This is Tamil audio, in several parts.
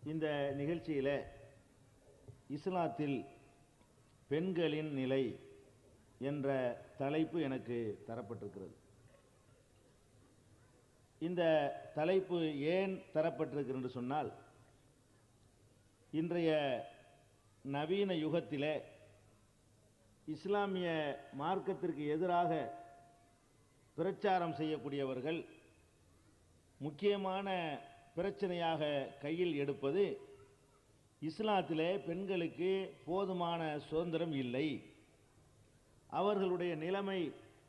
இந்த நிகழ்ச்சியில் இஸ்லாத்தில் பெண்களின் நிலை என்ற தலைப்பு எனக்கு தரப்பட்டிருக்கிறது. இந்த தலைப்பு ஏன் தரப்பட்டிருக்கிறது என்று சொன்னால், இன்றைய நவீன யுகத்திலே இஸ்லாமிய மார்க்கத்திற்கு எதிராக பிரச்சாரம் செய்யக்கூடியவர்கள் முக்கியமான பிரச்சனையாக கையில் எடுப்பது, இஸ்லாத்திலே பெண்களுக்கு போதுமான சுதந்திரம் இல்லை, அவர்களுடைய நிலைமை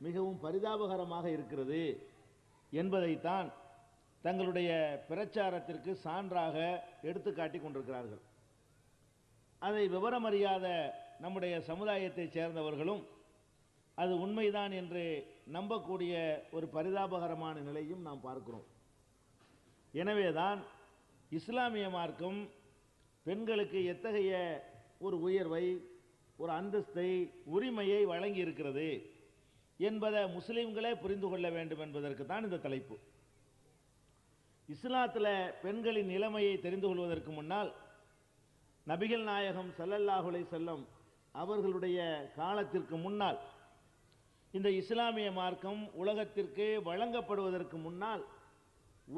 மிகவும் பரிதாபகரமாக இருக்கிறது என்பதைத்தான் தங்களுடைய பிரச்சாரத்திற்கு சான்றாக எடுத்துக்காட்டி கொண்டிருக்கிறார்கள். அதை விவரமறியாத நம்முடைய சமுதாயத்தைச் சேர்ந்தவர்களும் அது உண்மைதான் என்று நம்பக்கூடிய ஒரு பரிதாபகரமான நிலையும் நாம் பார்க்கிறோம். எனவேதான் இஸ்லாமிய மார்க்கம் பெண்களுக்கு எத்தகைய ஒரு உயர்வை, ஒரு அந்தஸ்தை, உரிமையை வழங்கி இருக்கிறது என்பதை முஸ்லிம்களே புரிந்து கொள்ள வேண்டும் என்பதற்கு தான் இந்த தலைப்பு. இஸ்லாத்தில் பெண்களின் நிலைமையை தெரிந்து கொள்வதற்கு முன்னால் நபிகள் நாயகம் ஸல்லல்லாஹு அலைஹி வஸல்லம் அவர்களுடைய காலத்திற்கு முன்னால், இந்த இஸ்லாமிய மார்க்கம் உலகத்திற்கு வழங்கப்படுவதற்கு முன்னால்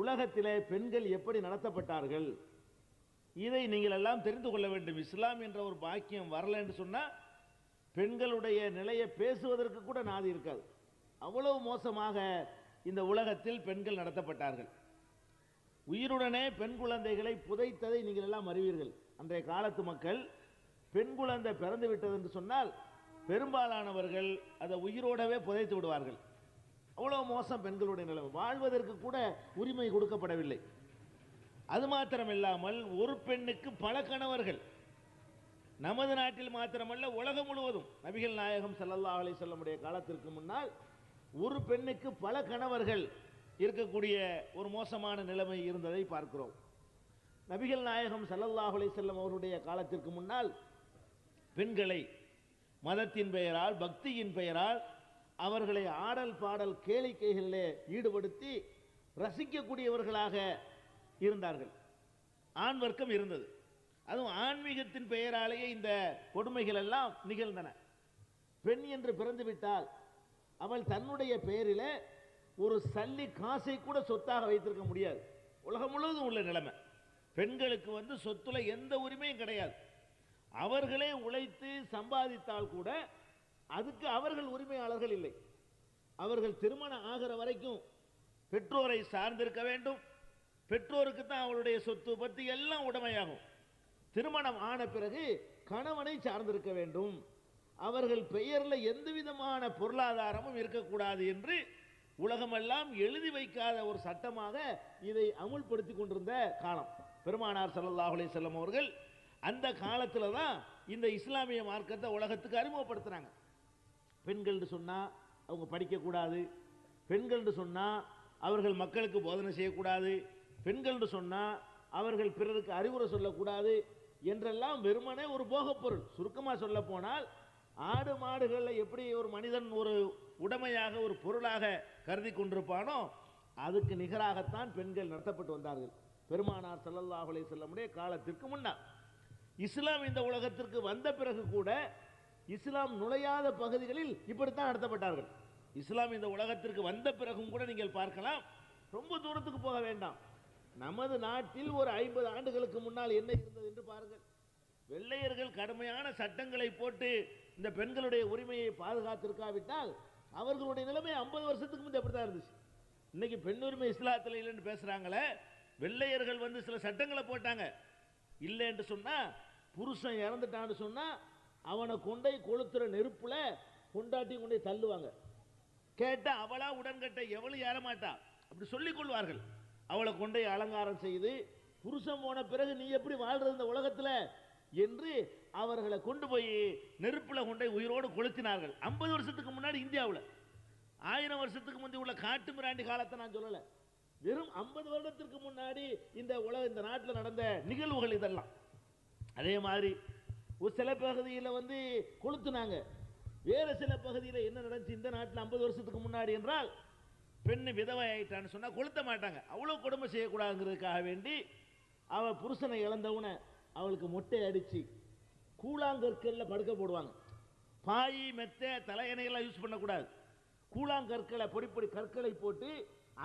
உலகத்திலே பெண்கள் எப்படி நடத்தப்பட்டார்கள், இதை நீங்கள் எல்லாம் தெரிந்து கொள்ள வேண்டும். இஸ்லாம் என்ற ஒரு பாக்கியம் வரல என்று சொன்னால் பெண்களுடைய நிலையை பேசுவதற்கு கூட நாதி இருக்காது. அவ்வளவு மோசமாக இந்த உலகத்தில் பெண்கள் நடத்தப்பட்டார்கள். உயிருடனே பெண் குழந்தைகளை புதைத்ததை நீங்கள் எல்லாம் அறிவீர்கள். அன்றைய காலத்து மக்கள் பெண் குழந்தை பிறந்து விட்டது என்று சொன்னால் பெரும்பாலானவர்கள் அதை உயிரோடவே புதைத்து விடுவார்கள். அவ்வளவு மோசம் பெண்களுடைய நிலைமை. வாழ்வதற்கு கூட உரிமை கொடுக்கப்படவில்லை. அது மாத்திரமில்லாமல் ஒரு பெண்ணுக்கு பல கணவர்கள். நமது நாட்டில் மாத்திரமல்ல, உலகம் முழுவதும் நபிகள் நாயகம் ஸல்லல்லாஹு அலைஹி வஸல்லம் காலத்திற்கு முன்னால் ஒரு பெண்ணுக்கு பல கணவர்கள் இருக்கக்கூடிய ஒரு மோசமான நிலைமை இருந்ததை பார்க்கிறோம். நபிகள் நாயகம் ஸல்லல்லாஹு அலைஹி வஸல்லம் அவருடைய காலத்திற்கு முன்னால் பெண்களை மதத்தின் பெயரால், பக்தியின் பெயரால் அவர்களை ஆடல் பாடல் கேளிக்கைகளிலே ஈடுபடுத்தி ரசிக்கக்கூடியவர்களாக இருந்தார்கள். ஆண் வர்க்கம் இருந்தது. அதுவும் ஆன்மீகத்தின் பெயராலேயே இந்த கொடுமைகள் எல்லாம் நிகழ்ந்தன. பெண் என்று பிறந்துவிட்டால் அவள் தன்னுடைய பெயரில் ஒரு சல்லி காசை கூட சொத்தாக வைத்திருக்க முடியாது. உலகம் முழுவதும் உள்ள நிலைமை. பெண்களுக்கு சொத்துல எந்த உரிமையும் கிடையாது. அவர்களே உழைத்து சம்பாதித்தால் கூட அதுக்கு அவர்கள் உரிமையாளர்கள் இல்லை. அவர்கள் திருமணம் ஆகிற வரைக்கும் பெற்றோரை சார்ந்திருக்க வேண்டும். பெற்றோருக்கு தான் அவளுடைய சொத்து பத்தி எல்லாம் உடைமையாகும். திருமணம் ஆன பிறகு கணவனை சார்ந்திருக்க வேண்டும். அவர்கள் பெயரில் எந்த விதமான பொருளாதாரமும் இருக்கக்கூடாது என்று உலகமெல்லாம் எழுதி வைக்காத ஒரு சட்டமாக இதை அமுல்படுத்தி கொண்டிருந்த காலம். பெருமானார் ஸல்லல்லாஹு அலைஹி வஸல்லம் அவர்கள் அந்த காலத்தில் தான் இந்த இஸ்லாமிய மார்க்கத்தை உலகத்துக்கு அறிமுகப்படுத்துறாங்க. பெண்கள் சொன்னால் அவங்க படிக்கக்கூடாது, பெண்கள் சொன்னால் அவர்கள் மக்களுக்கு போதனை செய்யக்கூடாது, பெண்கள் சொன்னால் அவர்கள் பிறருக்கு அறிவுரை சொல்லக்கூடாது என்றெல்லாம் வெறுமனே ஒரு போகப் பொருள். சுருக்கமாக சொல்ல போனால், ஆடு மாடுகளில் எப்படி ஒரு மனிதன் ஒரு உடைமையாக, ஒரு பொருளாக கருதி கொண்டிருப்பானோ அதுக்கு நிகராகத்தான் பெண்கள் நடத்தப்பட்டு வந்தார்கள் பெருமானார் ஸல்லல்லாஹு அலைஹி வஸல்லம் காலத்திற்கு முன்னால். இஸ்லாம் இந்த உலகத்திற்கு வந்த பிறகு கூட இஸ்லாம் நுழையாத பகுதிகளில் இப்படித்தான் நடத்தப்பட்டார்கள். இஸ்லாம் இந்த உலகத்திற்கு வந்த பிறகும் கூட நீங்கள் பார்க்கலாம். ரொம்ப தூரத்துக்கு போக வேண்டாம். நமது நாட்டில் ஒரு 50 ஆண்டுகளுக்கு முன்னால் என்ன இருந்தது என்று பாருங்கள். வெள்ளையர்கள் கடுமையான சட்டங்களை போட்டு இந்த பெண்களுடைய உரிமையை பாதுகாத்திருக்காவிட்டால் அவர்களுடைய நிலைமை 50 வருஷத்துக்கு முந்தைய அப்படித்தான் இருந்துச்சு. இன்னைக்கு பெண் உரிமை இஸ்லாத்தில் இல்லைன்னு பேசுறாங்களே. வெள்ளையர்கள் சில சட்டங்களை போட்டாங்க. இல்லை என்று சொன்னா, புருஷன் இறந்துட்டான்னு சொன்னா அவனை கொண்டை கொளுத்துற நெருப்புல கொண்டாட்டி கொண்டே தள்ளுவாங்க. கேட்டா அவளா உடன்கட்டை, எவளும் ஏறமாட்டா, அப்படி சொல்லிக் கொள்வார்கள். அவளை கொண்டை அலங்காரம் செய்து, புருஷன் போன பிறகு நீ எப்படி வாழ்றது இந்த உலகத்தில் என்று அவர்களை கொண்டு போய் நெருப்புல கொண்டை உயிரோடு கொளுத்தினார்கள். 50 வருஷத்துக்கு முன்னாடி இந்தியாவில். 1000 வருஷத்துக்கு முந்தைய உள்ள காட்டு மிராண்டி காலத்தை நான் சொல்லலை. வெறும் 50 வருடத்திற்கு முன்னாடி இந்த நாட்டில் நடந்த நிகழ்வுகள் இதெல்லாம். அதே மாதிரி ஒரு சில பகுதியில் கொளுத்துனாங்க. வேறு சில பகுதியில் என்ன நடந்துச்சு இந்த நாட்டில் 50 வருஷத்துக்கு முன்னாடி என்றால், பெண்ணு விதவை ஆயிட்டான்னு சொன்னால் கொளுத்த மாட்டாங்க. அவ்வளோ கொடுமை செய்யக்கூடாதுங்கிறதுக்காக வேண்டி அவள் புருஷனை இழந்தவுன அவளுக்கு மொட்டை அடித்து கூழாங்கற்களில் படுக்க போடுவாங்க. பாய் மெத்தை தலையணைகள்லாம் யூஸ் பண்ணக்கூடாது. கூழாங்கற்களை பொடி பொடி கற்களை போட்டு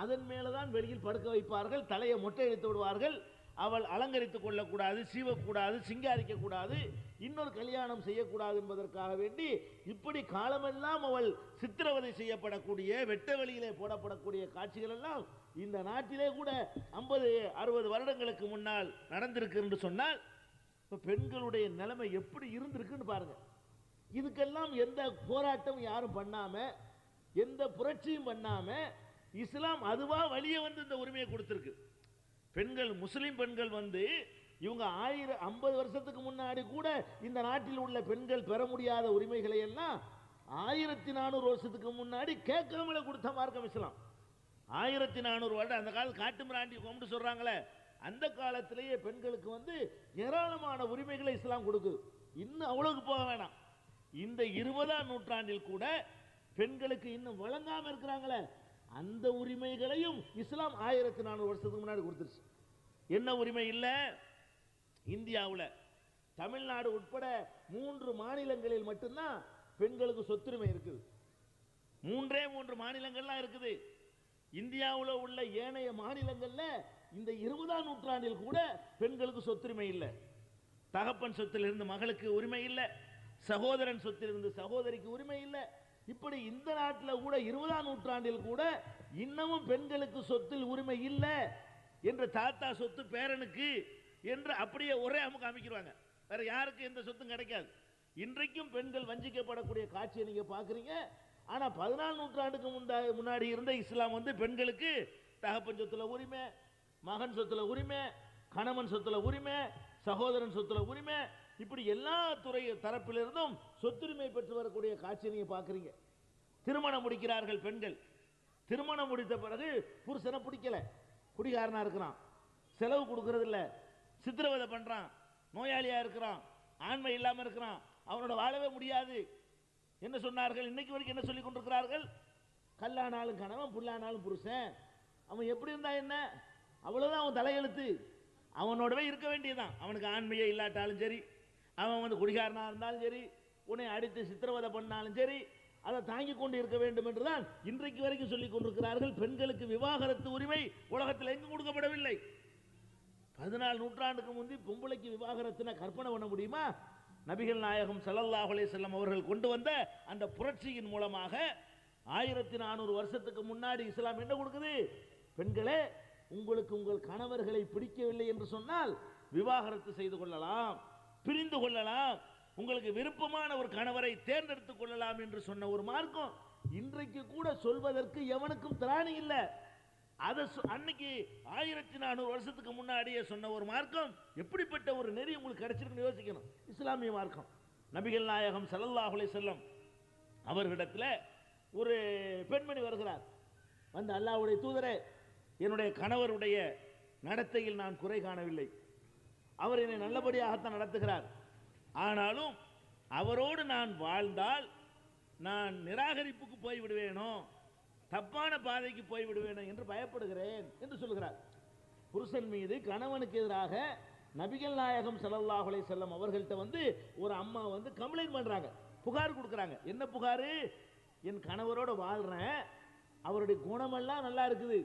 அதன் மேலே தான் வெளியில் படுக்க வைப்பார்கள். தலையை மொட்டை எடுத்து விடுவார்கள். அவள் அலங்கரித்துக் கொள்ளக்கூடாது, சீவக்கூடாது, சிங்காரிக்கக்கூடாது, இன்னொரு கல்யாணம் செய்யக்கூடாது என்பதற்காக வேண்டி இப்படி காலமெல்லாம் அவள் சித்திரவதை செய்யப்படக்கூடிய, வெட்ட வெளியிலே போடப்படக்கூடிய காட்சிகள் எல்லாம் இந்த நாட்டிலே கூட 50-60 வருடங்களுக்கு முன்னால் நடந்திருக்கு என்று சொன்னால் இப்போ பெண்களுடைய நிலைமை எப்படி இருந்திருக்குன்னு பாருங்க. இதுக்கெல்லாம் எந்த போராட்டம் யாரும் பண்ணாம, எந்த புரட்சியும் பண்ணாம இஸ்லாம் அதுவா வழியே வந்து இந்த உரிமையை கொடுத்திருக்கு. பெண்கள், முஸ்லிம் பெண்கள் வந்து இவங்க 50 வருஷத்துக்கு முன்னாடி கூட இந்த நாட்டில் உள்ள பெண்கள் பெற முடியாத உரிமைகளை எல்லாம் 1400 வருஷத்துக்கு முன்னாடி கேட்காமல கொடுத்த மார்க்கம் இஸ்லாம். 1400 வருடம் அந்த காலத்து காட்டு மிராண்டி கொண்டு சொல்றாங்களே, அந்த காலத்திலேயே பெண்களுக்கு வந்து ஏராளமான உரிமைகளை இஸ்லாம் கொடுக்குது. இன்னும் அவ்வளவுக்கு போக வேணாம். இந்த 20ஆம் நூற்றாண்டில் கூட பெண்களுக்கு இன்னும் வழங்காம இருக்கிறாங்களே, அந்த உரிமைகளையும் இஸ்லாம் 1400 வருஷத்துக்கு முன்னாடி கொடுத்துருச்சு. என்ன உரிமை இல்லை? இந்தியாவில் தமிழ்நாடு உட்பட 3 மாநிலங்களில் மட்டும்தான் பெண்களுக்கு சொத்துரிமை இருக்குது. 3 மாநிலங்கள்லாம் இருக்குது. இந்தியாவில் உள்ள ஏனைய மாநிலங்கள்ல இந்த 20ஆம் நூற்றாண்டில் கூட பெண்களுக்கு சொத்துரிமை இல்லை. தகப்பன் சொத்திலிருந்து மகளுக்கு உரிமை இல்லை, சகோதரன் சொத்திலிருந்து சகோதரிக்கு உரிமை இல்லை. இப்படி இந்த நாட்டில் கூட 20ஆம் நூற்றாண்டில் கூட இன்னமும் பெண்களுக்கு சொத்தில் உரிமை இல்லை என்ற தாத்தா சொத்து பேரனுக்கு என்று அப்படியே ஒரே அமுக்கு அமைக்கிறாங்க. வேற யாருக்கு எந்த சொத்தும் கிடைக்காது. இன்றைக்கும் பெண்கள் வஞ்சிக்கப்படக்கூடிய காட்சியை நீங்க பாக்குறீங்க. ஆனா 14 நூற்றாண்டுக்கு முன்னாடி இருந்த இஸ்லாம் வந்து பெண்களுக்கு தகப்பன் சொத்துல உரிமை, மகன் சொத்துல உரிமை, கணவன் சொத்துல உரிமை, சகோதரன் சொத்துல உரிமை, இப்படி எல்லா துறை தரப்பிலிருந்தும் சொத்துரிமை பெற்று வரக்கூடிய காட்சியை நீங்க பாக்குறீங்க. திருமணம் முடிக்கிறார்கள் பெண்கள். திருமணம் முடித்த பிறகு புருஷனை பிடிக்கல, குடிகாரனா இருக்கிறான், செலவு கொடுக்கறது இல்ல, சித்திரவதை பண்றான், நோயாளியா இருக்கிறான், ஆண்மை இல்லாம இருக்கிறான், அவனோட வாழவே முடியாது. என்ன சொன்னார்கள்? இன்னைக்கு வரைக்கும் என்ன சொல்லிக் கொண்டிருக்கிறார்கள்? கல்லானாலும் கணவன், புல்லானாலும் புருஷன், அவன் எப்படி இருந்தா என்ன, அவ்வளவுதான் அவன் தலையெழுத்து, அவனோடவே இருக்க வேண்டியதான். அவனுக்கு ஆண்மையே இல்லாட்டாலும் சரி, அவன் வந்து குடிகாரனா இருந்தாலும் சரி, உன்னை அடித்து சித்திரவதை பண்ணாலும் சரி, அதை தாங்கிக் கொண்டு இருக்க வேண்டும் என்றுதான் இன்றைக்கு வரைக்கும் சொல்லிக் கொண்டிருக்கிறார்கள். பெண்களுக்கு விவாகரத்து உரிமை உலகத்தில் எங்கும் கொடுக்கப்படவில்லை. 14 நூற்றாண்டுக்கு முந்தி பொம்பளைக்கு விவாகரத்துனா கற்பனை பண்ண முடியுமா? நபிகள் நாயகம் ஸல்லல்லாஹு அலைஹி வஸல்லம் அவர்கள் கொண்டு வந்த அந்த புரட்சியின் மூலமாக 1400 வருஷத்துக்கு முன்னாடி இஸ்லாம் என்ன கொடுக்குது? பெண்களே, உங்களுக்கு உங்கள் கணவர்களை பிடிக்கவில்லை என்று சொன்னால் விவாகரத்து செய்து கொள்ளலாம், பிரிந்து கொள்ளலாம், உங்களுக்கு விருப்பமான ஒரு கணவரை தேர்ந்தெடுத்துக் கொள்ளலாம் என்று சொன்ன ஒரு மார்க்கம் இன்றைக்கு கூட சொல்வதற்கு எவனுக்கும் திராணி இல்லை. அதை அன்னைக்கு 1400 வருஷத்துக்கு முன்னாடியே சொன்ன ஒரு மார்க்கம் எப்படிப்பட்ட ஒரு நெறி உங்களுக்கு கிடைச்சிருக்குன்னு யோசிக்கணும். இஸ்லாமிய மார்க்கம். நபிகள் நாயகம் ஸல்லல்லாஹு அலைஹி வஸல்லம் அவர்களிடத்தில் ஒரு பெண்மணி வருகிறார். வந்து, அல்லாஹ்வுடைய தூதரே, என்னுடைய கணவருடைய நடத்தையில் நான் குறை காணவில்லை, அவர் என்னை நல்லபடியாகத்தான் நடத்துகிறார், ஆனாலும் அவரோடு நான் வாழ்ந்தால் நான் நிராகரிப்புக்கு போய்விடுவேனோ, தப்பான பாதைக்கு போய்விடுவேனோ என்று பயப்படுகிறேன் என்று சொல்கிறார். புருஷன் மீது கணவனுக்கு எதிராக நபிகள் நாயகம் ஸல்லல்லாஹு அலைஹி வஸல்லம் அவர்கள்ட்ட வந்து ஒரு அம்மா வந்து கம்ப்ளைண்ட் பண்றாங்க, புகார் கொடுக்குறாங்க. என்ன புகாரு? என் கணவரோட வாழ்றேன், அவருடைய குணமெல்லாம் நல்லா இருக்குது,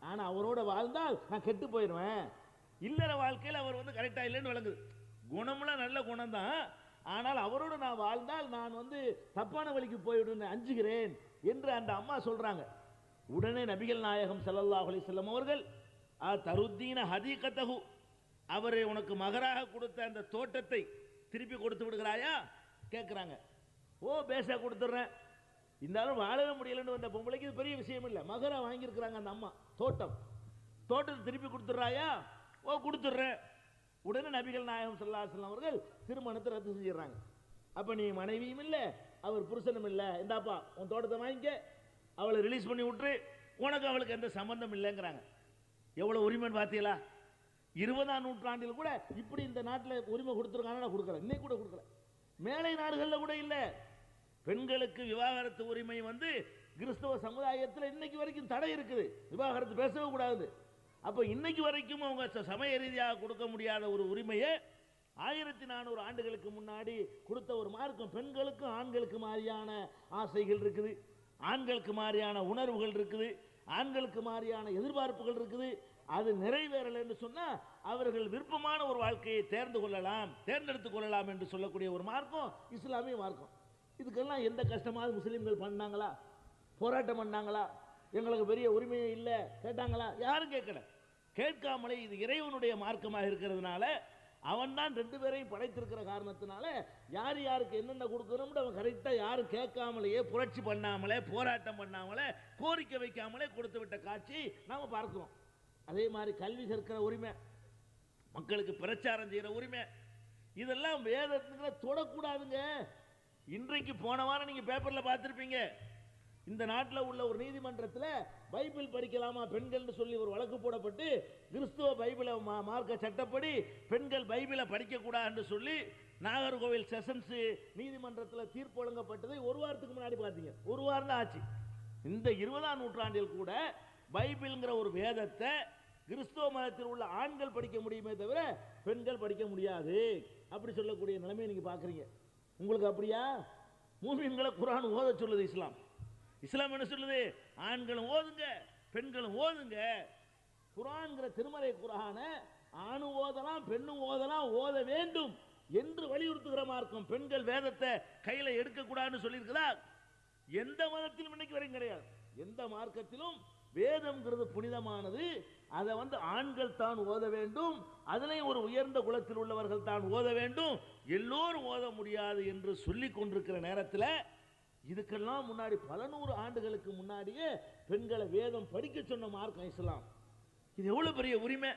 ஆனா அவரோட வாழ்ந்தால் நான் கெட்டு போயிடுவேன். இல்லற வாழ்க்கையில் அவர் வந்து கரெக்டா இல்லைன்னு விளங்குது. குணம்லாம் நல்ல குணம் தான், ஆனால் அவரோடு நான் வாழ்ந்தால் நான் வந்து தப்பான வழிக்கு போய்விடுன்னு அஞ்சுகிறேன் என்று அந்த அம்மா சொல்றாங்க. உடனே நபிகள் நாயகம் ஸல்லல்லாஹு அலைஹி வஸல்லம் அவர்கள் தருத்தீன ஹதீகத்தஹு, அவரை உனக்கு மகராக கொடுத்த அந்த தோட்டத்தை திருப்பி கொடுத்து விடுகிறாயா கேட்கிறாங்க. ஓ, பேச கொடுத்துட்றேன், இருந்தாலும் வாழவே முடியலன்னு வந்த பொம்பளைக்கு இது பெரிய விஷயம் இல்லை. மகரா வாங்கியிருக்கிறாங்க அந்த அம்மா, தோட்டத்தை திருப்பி கொடுத்துட்றாயா? ஓ, கொடுத்துட்றேன். உடனே நபிகள் நாயகம் ஸல்லல்லாஹு அலைஹி வஸல்லம் அவர்கள் திருமணத்தை ரத்து செஞ்சிடறாங்க. அப்ப நீ மனைவியும் இல்லை, அவர் புருஷனும் இல்லை, இந்தாப்பா உன் தோட்டத்தை வாங்கிக்க, அவளை ரிலீஸ் பண்ணி விட்டுரு, உனக்கு அவளுக்கு எந்த சம்பந்தம் இல்லைங்கிறாங்க. எவ்வளவு உரிமைன்னு பார்த்தீங்களா? 20ஆம் நூற்றாண்டில் கூட இப்படி இந்த நாட்டில் உரிமை கொடுத்துருக்காங்க, கொடுக்கல, இன்னைக்கு கூட கொடுக்கல. மேலை நாடுகளில் கூட இல்லை. பெண்களுக்கு விவாகரத்து உரிமை வந்து கிறிஸ்தவ சமுதாயத்தில் இன்னைக்கு வரைக்கும் தடை இருக்குது. விவாகரத்து பேசவே கூடாது. அப்ப இன்னைக்கு வரைக்கும் அவங்க சமய ரீதியாக கொடுக்க முடியாத ஒரு உரிமையை 1400 ஆண்டுகளுக்கு முன்னாடி கொடுத்த ஒரு மார்க்கம். பெண்களுக்கும் ஆண்களுக்கு மாதிரியான ஆசைகள் இருக்குது, ஆண்களுக்கு மாதிரியான உணர்வுகள் இருக்குது, ஆண்களுக்கு மாதிரியான எதிர்பார்ப்புகள் இருக்குது. அது நிறைவேறலை என்று சொன்னா அவர்கள் விருப்பமான ஒரு வாழ்க்கையை தேர்ந்தெடுத்துக் கொள்ளலாம் என்று சொல்லக்கூடிய ஒரு மார்க்கம் இஸ்லாமிய மார்க்கம். இதுக்கெல்லாம் எந்த கஷ்டமாவது முஸ்லிம்கள் பண்ணாங்களா? போராட்டம் பண்ணாங்களா? எங்களுக்கு பெரிய உரிமையே இல்லை கேட்டாங்களா? யாரும் கேட்கல. கேட்காமலே இது இறைவனுடைய மார்க்கமாக இருக்கிறதுனால, அவன் தான் 2 பேரையும் படைத்திருக்கிற காரணத்தினால யார் யாருக்கு என்னென்ன கொடுக்கணும்னு அவன் கரெக்டாக யாரும் கேட்காமலேயே, புரட்சி பண்ணாமலே, போராட்டம் பண்ணாமலே, கோரிக்கை வைக்காமலே கொடுத்து விட்ட காட்சி நாம பார்க்கிறோம். அதே மாதிரி கல்வி கற்கிற உரிமை, மக்களுக்கு பிரச்சாரம் செய்கிற உரிமை, இதெல்லாம் வேதத்துக்கு தொடக்கூடாதுங்க. இன்றைக்கு போன வாரம் நீங்க பேப்பர்ல பார்த்திருப்பீங்க, இந்த நாட்டில் உள்ள ஒரு நீதிமன்றத்தில் பைபிள் படிக்கலாமா பெண்கள் சொல்லி ஒரு வழக்கு போடப்பட்டு, கிறிஸ்துவ பைபிளை மார்க்க சட்டப்படி பெண்கள் பைபிளை படிக்கக்கூடாதுன்னு சொல்லி நாகர்கோவில் செஷன்ஸ் நீதிமன்றத்தில் தீர்ப்பு வழங்கப்பட்டதை ஒரு வாரத்துக்கு முன்னாடி பார்த்தீங்க. ஒரு வாரம் தான் ஆச்சு. இந்த 20ஆம் நூற்றாண்டில் கூட பைபிள்ங்கிற ஒரு வேதத்தை கிறிஸ்துவ மதத்தில் உள்ள ஆண்கள் படிக்க முடியுமே தவிர பெண்கள் படிக்க முடியாது அப்படி சொல்லக்கூடிய நிலைமையை நீங்க பார்க்குறீங்க. உங்களுக்கு அப்படியா? மூமின்களை குர்ஆன் ஓத சொல்லுது இஸ்லாம். இஸ்லாம் என்ன சொல்லுது? ஆண்களும் ஓதுங்க, பெண்களும் ஓதுங்க. குர்ஆன்ங்கிற திருமறை குர்ஆனை ஆணும் ஓதலாம், பெண்ணும் ஓதலாம், ஓத வேண்டும் என்று வலியுறுத்துகிற மார்க்கம். பெண்கள் வேதத்தை கையில எடுக்கக்கூடாதுன்னு சொல்லியிருக்குதா? எந்த மதத்திலும் இன்னைக்கு வரைக்கும் கிடையாது. எந்த மார்க்கத்திலும் வேதம்ங்கிறது புனிதமானது, அதை ஆண்கள் தான் ஓத வேண்டும், அதிலையும் ஒரு உயர்ந்த குலத்தில் உள்ளவர்கள் தான் ஓத வேண்டும், எல்லோரும் ஓத முடியாது என்று சொல்லிக் கொண்டிருக்கிற நேரத்தில் இதுக்கெல்லாம் முன்னாடி பல 100 ஆண்டுகளுக்கு முன்னாடியே பெண்களை வேதம் படிக்க சொன்ன மார்க்கம் இஸ்லாம். இது எவ்வளவு பெரிய உரிமை,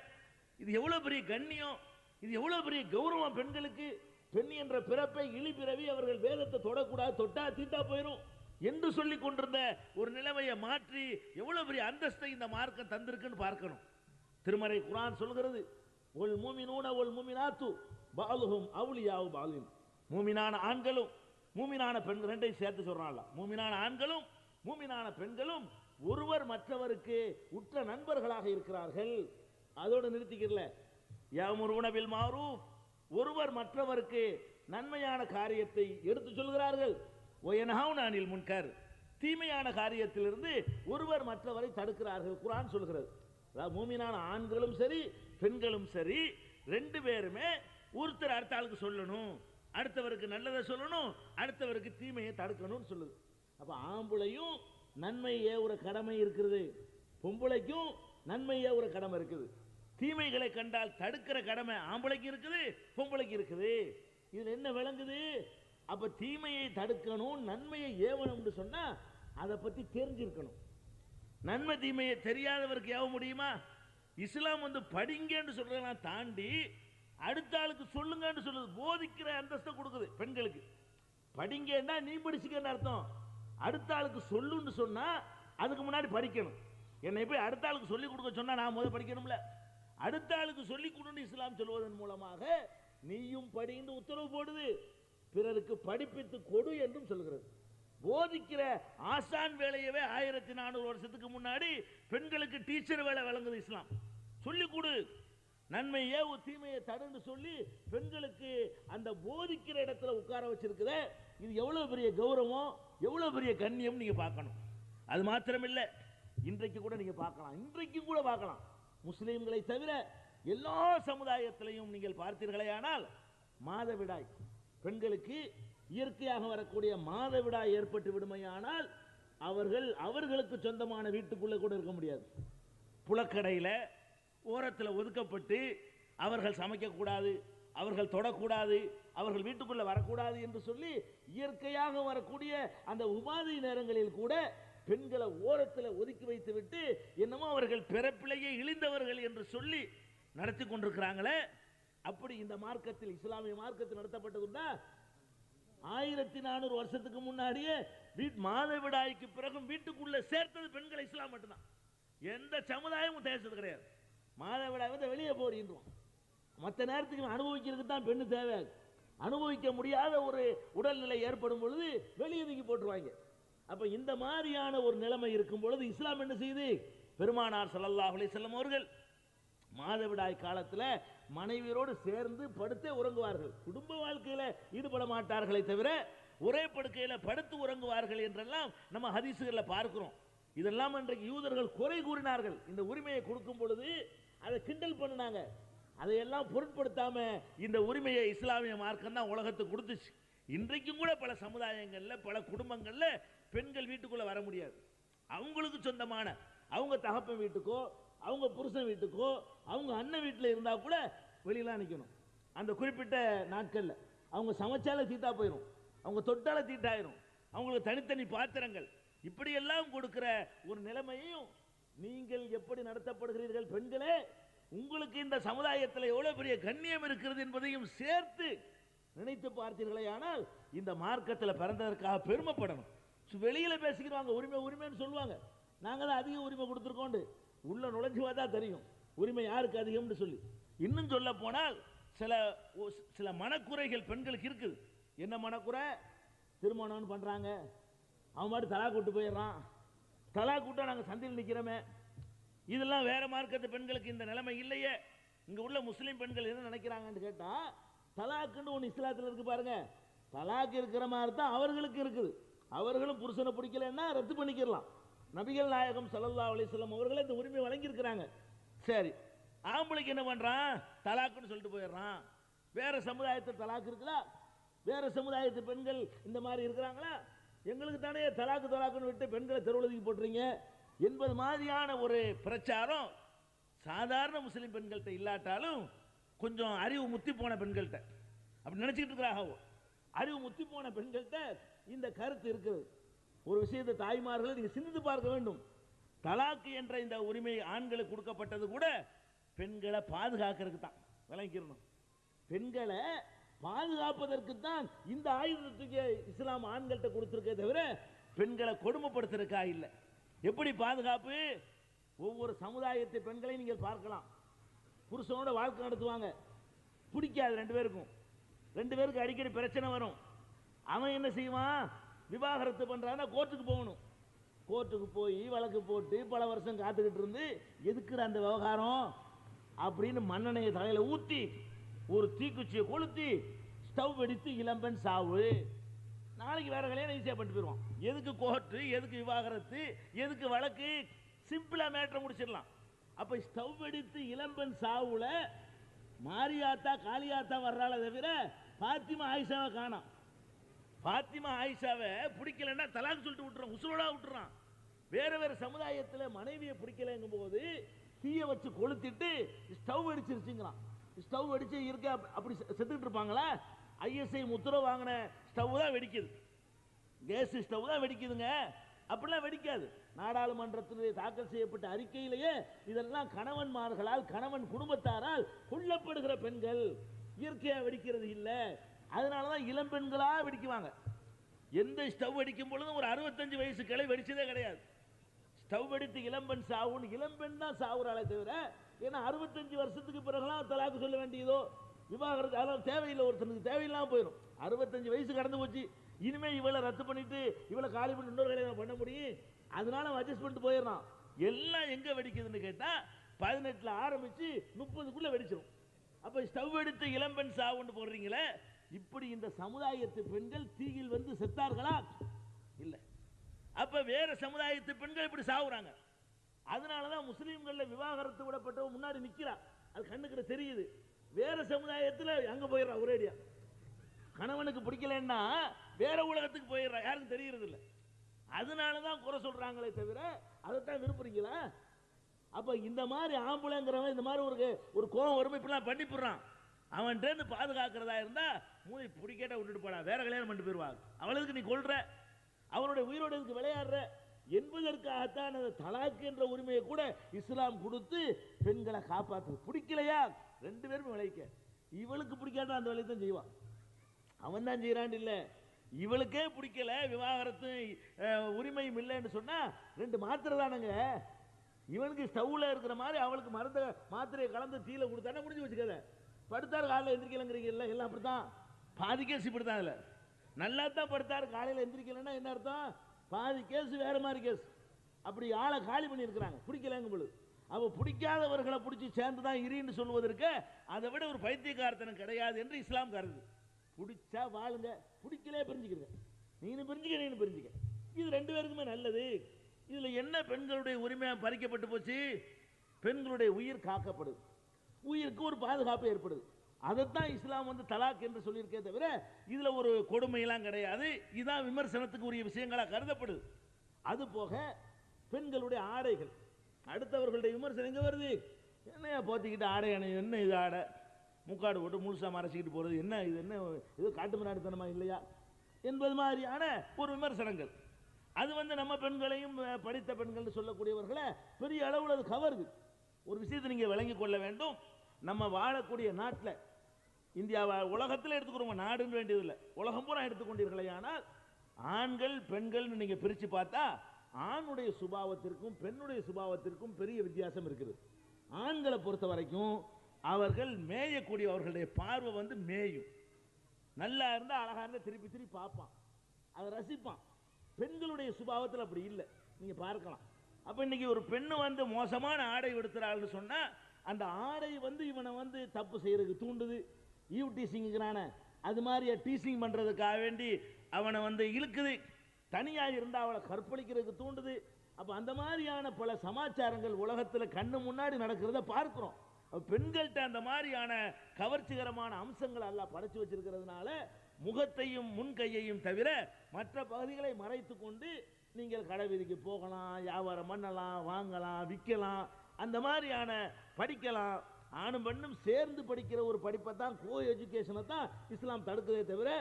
இது எவ்வளவு பெரிய கண்ணியம், இது எவ்வளவு பெரிய கௌரவம் பெண்களுக்கு. பெண் என்ற பிறப்பை இழிபிறவி அவர்கள் வேதத்தை தொடக்கூடாது, தொட்டா தீட்டா போயிடும் என்று சொல்லிக் கொண்டிருந்த ஒரு நிலைமையை மாற்றி எவ்வளவு பெரிய அந்தஸ்தை இந்த மார்க்கம் தந்திருக்குன்னு பார்க்கணும். திருமறை குர்ஆன் சொல்கிறது, ஒல் மூமினூன ஒல் மூமினாத்து பாலுஹும் அவுலியாவு பாலின். மூமினான ஆண்களும் மூமினான பெண்கள் ரெண்டையும் சேர்த்து சொல்றாங்க. மூமினான ஆண்களும் மூமினான பெண்களும் ஒருவர் மற்றவருக்கு உற்ற நண்பர்களாக இருக்கிறார்கள். அதோடு நிறுத்திக்கிறல. யஅமுருன பில் மஅரூஃப், ஒருவர் மற்றவருக்கு நன்மையான காரியத்தை எடுத்து சொல்கிறார்கள். வயன்ஹவுன அனில் முன்கர், தீமையான காரியத்திலிருந்து ஒருவர் மற்றவரை தடுக்கிறார்கள். குர்ஆன் சொல்கிறது. மூமினான ஆண்களும் சரி பெண்களும் சரி 2 பேருமே ஒருத்தர் அடுத்த ஆளுக்கு சொல்லணும், அடுத்தவருக்கு நல்லதை சொல்லணும், அடுத்தவருக்கு தீமையை தடுக்கணும்னு சொல்லுது. அப்ப ஆம்பளையும் நன்மை ஏவுற கடமை இருக்கிறது, பொம்பளைக்கும் நன்மை ஏவுற கடமை இருக்குது. தீமைகளை கண்டால் தடுக்கிற கடமை ஆம்பளைக்கு இருக்குது, பொம்பளைக்கு இருக்குது. இதுல என்ன விளங்குது? அப்ப தீமையை தடுக்கணும், நன்மையை ஏவணும்னு சொன்னா அதை பத்தி தெரிஞ்சிருக்கணும். நன்மை தீமையை தெரியாதவருக்கு ஏவ முடியுமா? இஸ்லாம் படிங்கன்னு சொல்றதெல்லாம் தாண்டி அடுத்த ஆளுக்கு சொல்லுங்கன்னு சொல்லுது. போதிக்கிற அந்தஸ்தை கொடுக்குது பெண்களுக்கு. படிங்கன்னா நீ படிச்சுக்கன்னு அர்த்தம். அடுத்த ஆளுக்கு சொல்லுன்னு சொன்னா அதுக்கு முன்னாடி படிக்கணும். என்னை போய் அடுத்த ஆளுக்கு சொல்லி கொடுக்க சொன்னா நான் முதல் படிக்கணும்ல. அடுத்த ஆளுக்கு சொல்லி கொடுன்னு இஸ்லாம் சொல்வதன் மூலமாக நீயும் படின்னு உத்தரவு போடுது, பிறருக்கு படிப்பித்து கொடு என்றும் சொல்கிறது. போதிக்கிற ஆசான் வேலையவே 1400 வருஷத்துக்கு முன்னாடி பெண்களுக்கு டீச்சர் வேலை வழங்குது இஸ்லாம். சொல்லி கொடு, நன்மையே தீமையை தடுன்னு சொல்லி பெண்களுக்கு அந்த போதிக்கிற இடத்துல உட்கார வச்சிருக்குத. இது எவ்வளவு பெரிய கௌரவம், எவ்வளவு பெரிய கண்ணியம் நீங்க பார்க்கணும். அது மாத்திரமில்லை, இன்றைக்கு கூட நீங்க பார்க்கலாம், இன்றைக்கும் கூட பார்க்கலாம். முஸ்லிம்களை தவிர எல்லா சமுதாயத்திலையும் நீங்கள் பார்த்தீர்களேயானால் மாதவிடாய் பெண்களுக்கு இயற்கையாக வரக்கூடிய மாதவிடாய் ஏற்பட்டு விடுமையானால் அவர்களுக்கு சொந்தமான வீட்டுக்குள்ள கூட இருக்க முடியாது. புலக்கடையில் ஓரத்தில் ஒதுக்கப்பட்டு அவர்கள் சமைக்கக்கூடாது, அவர்கள் தொடக்கூடாது, அவர்கள் வீட்டுக்குள்ள வரக்கூடாது என்று சொல்லி இயற்கையாக வரக்கூடிய அந்த உபாதை நேரங்களில் கூட பெண்களை ஓரத்தில் ஒதுக்கி வைத்து விட்டு என்னமோ அவர்கள் பிறப்பிலேயே இழிந்தவர்கள் என்று சொல்லி நடத்தி கொண்டிருக்கிறாங்களே. அப்படி இந்த மார்க்கத்தில், இஸ்லாமிய மார்க்கத்தில் நடத்தப்பட்டதுண்டா? 1400 வருஷத்துக்கு முன்னாடியே மாதவிடாய்க்கு பிறகும் வீட்டுக்குள்ள சேர்த்தது பெண்களை இஸ்லாம் மட்டும்தான். எந்த சமுதாயமும் தேசது கிடையாது. மாதவிடாய் வெளியே போறோம், மற்ற நேரத்துக்கு அனுபவிக்கிறதுக்கு தான் பெண்ணு தேவை. அனுபவிக்க முடியாத ஒரு உடல்நிலை ஏற்படும் பொழுது வெளியே தூக்கி போட்டுருவாங்க. அப்ப இந்த மாதிரியான ஒரு நிலைமை இருக்கும் பொழுது இஸ்லாம் என்ன செய்யுது? பெருமானார் ஸல்லல்லாஹு அலைஹி வஸல்லம் அவர்கள் மாதவிடாய் காலத்தில் மனைவியரோடு சேர்ந்து படுத்தே உறங்குவார்கள். குடும்ப வாழ்க்கையில் ஈடுபட மாட்டார்களே தவிர ஒரே படுக்கையில் படுத்து உறங்குவார்கள் என்றெல்லாம் நம்ம ஹதீசுகளில் பார்க்கிறோம். இதெல்லாம் இன்றைக்கு யூதர்கள் குறை கூறினார்கள். இந்த உரிமையை கொடுக்கும் பொழுது அதை கிண்டல் பண்ணினாங்க. அதையெல்லாம் பொருட்படுத்தாம இந்த உரிமையை இஸ்லாமிய மார்க்கம் தான் உலகத்துக்கு கொடுத்துச்சு. இன்றைக்கும் கூட பல சமுதாயங்களில் பல குடும்பங்களில் பெண்கள் வீட்டுக்குள்ள வர முடியாது. அவங்களுக்கு சொந்தமான அவங்க தகப்பன் வீட்டுக்கோ அவங்க புருஷன் வீட்டுக்கோ அவங்க அண்ணன் வீட்டில் இருந்தால் கூட வெளியெல்லாம் நிற்கணும். அந்த குறிப்பிட்ட நாட்களில் அவங்க சமைச்சால தீட்டா போயிடும், அவங்க தொட்டால தீட்டாயிரும், அவங்களுக்கு தனித்தனி பாத்திரங்கள், இப்படியெல்லாம் கொடுக்கிற ஒரு நிலைமையும் நீங்கள் எப்படி நடத்தப்படுகிறீர்கள் பெண்களே, உங்களுக்கு இந்த சமுதாயத்தில் எவ்வளவு பெரிய கண்ணியம் இருக்கிறது என்பதையும் சேர்த்து நினைத்து பார்த்தீர்களே ஆனால் இந்த மார்க்கத்தில் பிறந்ததற்காக பெருமைப்படணும். வெளியில பேசிக்கிறாங்க உரிமை உரிமைன்னு சொல்லுவாங்க, நாங்க தான் அதிக உரிமை கொடுத்துருக்கோண்டு. உள்ள நுழைஞ்சு பார்த்தா தெரியும் உரிமை யாருக்கு அதிகம்னு சொல்லி. இன்னும் சொல்ல போனால் சில மனக்குறைகள் பெண்களுக்கு இருக்குது. என்ன மனக்குறை? திருமணம்னு பண்றாங்க, அவன் மாதிரி தலா கூட்டு போயிடுறான், தலா கூட்டா நாங்கள் சந்தையில் நிற்கிறோமே. இதெல்லாம் வேற மார்க்கத்து பெண்களுக்கு இந்த நிலைமை இல்லையே. இங்க உள்ள முஸ்லீம் பெண்கள் என்ன நினைக்கிறாங்கன்னு கேட்டா, தலாக்குன்னு ஒன்று இஸ்லாத்தில் இருக்கு பாருங்க, தலாக்கு இருக்கிற மாதிரி தான் அவர்களுக்கு இருக்குது. அவர்களும் புருஷனை பிடிக்கலன்னா ரத்து பண்ணிக்கலாம். நபிகள் நாயகம் ஸல்லல்லாஹு அலைஹி வஸல்லம் அவர்களே இந்த உரிமை வழங்கி இருக்கிறாங்க. சரி, ஆம்பளைக்கு என்ன பண்றான்? தலாக்குன்னு சொல்லிட்டு போயிடுறான். வேற சமுதாயத்தில் தலாக்கு இருக்குதா? வேற சமுதாயத்து பெண்கள் இந்த மாதிரி இருக்கிறாங்களா? எங்களுக்கு தானே தலாக்குன்னு விட்டு பெண்களை தெருவுலதுக்கு போட்டுறீங்க என்பது மாதிரியான ஒரு பிரச்சாரம் சாதாரண முஸ்லிம் பெண்கள்கிட்ட இல்லாட்டாலும் கொஞ்சம் அறிவு முத்தி போன பெண்கள்கிட்ட அப்படி நினைச்சிட்டு இருக்கிறாங்க. அறிவு முத்தி போன பெண்கள்கிட்ட இந்த கருத்து இருக்குது. ஒரு விஷயத்தை தாய்மார்களை நீங்க சிந்தித்து பார்க்க வேண்டும். தலாக்கு என்ற இந்த உரிமை ஆண்களுக்கு கொடுக்கப்பட்டது கூட பெண்களை பாதுகாக்கிறதுக்கு தான். விளங்கிக்கணும், பெண்களை பாதுகாப்பதற்கு தான் இந்த ஆயுதத்துக்கு இஸ்லாம் ஆண்கள்கிட்ட கொடுத்திருக்கே தவிர பெண்களை கொடுமைப்படுத்துறதுக்கா இல்லை. எப்படி பாதுகாப்பு? ஒவ்வொரு சமுதாயத்தை பெண்களையும் நீங்கள் பார்க்கலாம். புருஷனோட வாழ்க்கை நடத்துவாங்க, பிடிக்காது ரெண்டு பேருக்கு அடிக்கடி பிரச்சனை வரும். அவன் என்ன செய்வான்? விவாகரத்து பண்றான்னா கோர்ட்டுக்கு போகணும். கோர்ட்டுக்கு போய் வழக்கு போட்டு பல வருஷம் காத்துக்கிட்டு இருந்து எதுக்குற அந்த விவகாரம் அப்படின்னு மண்ணெண்ணையை தலையில ஊத்தி ஒரு தீக்குச்சியை கொளுத்தி ஸ்டவ் வெடித்து இளம்பெண் சாவு. நாளைக்கு வேற கல்யாணம் ஈஸியா பண்ணிட்டு போயிடுவான். எதுக்கு கோர்ட்டு, எதுக்கு விவாகரத்து, எதுக்கு வழக்கு? சிம்பிளா மேட்டரை முடிச்சிடலாம். அப்ப ஸ்டவ் வெடித்து இளம்பெண் சாவுல மாரியாத்தா காளியாத்தா வர்றால தவிர பாத்திமா ஆயிஷாவை காணோம். பாத்திமா ஆயிஷாவை பிடிக்கலன்னா தலாக்கு சொல்லிட்டு விட்டுறான், உசுரோடா விட்டுறான். வேற சமுதாயத்தில் மனைவியை பிடிக்கலங்கும் போது தீய வச்சு கொளுத்திட்டு ஸ்டவ் வெடிச்சிருச்சுங்கிறான். ஸ்டவ் வெடிச்சு இருக்க அப்படி செத்துக்கிட்டு இருப்பாங்களா? ஐஎஸ்ஐ முத்திரை வாங்கின ஸ்டவ் தான் வெடிக்குது, கேஸ் ஸ்டவ் தான் வெடிக்குதுங்க. அப்படிலாம் வெடிக்காது. நாடாளுமன்றத்தில் தாக்கல் செய்யப்பட்ட அறிக்கையிலேயே இதெல்லாம் கணவன்மார்களால் கணவன் குடும்பத்தாரால் கொல்லப்படுகிற பெண்கள், இயற்கையாக வெடிக்கிறது இல்லை. அதனாலதான் இளம் பெண்களா வெடிக்குவாங்க. எந்த ஸ்டவ் வெடிக்கும் பொழுதும் ஒரு 65 வயசு கிளை வெடிச்சதே கிடையாது. ஸ்டவ் வெடித்து இளம்பெண் சாவுன்னு இளம்பெண் தான் சாவுறாளே தவிர, ஏன்னா 65 வருஷத்துக்கு பிறகுலாம் தலாக்கு சொல்ல வேண்டியதோ விவாகரத்து அதெல்லாம் தேவையில்லை. ஒருத்தனுக்கு தேவையில்லாம போயிடும். 65 வயசு கடந்து போச்சு, இனிமே இவளை ரத்து பண்ணிட்டு இவளை காலி பண்ணி இன்னொரு கல்யாணம் பண்ண முடியும், அதனால அட்ஜஸ்ட் பண்ணிட்டு போயிடறான். எல்லாம் எங்க வெடிக்குதுன்னு கேட்டா 18ல ஆரம்பிச்சு 30க்குள்ள வெடிச்சிடும். அப்ப ஸ்டவ் எடுத்து இளம்பெண் சாவுன்னு போடுறீங்களே, இப்படி இந்த சமுதாயத்து பெண்கள் தீயில் வந்து செத்தார்களா? இல்ல. அப்ப வேற சமுதாயத்து பெண்கள் இப்படி சாவுறாங்க. அதனாலதான் முஸ்லீம்கள்ல விவாகரத்து விடப்பட்டவங்க முன்னாடி நிக்கிறா, அது கண்ணுக்கு தெரியுது. வேற சமுதாயத்தில் அங்க போயிடுறா, ஒரேடியா கணவனுக்கு பிடிக்கலன்னா வேற உலகத்துக்கு போயிடுறா, யாருக்கும் தெரியறது இல்லை. அதனாலதான் குறை சொல்றாங்களே தவிர அதைத்தான் விரும்புறீங்களா? அப்ப இந்த மாதிரி ஆம்பளைங்கிறவன் இந்த மாதிரி ஒரு கோபம் வறுமை இப்படிலாம் பண்ணிவிடுறான். அவன்கிட்ட பாதுகாக்கிறதா இருந்தா மூணு பிடிக்கேட்ட விட்டுட்டு போடா, வேற கல்யாணம் பண்ணிட்டு போயிடுவாங்க. அவளுக்கு நீ கொள்ற, அவனுடைய உயிரோட இதுக்கு விளையாடுற என்பதற்காகத்தான் அந்த தலாக்கு என்ற உரிமையை கூட இஸ்லாம் கொடுத்து பெண்களை காப்பாற்று. பிடிக்கலையா ரெண்டு பேரும் விளைவிக்க, இவளுக்கு பிடிக்காத அந்த வேலையை தான் செய்வான், அவன் தான் செய்யறான். இல்ல இவளுக்கே பிடிக்கல, விவாகரத்து உரிமையும் இல்லைன்னு சொன்னா ரெண்டு மாத்திரை தானுங்க. இவனுக்கு ஸ்டவ்ல இருக்கிற மாதிரி அவளுக்கு மருந்த மாத்திரையை கலந்து தீல கொடுத்தானே முடிஞ்சு வச்சுக்கத. படுத்தாரு காலையில் எந்திரிக்கலங்கிறீங்க, இல்லை எல்லாம் அப்படித்தான். பாதி கேஸ் இப்படித்தான். இல்லை நல்லா தான் படுத்தாரு, காலையில் எந்திரிக்கலன்னா என்ன அர்த்தம்? பாதி கேஸ் வேற மாதிரி கேஸ். அப்படி ஆளை காலி பண்ணி இருக்கிறாங்க பிடிக்கலங்க பொழுது. அவ பிடிக்காதவர்களை பிடிச்சி சேர்ந்து தான் இரின்னு சொல்வதற்கு அதை விட ஒரு பைத்தியக்காரத்தனம் கிடையாது என்று இஸ்லாம் கருது. பிடிச்சா வாழுங்க, பிடிக்கலே பிரிஞ்சுக்கிறங்க, நீனு பிரிஞ்சுக்க. இது ரெண்டு பேருக்குமே நல்லது. இதுல என்ன பெண்களுடைய உரிமை பறிக்கப்பட்டு போச்சு? பெண்களுடைய உயிர் காக்கப்படுது, உயிருக்கு ஒரு பாதுகாப்பு ஏற்படுது. அதைத்தான் இஸ்லாம் வந்து தலாக் என்று சொல்லியிருக்கே தவிர இதுல ஒரு கொடுமையெல்லாம் கிடையாது. இதுதான் விமர்சனத்துக்கு உரிய விஷயங்களா கருதப்படுது. அது போக பெண்களுடைய ஆடைகள், அடுத்தவர்களுடைய விமர்சனம் எங்க வருது? என்னையா போத்திக்கிட்டு ஆடை அணியும், என்ன இது ஆடை, முக்காடு போட்டு முழுசா மறைச்சிக்கிட்டு போறது, என்ன இது, என்ன இது காட்டு மிராடித்தனமா இல்லையா என்பது மாதிரியான ஒரு விமர்சனங்கள். அது வந்து நம்ம பெண்களையும் படித்த பெண்கள் சொல்லக்கூடியவர்களை பெரிய அளவில் அது கவருது. ஒரு விஷயத்தை நீங்க விளங்கிக் கொள்ள வேண்டும். நம்ம வாழக்கூடிய நாட்டில், இந்தியாவை உலகத்தில் எடுத்துக்கிறோம், நாடுன்னு வேண்டியதில்லை, உலகம் பூரா எடுத்துக்கொண்டீர்களே, ஆனால் ஆண்கள் பெண்கள் நீங்க பிரிச்சு பார்த்தா ஆணுடைய சுபாவத்திற்கும் பெண்ணுடைய சுபாவத்திற்கும் பெரிய வித்தியாசம் இருக்குது. ஆண்களை பொறுத்த வரைக்கும் அவர்கள் மேயக்கூடிய, அவர்களுடைய பார்வை வந்து மேயும், நல்லா இருந்தா அழகா இருந்தா திருப்பி திருப்பி பார்ப்பான், அதை ரசிப்பான். பெண்களுடைய சுபாவத்தில் அப்படி இல்லை, நீங்க பார்க்கலாம். அப்ப இன்னைக்கு ஒரு பெண்ணு வந்து மோசமான ஆடை எடுத்துறாள்னு சொன்னா அந்த ஆடை வந்து இவனை வந்து தப்பு செய்யறதுக்கு தூண்டுது. ஈவ் டீசிங்கிறான அது மாதிரி டீசிங் பண்றதுக்காக வேண்டி அவனை வந்து இழுக்குது. தனியாக இருந்தால் அவளை கற்பழிக்கிறதுக்கு தூண்டுது. அப்ப அந்த மாதிரியான பல சமாச்சாரங்கள் உலகத்தில் கண்ணு முன்னாடி நடக்கிறத பார்க்கிறோம். பெண்கள்கிட்ட அந்த மாதிரியான கவர்ச்சிகரமான அம்சங்கள் எல்லாம் படைச்சு வச்சிருக்கிறதுனால முகத்தையும் முன்கையையும் தவிர மற்ற பகுதிகளை மறைத்து கொண்டு நீங்கள் கடை வீதிக்கு போகலாம், வியாபாரம் பண்ணலாம், வாங்கலாம், விற்கலாம், அந்த மாதிரியான படிக்கலாம். ஆணும் பெண்ணும் சேர்ந்து படிக்கிற ஒரு படிப்பை தான், கோ எஜுகேஷனை தான் இஸ்லாம் தடுக்கிறதே தவிர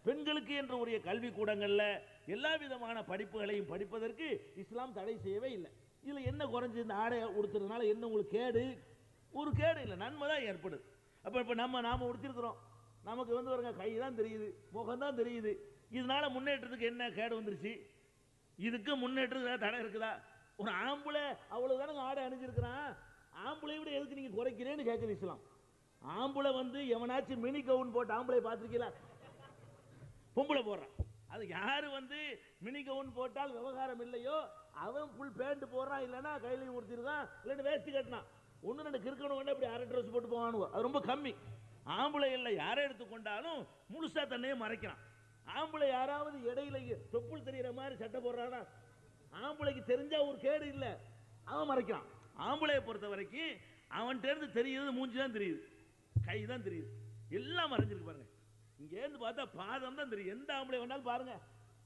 பெண்களுக்கு என்ற உரிய கல்வி கூடங்கள்ல எல்லா விதமான படிப்புகளையும் படிப்பதற்கு இஸ்லாம் தடை செய்யவே இல்லை. இதுல என்ன குறைஞ்சு இந்த ஆடை உடுத்துறதுனால என்ன உங்களுக்கு கேடு? ஒரு கேடு இல்லை, நன்மை தான் ஏற்படுது. அப்ப இப்ப நாம உடுத்திருக்கிறோம், நமக்கு வந்து வருங்க கை தான் தெரியுது, முகம் தான் தெரியுது, இதனால முன்னேற்றத்துக்கு என்ன கேடு வந்துருச்சு? இதுக்கு முன்னேற்றத்துக்கு தடை இருக்குதா? ஒரு ஆம்பளை அவ்வளவுதானங்க ஆடை அணிஞ்சிருக்கிறான், ஆம்பளை விட எதுக்கு நீங்க குறைக்கிறேன்னு கேட்குது இஸ்லாம். ஆம்பளை வந்து எவனாச்சும் மினி கவுன் போட்டு ஆம்பளை பார்த்துருக்கீங்களா? பொம்பளை போடுறான். அது யாரு வந்து மினி கவுன் போட்டால் விவகாரம் இல்லையோ அவன் ஃபுல் பேண்ட் போடுறான், இல்லைன்னா கையிலையும் உடுத்திருக்கான், இல்லைன்னா வேஷ்டி கட்டினான். ஒன்று ரெண்டு கிறுக்கணும் இப்படி அரை ட்ரெஸ் போட்டு போவானுவோ, அது ரொம்ப கம்மி. ஆம்பளை இல்லை யாரை எடுத்துக்கொண்டாலும் முழுசா தன்னையே மறைக்கிறான். ஆம்பளை யாராவது இடையில தொப்புள் தெரிகிற மாதிரி சட்டை போடுறானா? ஆம்பளைக்கு தெரிஞ்சா ஒரு கேடு இல்லை, அவன் மறைக்கிறான். ஆம்பளையை பொறுத்த வரைக்கும் அவன்கிட்ட இருந்து தெரியுது மூஞ்சி தான் தெரியுது, கை தான் தெரியுது, எல்லாம் மறைஞ்சிருக்கு பாருங்க. இங்க இருந்து பார்த்தா பாதம் தான் தெரியும். எந்த ஆம்பளை வேணாலும் பாருங்க,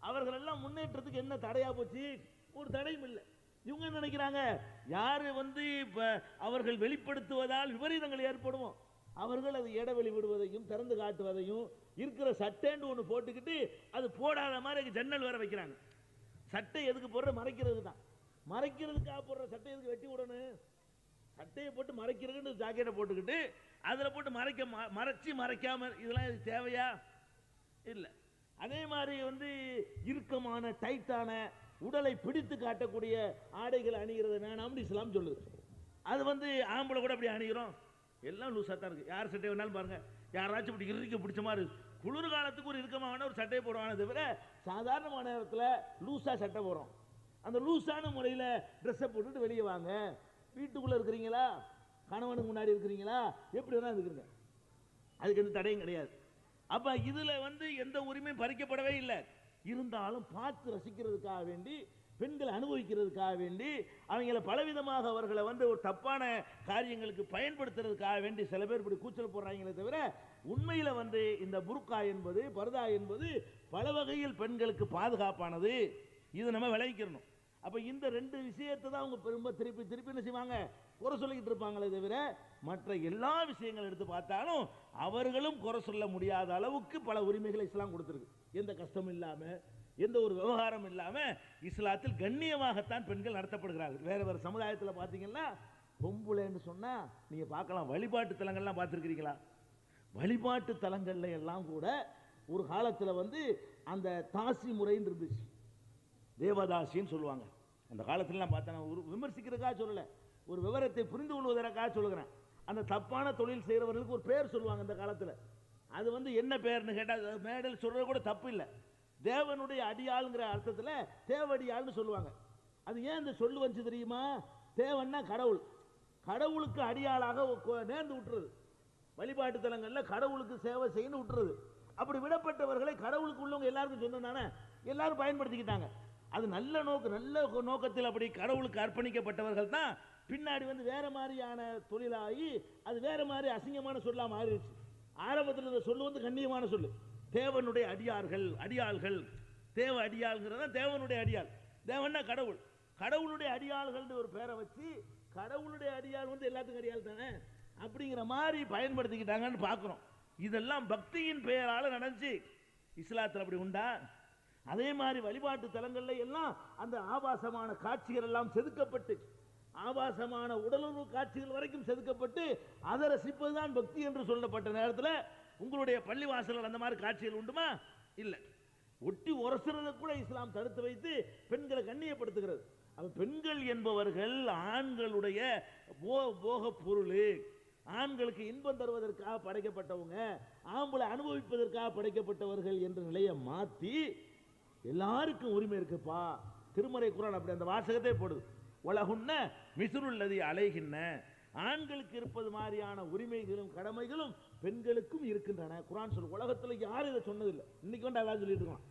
அவர்கள் எல்லாம் முன்னேற்றத்துக்கு என்ன தடையா போச்சு? ஒரு தடையும் இல்லை. இவங்க என்ன நினைக்கிறாங்க, யாரு வந்து இப்ப அவர்கள் வெளிப்படுத்துவதால் விபரீதங்கள் ஏற்படுமோ அவர்கள் அது இடைவெளி விடுவதையும் திறந்து காட்டுவதையும் இருக்கிற சட்டைன்னு ஒன்று போட்டுக்கிட்டு அது போடாத மாதிரி ஜன்னல் வேற வைக்கிறாங்க. சட்டை எதுக்கு போடுற? மறைக்கிறது தான். மறைக்கிறதுக்காக போடுற சட்டை எதுக்கு வெட்டி விடணும்? சட்டையை போட்டு மறைக்கிறதுன்னு ஜாக்கெட்டை போட்டுக்கிட்டு அதில் போட்டு மறைச்சி மறைக்காம இதெல்லாம் இது தேவையா? இல்லை. அதே மாதிரி வந்து இறுக்கமான டைட்டான உடலை பிடித்து காட்டக்கூடிய ஆடைகள் அணிகிறது வேணாம்னு இஸ்லாம் சொல்லுது. அது வந்து ஆம்பளை கூட அப்படி அணிகிறோம், எல்லாம் லூஸாக தான் இருக்கு. யார் சட்டை வேணாலும் பாருங்க, யாராச்சும் இப்படி இறுக்க பிடிச்ச மாதிரி குளிர் காலத்துக்கு ஒரு இறுக்கமான ஒரு சட்டையை போடுவானே தவிர சாதாரணமான நேரத்தில் லூஸாக சட்டை போடுறோம். அந்த லூஸான முறையில் ட்ரெஸ்ஸை போட்டுட்டு வெளியே வாங்க. வீட்டுக்குள்ளே இருக்கிறீங்களா, கணவனுக்கு முன்னாடி இருக்கிறீங்களா, எப்படி வேணா இருக்கிறீங்க, அதுக்கு எந்த தடையும் கிடையாது. அப்ப இதுல வந்து எந்த உரிமையும் பறிக்கப்படவே இல்லை. இருந்தாலும் பார்த்து ரசிக்கிறதுக்காக வேண்டி, பெண்களை அனுபவிக்கிறதுக்காக வேண்டி, அவங்கள பலவிதமாக அவர்களை வந்து ஒரு தப்பான காரியங்களுக்கு பயன்படுத்துறதுக்காக வேண்டி சில பேர் இப்படி கூச்சல் போடுறாங்களே தவிர உண்மையில வந்து இந்த புர்கா என்பது, பர்தா என்பது பல வகையில் பெண்களுக்கு பாதுகாப்பானது. இது நம்ம விளைவிக்கணும். அப்ப இந்த ரெண்டு விஷயத்தை தான் அவங்க ரொம்ப திருப்பி திருப்பி என்ன செய்வாங்க, குறை சொல்லிக்கிட்டு இருப்பாங்களே தவிர மற்ற எல்லா விஷயங்கள் எடுத்து பார்த்தாலும் அவர்களும் குறை சொல்ல முடியாத அளவுக்கு பல உரிமைகளை இஸ்லாம் கொடுத்திருக்கு. எந்த கஷ்டமும் இல்லாம, எந்த ஒரு விவகாரம் இல்லாம இஸ்லாத்தில் கண்ணியமாகத்தான் பெண்கள் நடத்தப்படுகிறார்கள். வேற வேற சமுதாயத்தில் பார்த்தீங்கன்னா பொம்புளைன்னு சொன்னா நீங்க பார்க்கலாம், வழிபாட்டு தலங்கள்லாம் பார்த்துருக்கிறீங்களா? வழிபாட்டு தலங்கள்ல எல்லாம் கூட ஒரு காலத்தில் வந்து அந்த தாசி முறைன்னு இருந்துச்சு, தேவதாசின்னு சொல்லுவாங்க. அந்த காலத்துல பார்த்தா ஒரு விமர்சிக்கிறதுக்காக சொல்லல, ஒரு விவரத்தை புரிந்து கொள்வதற்காக சொல்லுகிறேன். அந்த தப்பான தொழில் செய்யறவர்களுக்கு ஒரு பேர் சொல்லுவாங்க அந்த காலத்துல. அது வந்து என்ன பேர்னு கேட்டா மேடல் சொல்றது கூட தப்பு இல்லை. தேவனுடைய அடியாளுங்கிற அர்த்தத்துல தேவடியாள்னு சொல்லுவாங்க. அது ஏன் இந்த சொல்லு வந்து தெரியுமா? தேவன்னா கடவுள், கடவுளுக்கு அடியாளாக நேர்ந்து விட்டுறது. வழிபாட்டு தலங்கள்ல கடவுளுக்கு சேவை செய்யணும் விட்டுறது. அப்படி விடப்பட்டவர்களை கடவுளுக்கு உள்ளவங்க எல்லாருக்கும் சொன்னதானே எல்லாரும் பயன்படுத்திக்கிட்டாங்க. அது நல்ல நோக்கத்தில் அப்படி கடவுளுக்கு அர்ப்பணிக்கப்பட்டவர்கள் தான் பின்னாடி வந்து வேற மாதிரியான தொழிலாகி அது வேற மாதிரி அசிங்கமான சொல்லா மாறிடுச்சு. ஆரம்பத்தில் இந்த சொல்லு வந்து கண்ணியமான சொல்லு, தேவனுடைய அடியாள்கள். தேவ அடியாள்ங்கிறத தேவனுடைய அடியாள். தேவன்னா கடவுள், கடவுளுடைய அடியாள்கள் ஒரு பேரை வச்சு கடவுளுடைய அடியாள் வந்து எல்லாத்துக்கும் அடியாள் தானே அப்படிங்கிற மாதிரி பயன்படுத்திக்கிட்டாங்கன்னு பார்க்குறோம். இதெல்லாம் பக்தியின் பெயரால் நடந்துச்சு. இஸ்லாத்தில் அப்படி உண்டா? அதே மாதிரி வழிபாட்டு தலங்கள்ல எல்லாம் அந்த ஆபாசமான காட்சிகள் எல்லாம் செதுக்கப்பட்டு, ஆபாசமான உடலுறவு காட்சிகள் வரைக்கும் செதுக்கப்பட்டு அதை ரசிப்பதுதான் பக்தி என்று சொல்லப்பட்ட நேரத்தில் உங்களுடைய பள்ளிவாசல்கள் அந்த மாதிரி காட்சிகள் உண்டுமா? இல்லை. ஒட்டி உரசுறதை கூட இஸ்லாம் தடுத்து வைத்து பெண்களை கண்ணியப்படுத்துகிறது. அப்ப பெண்கள் என்பவர்கள் ஆண்களுடைய போக பொருள், ஆண்களுக்கு இன்பம் தருவதற்காக படைக்கப்பட்டவங்க, ஆம்பளை அனுபவிப்பதற்காக படைக்கப்பட்டவர்கள் என்ற நிலையை மாற்றி எல்லாருக்கும் உரிமை இருக்குப்பா. திருமறை குர்ஆன் அப்படி அந்த வாசகத்தை போடுது. உலகுன்ன மிசுருள்ளதி அலைகின்ன, ஆண்களுக்கு இருப்பது மாதிரியான உரிமைகளும் கடமைகளும் பெண்களுக்கும் இருக்கின்றன. குர்ஆன் சொல்ல உலகத்தில் யாரும் இதை சொன்னதில்லை. இன்னைக்கு வந்து அதான் சொல்லிட்டு இருக்கோம்.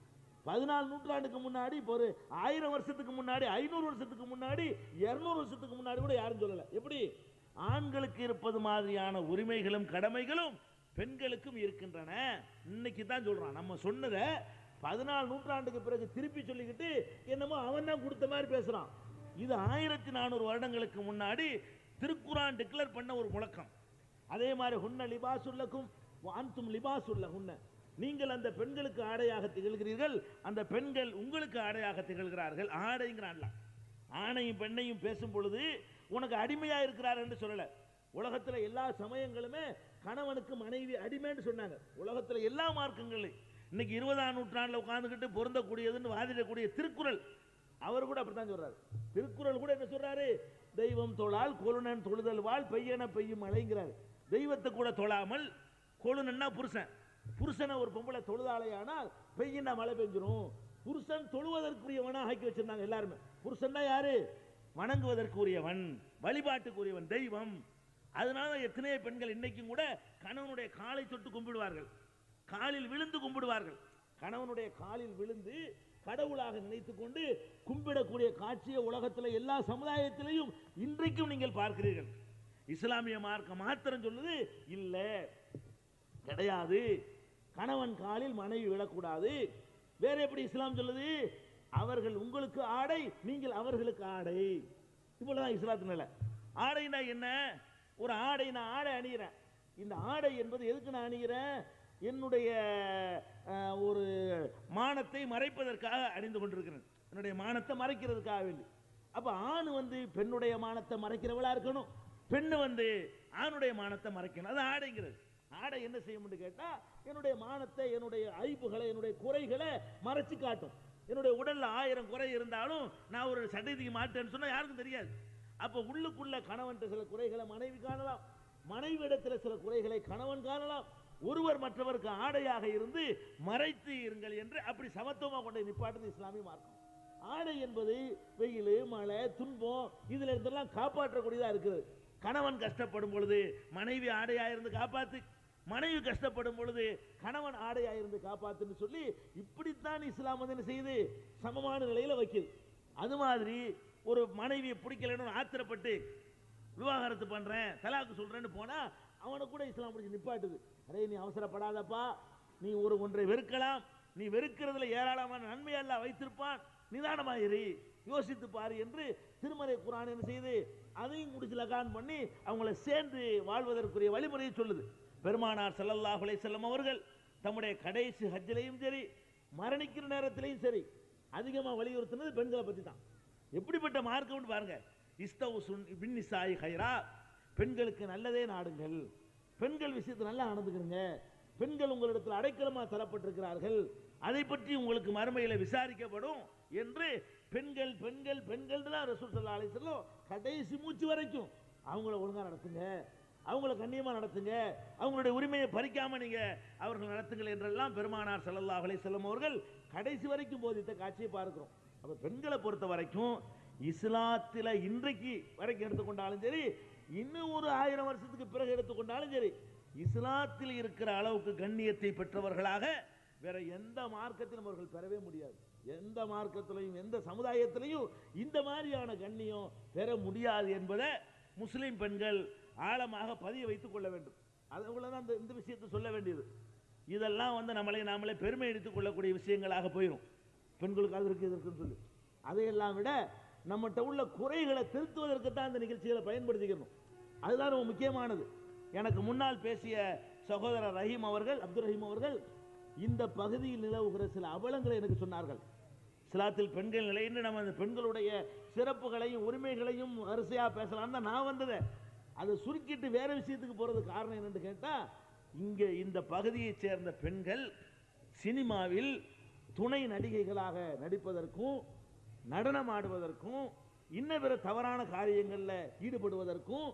14 நூற்றாண்டுக்கு முன்னாடி, இப்போ ஒரு 1000 வருஷத்துக்கு முன்னாடி, 500 வருஷத்துக்கு முன்னாடி, 200 வருஷத்துக்கு முன்னாடி கூட யாரும் சொல்லலை. எப்படி? ஆண்களுக்கு இருப்பது மாதிரியான உரிமைகளும் கடமைகளும் பெண்களுக்கும் இருக்கின்றன. இன்னைக்கு தான் சொல்றான். நம்ம சொன்னதை 14 நூற்றாண்டுக்கு பிறகு திருப்பி சொல்லிக்கிட்டு என்னமோ அவன் தான் கொடுத்த மாதிரி பேசுறான். இது 1400 வருடங்களுக்கு முன்னாடி திருக்குர்ஆன் டிக்ளேர் பண்ண ஒரு முழக்கம். அதே மாதிரி ஹுன்ன லிபாசுல்லக்கும் அன்தும் லிபாசுல்லஹுன்ன, நீங்கள் அந்த பெண்களுக்கு ஆடையாக திகழ்கிறீர்கள், அந்த பெண்கள் உங்களுக்கு ஆடையாக திகழ்கிறார்கள். ஆடைங்கிறான்ல, ஆணையும் பெண்ணையும் பேசும் பொழுது உனக்கு அடிமையா இருக்கிறார் என்று சொல்லல. உலகத்துல எல்லா சமயங்களுமே கணவனுக்கு மனைவி அடிமைன்னு சொன்னாங்க. உலகத்துல எல்லா மார்க்கங்களையும் இன்னைக்கு 20ஆம் நூற்றாண்டுல உட்கார்ந்துக்கிட்டு பொருந்தக்கூடியதுன்னு வாதிடக்கூடிய திருக்குறள் அவர் கூட அப்படித்தான் சொல்றாரு. திருக்குறள் கூட என்ன சொல்றாரு? தெய்வம் தொழால் கொழுனன் தொழுதல் வாழ் பெய்யன பெய்யும் மழைங்கிறாரு. தெய்வத்தை கூட தொழாமல், கொழுனன்னா புருஷன், புருஷனை ஒரு பொம்பளை தொழுதாலையானால் பெய்யினா மழை பெஞ்சிரும். புருஷன் தொழுவதற்குரியவனா ஆக்கி வச்சிருந்தாங்க எல்லாருமே. புருஷன் தான் யாரு? வணங்குவதற்குரியவன், வழிபாட்டுக்குரியவன், தெய்வம். அதனால எத்தனையோ பெண்கள் இன்னைக்கும் கூட கணவனுடைய காலை தொட்டு கும்பிடுவார்கள், காலில் விழுந்து கும்பிடுவார்கள். கணவனுடைய காலில் விழுந்து கடவுளாக நினைத்துக் கொண்டு கும்பிடக்கூடிய காட்சியை உலகத்தில் எல்லா சமுதாயத்திலையும் இன்றைக்கும் நீங்கள் பார்க்கிறீர்கள். இஸ்லாமிய மார்க்கம் மாத்திரம் சொல்லுது இல்ல, கிடையாது, கணவன் காலில் மனைவி விழக்கூடாது. வேற எப்படி இஸ்லாம் சொல்லுது? அவர்கள் உங்களுக்கு ஆடை, நீங்கள் அவர்களுக்கு ஆடை. இவ்வளவுதான் இஸ்லாத்தின் நிலை. ஆடைனா என்ன? ஒரு ஆடை, நான் ஆடை அணிகிறேன். இந்த ஆடை என்பது எதுக்கு நான் அணிகிறேன்? என்னுடைய ஒரு மானத்தை மறைப்பதற்காக அணிந்து கொண்டிருக்கிறேன், என்னுடைய மானத்தை மறைக்கிறதுக்காக வேண்டி. அப்ப ஆண் வந்து பெண்ணுடைய மானத்தை மறைக்கிறவளா இருக்கணும், பெண்ணு வந்து ஆணுடைய மானத்தை மறைக்கணும். அது ஆடைங்கிறது. ஆடை என்ன செய்யும் கேட்டா, என்னுடைய மானத்தை, என்னுடைய ஐப்புகளை, என்னுடைய குறைகளை மறைச்சு காட்டும். என்னுடைய உடல்ல 1000 குறை இருந்தாலும் நான் ஒரு சடைதிக்கு மாட்டேன்னு சொன்னா யாருக்கும் தெரியாது. அப்ப உள்ளுக்குள்ள கணவன் சில குறைகளை மனைவி காணலாம், மனைவி இடத்துல சில குறைகளை கணவன் காணலாம். ஒருவர் மற்றவருக்கு ஆடையாக இருந்து மறைத்து இருங்கள் என்று அப்படி சமத்துவமாக கொண்ட நிப்பாட்டுது இஸ்லாமிய மார்க்கம். ஆடை என்பது வெயில், மழை, துன்பம் இதுல இருந்தெல்லாம் காப்பாற்றக்கூடியதா இருக்குது. கணவன் கஷ்டப்படும் பொழுது மனைவி ஆடையா இருந்து காப்பாத்து, மனைவி கஷ்டப்படும் பொழுது கணவன் ஆடையா இருந்து காப்பாத்துன்னு சொல்லி இப்படித்தான் இஸ்லாம் வந்து என்ன செய்யுது? சமமான நிலையில வைக்குது. அது மாதிரி ஒரு மனைவியை பிடிக்கலன்னு ஆத்திரப்பட்டு விவாகரத்து பண்றேன், தலாக்கு சொல்றேன்னு போனா அவனை கூட இஸ்லாம் பிடிச்சி நிப்பாட்டுது. அரே, நீ அவசரப்படாதப்பா, நீ ஒன்றை வெறுக்கலாம், நீ வெறுக்கிறதுல ஏராளமான நன்மை அல்லாஹ் வைத்திருப்பான், நிதானமாயிரு, யோசித்து பாரு என்று திருமறை குர்ஆன் என்ன செய்யுது? அதையும் முடிச்சு லகான் பண்ணி அவங்களை சேர்ந்து வாழ்வதற்குரிய வழிமுறையை சொல்லுது. பெருமானார் ஸல்லல்லாஹு அலைஹி வஸல்லம் அவர்கள் தம்முடைய கடைசி ஹஜ்ஜிலையும் சரி, மரணிக்கிற நேரத்திலையும் சரி, அதிகமாக வலியுறுத்தினது பெண்களை பற்றி தான். எப்படிப்பட்ட மார்க்கம்னு பாருங்க. இஸ்தவுசுன் பின்னிசாய் ஹைரா, பெண்களுக்கு நல்லதே நாடுங்கள், பெண்கள் விஷயத்தை நல்லா நடந்துக்கிறங்க, பெண்கள் உங்களிடத்தில் அடைக்கலமாக தரப்பட்டிருக்கிறார்கள், அதை பற்றி உங்களுக்கு மறுமையில் விசாரிக்கப்படும் என்று பெண்கள் பெண்கள் பெண்கள் தான் ரசூல் ஸல்லல்லாஹு அலைஹி வஸல்லம் கடைசி மூச்சு வரைக்கும் அவங்கள ஒழுங்காக நடத்துங்க, அவங்கள கண்ணியமாக நடத்துங்க, அவங்களுடைய உரிமையை பறிக்காம நீங்க அவர்கள் நடத்துங்கள் என்றெல்லாம் பெருமானார் ஸல்லல்லாஹு அலைஹி வஸல்லம் அவர்கள் கடைசி வரைக்கும் போதித்த காட்சியை பார்க்கிறோம். அப்ப பெண்களை பொறுத்த வரைக்கும் இஸ்லாத்தில் இன்றைக்கு வரைக்கும் எடுத்துக்கொண்டாலும் சரி, இன்னும் ஒரு 1000 வருஷத்துக்கு பிறகு எடுத்துக்கொண்டாலும் சரி, இஸ்லாத்தில் இருக்கிற அளவுக்கு கண்ணியத்தை பெற்றவர்களாக வேற எந்த மார்க்கத்திலும் அவர்கள் பெறவே முடியாது. எந்த மார்க்கத்திலையும் எந்த சமுதாயத்திலையும் இந்த மாதிரியான கண்ணியம் பெற முடியாது என்பதை முஸ்லிம் பெண்கள் ஆழமாக பதிய வைத்துக் கொள்ள வேண்டும். அதுதான் இந்த விஷயத்தை சொல்ல வேண்டியது. இதெல்லாம் நாமளே பெருமை எடுத்துக் கொள்ளக்கூடிய விஷயங்களாக போயிடும். பெண்களுக்கு அது இருக்கு, இது இருக்குன்னு சொல்லி அதையெல்லாம் விட நம்மகிட்ட உள்ள குறைகளை திருத்துவதற்கு தான் இந்த நிகழ்ச்சிகளை பயன்படுத்திக்கணும். அதுதான் ரொம்ப முக்கியமானது. எனக்கு முன்னால் பேசிய சகோதரர் ரஹீம் அவர்கள், அப்துல் ரஹீம் அவர்கள் இந்த பகுதியில் நிலவுகிற சில அவலங்களை எனக்கு சொன்னார்கள். இஸ்லாத்தில் பெண்கள் நிலைன்னு நம்ம அந்த பெண்களுடைய சிறப்புகளையும் உரிமைகளையும் வரிசையாக பேசலான்னு தான் நான் வந்ததை. அதை சுருக்கிட்டு வேற விஷயத்துக்கு போறதுக்கு காரணம் என்னன்னு கேட்டா, இங்கே இந்த பகுதியைச் சேர்ந்த பெண்கள் சினிமாவில் துணை நடிகைகளாக நடிப்பதற்கும் நடனம் ஆடுவதற்கும் இன்ன பிற தவறான காரியங்களில் ஈடுபடுவதற்கும்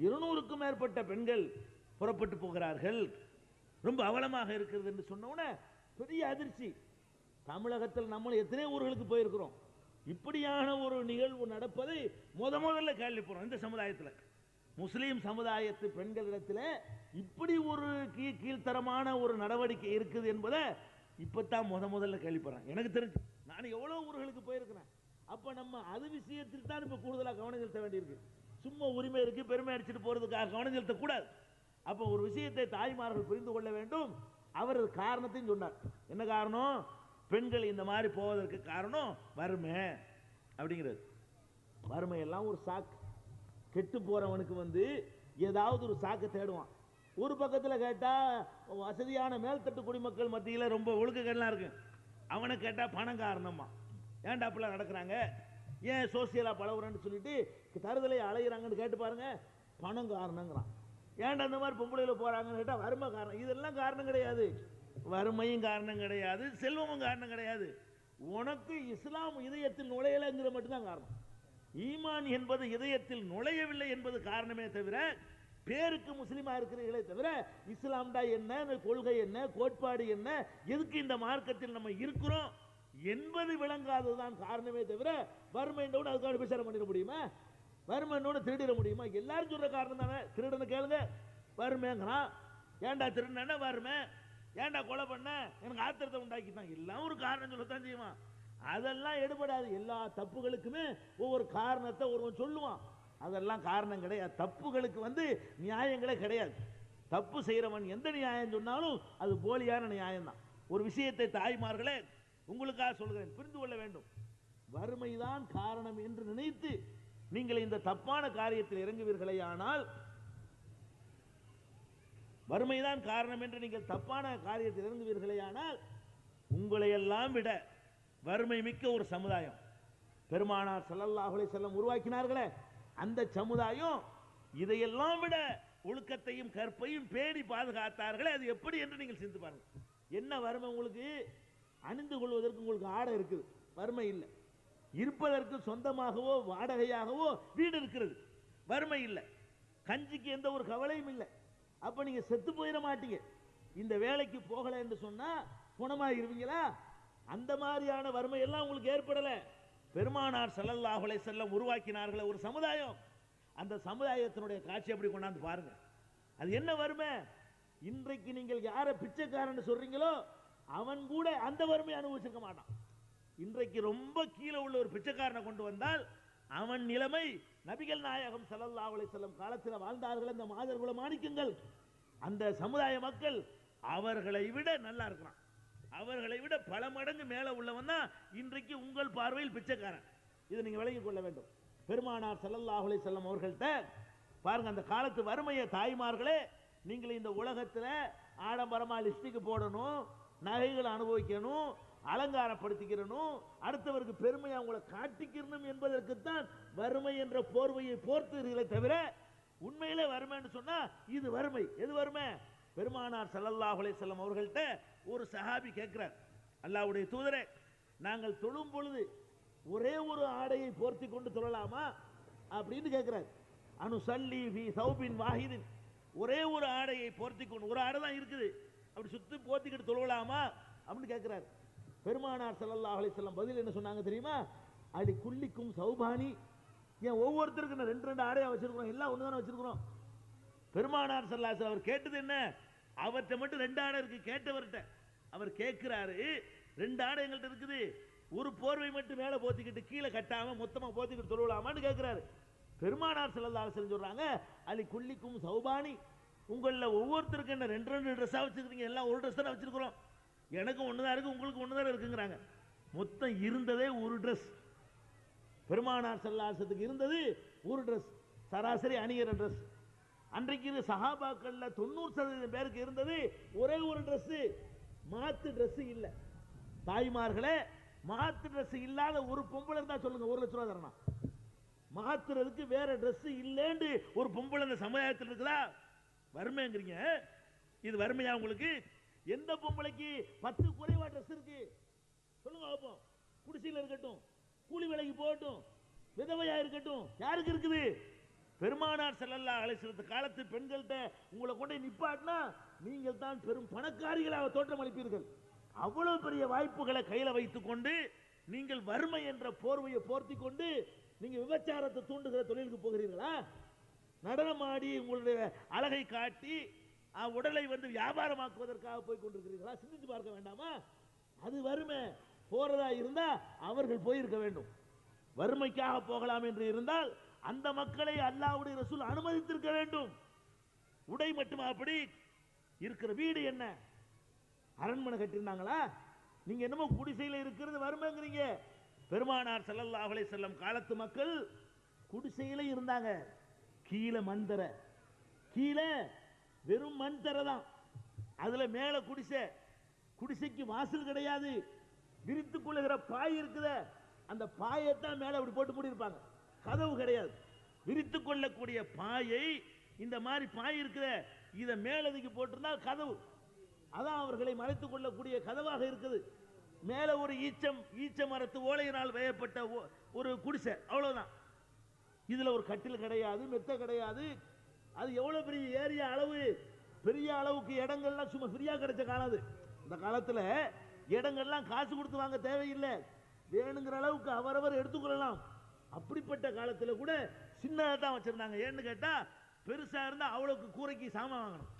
200க்கும் மேற்பட்ட பெண்கள் புறப்பட்டு போகிறார்கள். ரொம்ப அவலமாக இருக்கிறது என்று சொன்ன பெரிய அதிர்ச்சி. தமிழகத்தில் நம்ம எத்தனை ஊர்களுக்கு போயிருக்கிறோம். இப்படியான ஒரு நிகழ்வு நடப்பதை முதல்ல கேள்விப்படுறோம். இந்த சமுதாயத்தில் முஸ்லீம் சமுதாயத்து பெண்களிடத்தில் இப்படி ஒரு கீழ்த்தரமான ஒரு நடவடிக்கை இருக்குது என்பதை இப்பதான் முதல்ல கேள்விப்படுறேன். எனக்கு தெரிஞ்சு நான் எவ்வளவு ஊர்களுக்கு போயிருக்கிறேன். அப்ப நம்ம அது விஷயத்தில் தான் இப்ப கூடுதலாக கவனம் செலுத்த வேண்டியிருக்கு. சும்மா உரிமை இருக்கு பெருமை அடிச்சுட்டு போறதுக்காக கவனம் செலுத்த கூடாது. அப்ப ஒரு விஷயத்தை தாய்மார்கள் புரிந்து கொள்ள வேண்டும். அவர் காரணத்தையும் சொன்னார். என்ன காரணம்? பெண்கள் இந்த மாதிரி போவதற்கு காரணம் வறுமை அப்படிங்கிறது. வறுமை எல்லாம் ஒரு சாக்கு. கெட்டு போறவனுக்கு ஏதாவது ஒரு சாக்கு தேடுவான். ஒரு பக்கத்தில் கேட்டா வசதியான மேல்தட்டு குடிமக்கள் மத்தியில் ரொம்ப ஒழுக்கங்கள்லாம் இருக்கு. அவனை கேட்டா பணம் காரணமா, ஏன்டா அப்படிலாம் நடக்கிறாங்க, ஏன் சோசியலா பழகுறன்னு சொல்லிட்டு தருதலை அலைகிறாங்கன்னு கேட்டு பாருங்க, பணம் காரணங்கிறான். ஏன்டா அந்த மாதிரி பொம்பளையில போறாங்கன்னு கேட்டா வறுமை காரணம். இதெல்லாம் காரணம் கிடையாது. வறுமையும் காரணம் கிடையாது, செல்வமும் காரணம் கிடையாது. உனக்கு இஸ்லாம் இதயத்தில் நுழையலைங்கிற மட்டும்தான் காரணம். ஈமான் என்பது இதயத்தில் நுழையவில்லை என்பது காரணமே தவிர, பேருக்கு முஸ்லீமா இருக்கிறீர்களே தவிர இஸ்லாம்டா என்ன, கொள்கை என்ன, கோட்பாடு என்ன, எதுக்கு இந்த மார்க்கத்தில் நம்ம இருக்கிறோம் என்பது விளங்காததுதான் காரணமே தவிர, வறுமையோட அதுக்காக விசாரம் பண்ணிட முடியுமா? வறுமையோட திருடிட முடியுமா? எல்லாரும் சொல்ற காரணம் தானே. திருடனை கேளுங்க, வறுமைங்கிறான். ஏன்டா திருடன? வறுமை. ஏன்டா கொலை பண்ண? எனக்கு ஆத்திரத்தை உண்டாக்கிட்டான். எல்லாம் ஒரு காரணம் சொல்லத்தான் செய்வான். அதெல்லாம் எடுபடாது. எல்லா தப்புகளுக்குமே ஒவ்வொரு காரணத்தை ஒருவன் சொல்லுவான். அதெல்லாம் காரணம் கிடையாது. தப்புகளுக்கு நியாயங்களே கிடையாது. தப்பு செய்யறவன் எந்த நியாயம் சொன்னாலும் அது போலியான நியாயம் தான். ஒரு விஷயத்தை தாய்மார்களே உங்களுக்காக சொல்கிறேன், புரிந்து கொள்ள வேண்டும். வறுமைதான் காரணம் என்று நினைத்து நீங்கள் இந்த தப்பான காரியத்தில் இறங்குவீர்களே ஆனால், வறுமைதான் காரணம் என்று நீங்கள் தப்பான காரியத்தில் இறங்குவீர்களே ஆனால், உங்களை எல்லாம் விட வறுமை மிக்க ஒரு சமுதாயம் பெருமானார் ஸல்லல்லாஹு அலைஹி வஸல்லம் உருவாக்கினார்களே, அந்த சமுதாயம் இதையெல்லாம் விட ஒழுக்கத்தையும் கற்பையும் பேணி பாதுகாத்தார்களே, அது எப்படி என்று நீங்கள் சிந்தித்து பாருங்க. என்ன வறுமை? உங்களுக்கு அணிந்து கொள்வதற்கு உங்களுக்கு ஆடை இருக்குது, வறுமை இல்லை. இருப்பதற்கு சொந்தமாகவோ வாடகையாகவோ வீடு இருக்கிறது, வறுமை இல்லை. கஞ்சிக்கு எந்த ஒரு கவலையும் இல்லை. அப்ப நீங்க செத்து போயிட மாட்டீங்க. இந்த வேலைக்கு போகல என்று சொன்னா குணமாயிருவீங்களா? அந்த மாதிரியான வறுமை எல்லாம் உங்களுக்கு ஏற்படல. பெருமானார் ஸல்லல்லாஹு அலைஹி வஸல்லம் உருவாக்கினார்களே ஒரு சமுதாயம், அந்த சமுதாயத்தினுடைய காட்சி அப்படி கொண்டாந்து பாருங்க. அது என்ன வறுமை? இன்றைக்கு நீங்கள் யாரை பிச்சைக்காரன் சொல்றீங்களோ அவன் கூட அந்த வறுமை அனுபவிச்சிருக்க மாட்டான். இன்றைக்கு ரொம்ப கீழே உள்ள ஒரு பிச்சைக்காரனை கொண்டு வந்தால் அவன் நிலைமை, நபிகள் நாயகம் ஸல்லல்லாஹு அலைஹி வஸல்லம் காலத்தில் வாழ்ந்தார்கள் அந்த மாதர்குல மாணிக்கங்கள், அந்த சமுதாய மக்கள், அவர்களை விட நல்லா இருக்கிறான். அவர்களை விட பல மடங்கு மேல உள்ளவன் தான் இன்றைக்கு உங்கள் பார்வையில் பிச்சைக்காரன். இதை நீங்க விளங்கிக் கொள்ள வேண்டும். பெருமானார் ஸல்லல்லாஹு அலைஹி வஸல்லம் அவர்கள்ட்ட பாருங்க, அந்த காலத்து வறுமையை தாய்மார்களே, நீங்கள் இந்த உலகத்தில் ஆடம்பரமா லிஸ்டிக்கு போடணும், நகைகளை அனுபவிக்கணும், அலங்காரப்படுத்திக்கிறணும், அடுத்தவருக்கு பெருமையை உங்களை காட்டிக்கிறணும் என்பதற்குத்தான் வறுமை என்ற போர்வையை போர்த்துகிறீர்களே தவிர, உண்மையிலே வறுமைன்னு சொன்னா இது வறுமை. எது வறுமை? பெருமானார் ஸல்லல்லாஹு அலைஹி வஸல்லம் அவர்கள்ட்ட ஒரு சஹாபி கேட்கிறார், அல்லாஹ்வுடைய தூதரே, நாங்கள் தொழும் பொழுது ஒரே ஒரு ஆடையை போர்த்தி கொண்டு தொழலாமா அப்படின்னு கேட்கிறார். அனுசல்லி ஃபீ ஸௌபின் வாஹிதின், ஒரே ஒரு ஆடையை போர்த்தி கொண்டு, ஒரு ஆடை தான் இருக்குது, அப்படி சுத்தி போர்த்திக்கிட்டு தொழலாமா அப்படின்னு கேட்கிறார். பெருமானார் ஸல்லல்லாஹு அலைஹி வஸல்லம் பதில் என்ன சொன்னாங்க தெரியுமா? அடி குல்லிக்கும் சௌபானி, ஏன் ஒவ்வொருத்தருக்கு ரெண்டு ரெண்டு ஆடையா வச்சிருக்கிறோம், எல்லாம் ஒண்ணுதானே வச்சிருக்கிறோம். பெருமானார் ஸல்லல்லாஹு அலைஹி வஸல்லம் அவர் கேட்டது என்ன? அவர்கிட்ட மட்டும் ரெண்டு ஆடை இருக்கு. கேட்டவர்கிட்ட அவர் கேட்கிறாரு, ரெண்டு ஆடை எங்கள்கிட்ட இருக்குது, ஒரு போர்வை மட்டும் மேலே போத்திக்கிட்டு கீழே கட்டாம மொத்தமா போத்திக்கிட்டு தொழுவலாமான்னு கேட்கிறாரு. பெருமானார் ஸல்லல்லாஹு அலைஹி வஸல்லம் சொல்றாங்க, அலி குல்லிக்கும் சௌபானி, உங்களில் ஒவ்வொருத்தருக்கும் என்ன ரெண்டு ரெண்டு ட்ரெஸ்ஸாக வச்சிருக்கீங்க, எல்லாம் ஒரு ட்ரெஸ் தானே வச்சிருக்கிறோம், எனக்கும் ஒன்று தான் இருக்கு, உங்களுக்கு ஒன்று தான் இருக்குங்கிறாங்க. மொத்தம் இருந்ததே ஒரு ட்ரெஸ். பெருமானார் ஸல்லல்லாஹு அலைஹி வஸல்லத்துக்கு இருந்தது ஒரு ட்ரெஸ், சராசரி அணிகிற ட்ரெஸ். அன்றைக்கு சஹாபாக்கள்ல 90% பேருக்கு இருந்தது ஒரே ஒரு ட்ரெஸ், மாத்து ட்ரெஸ் இல்ல. தாய்மார்களே, மாத்து ட்ரெஸ் இல்லாத ஒரு பொம்பளை இருந்தா சொல்லுங்க, 1 லட்சம் ரூபாய் தரணும். மாத்துறதுக்கு வேற ட்ரெஸ் இல்லைன்னு ஒரு பொம்பளை இந்த சமுதாயத்தில் இருக்குதா? வறுமைங்கிறீங்க, இது வறுமையா உங்களுக்கு? எந்த பொம்பளைக்கு 10 குறைவா ட்ரெஸ் இருக்கு சொல்லுங்க பார்ப்போம். குடிசையில் இருக்கட்டும், கூலி வேலைக்கு போகட்டும், விதவையா இருக்கட்டும், யாருக்கு இருக்குது? பெருமானார் ஸல்லல்லாஹு அலைஹி வஸல்லம் காலத்து பெண்கள்கிட்ட உங்களை கொண்டு நிப்பாட்டினா நீங்கள் தான் பெரும் பணக்காரிகளாக தோற்றம் அளிப்பீர்கள். அவ்வளவு பெரிய வாய்ப்புகளை கையில வைத்துக் கொண்டு நீங்கள் வறுமை என்ற போர்வையை போர்த்தி கொண்டு நீங்க விபச்சாரத்தை தூண்டுகிற தொழிலுக்கு போகிறீர்களா? நடனமாடி உங்களுடைய அழகை காட்டி உடலை வியாபாரமாக்குவதற்காக போய் கொண்டிருக்கிறீர்களா? சிந்தித்து பார்க்க வேண்டாமா? அது வறுமை. போறதா இருந்தா அவர்கள் போயிருக்க வேண்டும். வறுமைக்காக போகலாம் என்று இருந்தால் அந்த மக்களை அல்லாஹ்வுடைய ரசூல் அனுமதித்திருக்க வேண்டும். உடை மட்டுமா அப்படி இருக்கிற? வீடு என்ன அரண்மனை கட்டியிருந்தாங்களா? நீங்க என்னமோ குடிசையில் இருக்கிறது வறுமைங்கிறீங்க. பெருமானார் ஸல்லல்லாஹு அலைஹி வஸல்லம் காலத்து மக்கள் குடிசையில இருந்தாங்க. கீழே மண்தர, கீழே வெறும் மண் தர தான், அதுல மேல குடிசை. குடிசைக்கு வாசல் கிடையாது, விரித்துக் கொள்ளுகிற பாய் இருக்குத, அந்த பாயைத்தான் மேல அப்படி போட்டு மூடி இருப்பாங்க. கதவு கிடையாது. விரித்துக் கொள்ளக்கூடிய பாயை, இந்த மாதிரி பாய் இருக்குத, இதை மேலதுக்கு போட்டிருந்தால் கதவு. அதான் அவர்களை மறைத்துக் கொள்ளக்கூடிய கதவாக இருக்குது. மேல ஒரு ஈச்ச மரத்து ஓலையினால் வேயப்பட்ட ஒரு குடிசை, அவ்வளவுதான். இதுல ஒரு கட்டில் கிடையாது, மெத்த கிடையாது. அது எவ்வளவு பெரிய ஏரியா அளவு, பெரிய அளவுக்கு இடங்கள்லாம் சும்மா ஃப்ரீயா கிடைச்ச காலம் அது. இந்த காலத்துல இடங்கள்லாம் காசு கொடுத்து வாங்க தேவையில்லை, வேணுங்கிற அளவுக்கு அவரவர் எடுத்துக்கொள்ளலாம். அப்படிப்பட்ட காலத்துல கூட சின்னதா தான் வச்சிருந்தாங்க. ஏன்னு கேட்டா பெருசா இருந்தா அவ்வளவுக்கு கூரைக்கு சாமான் வாங்கணும்,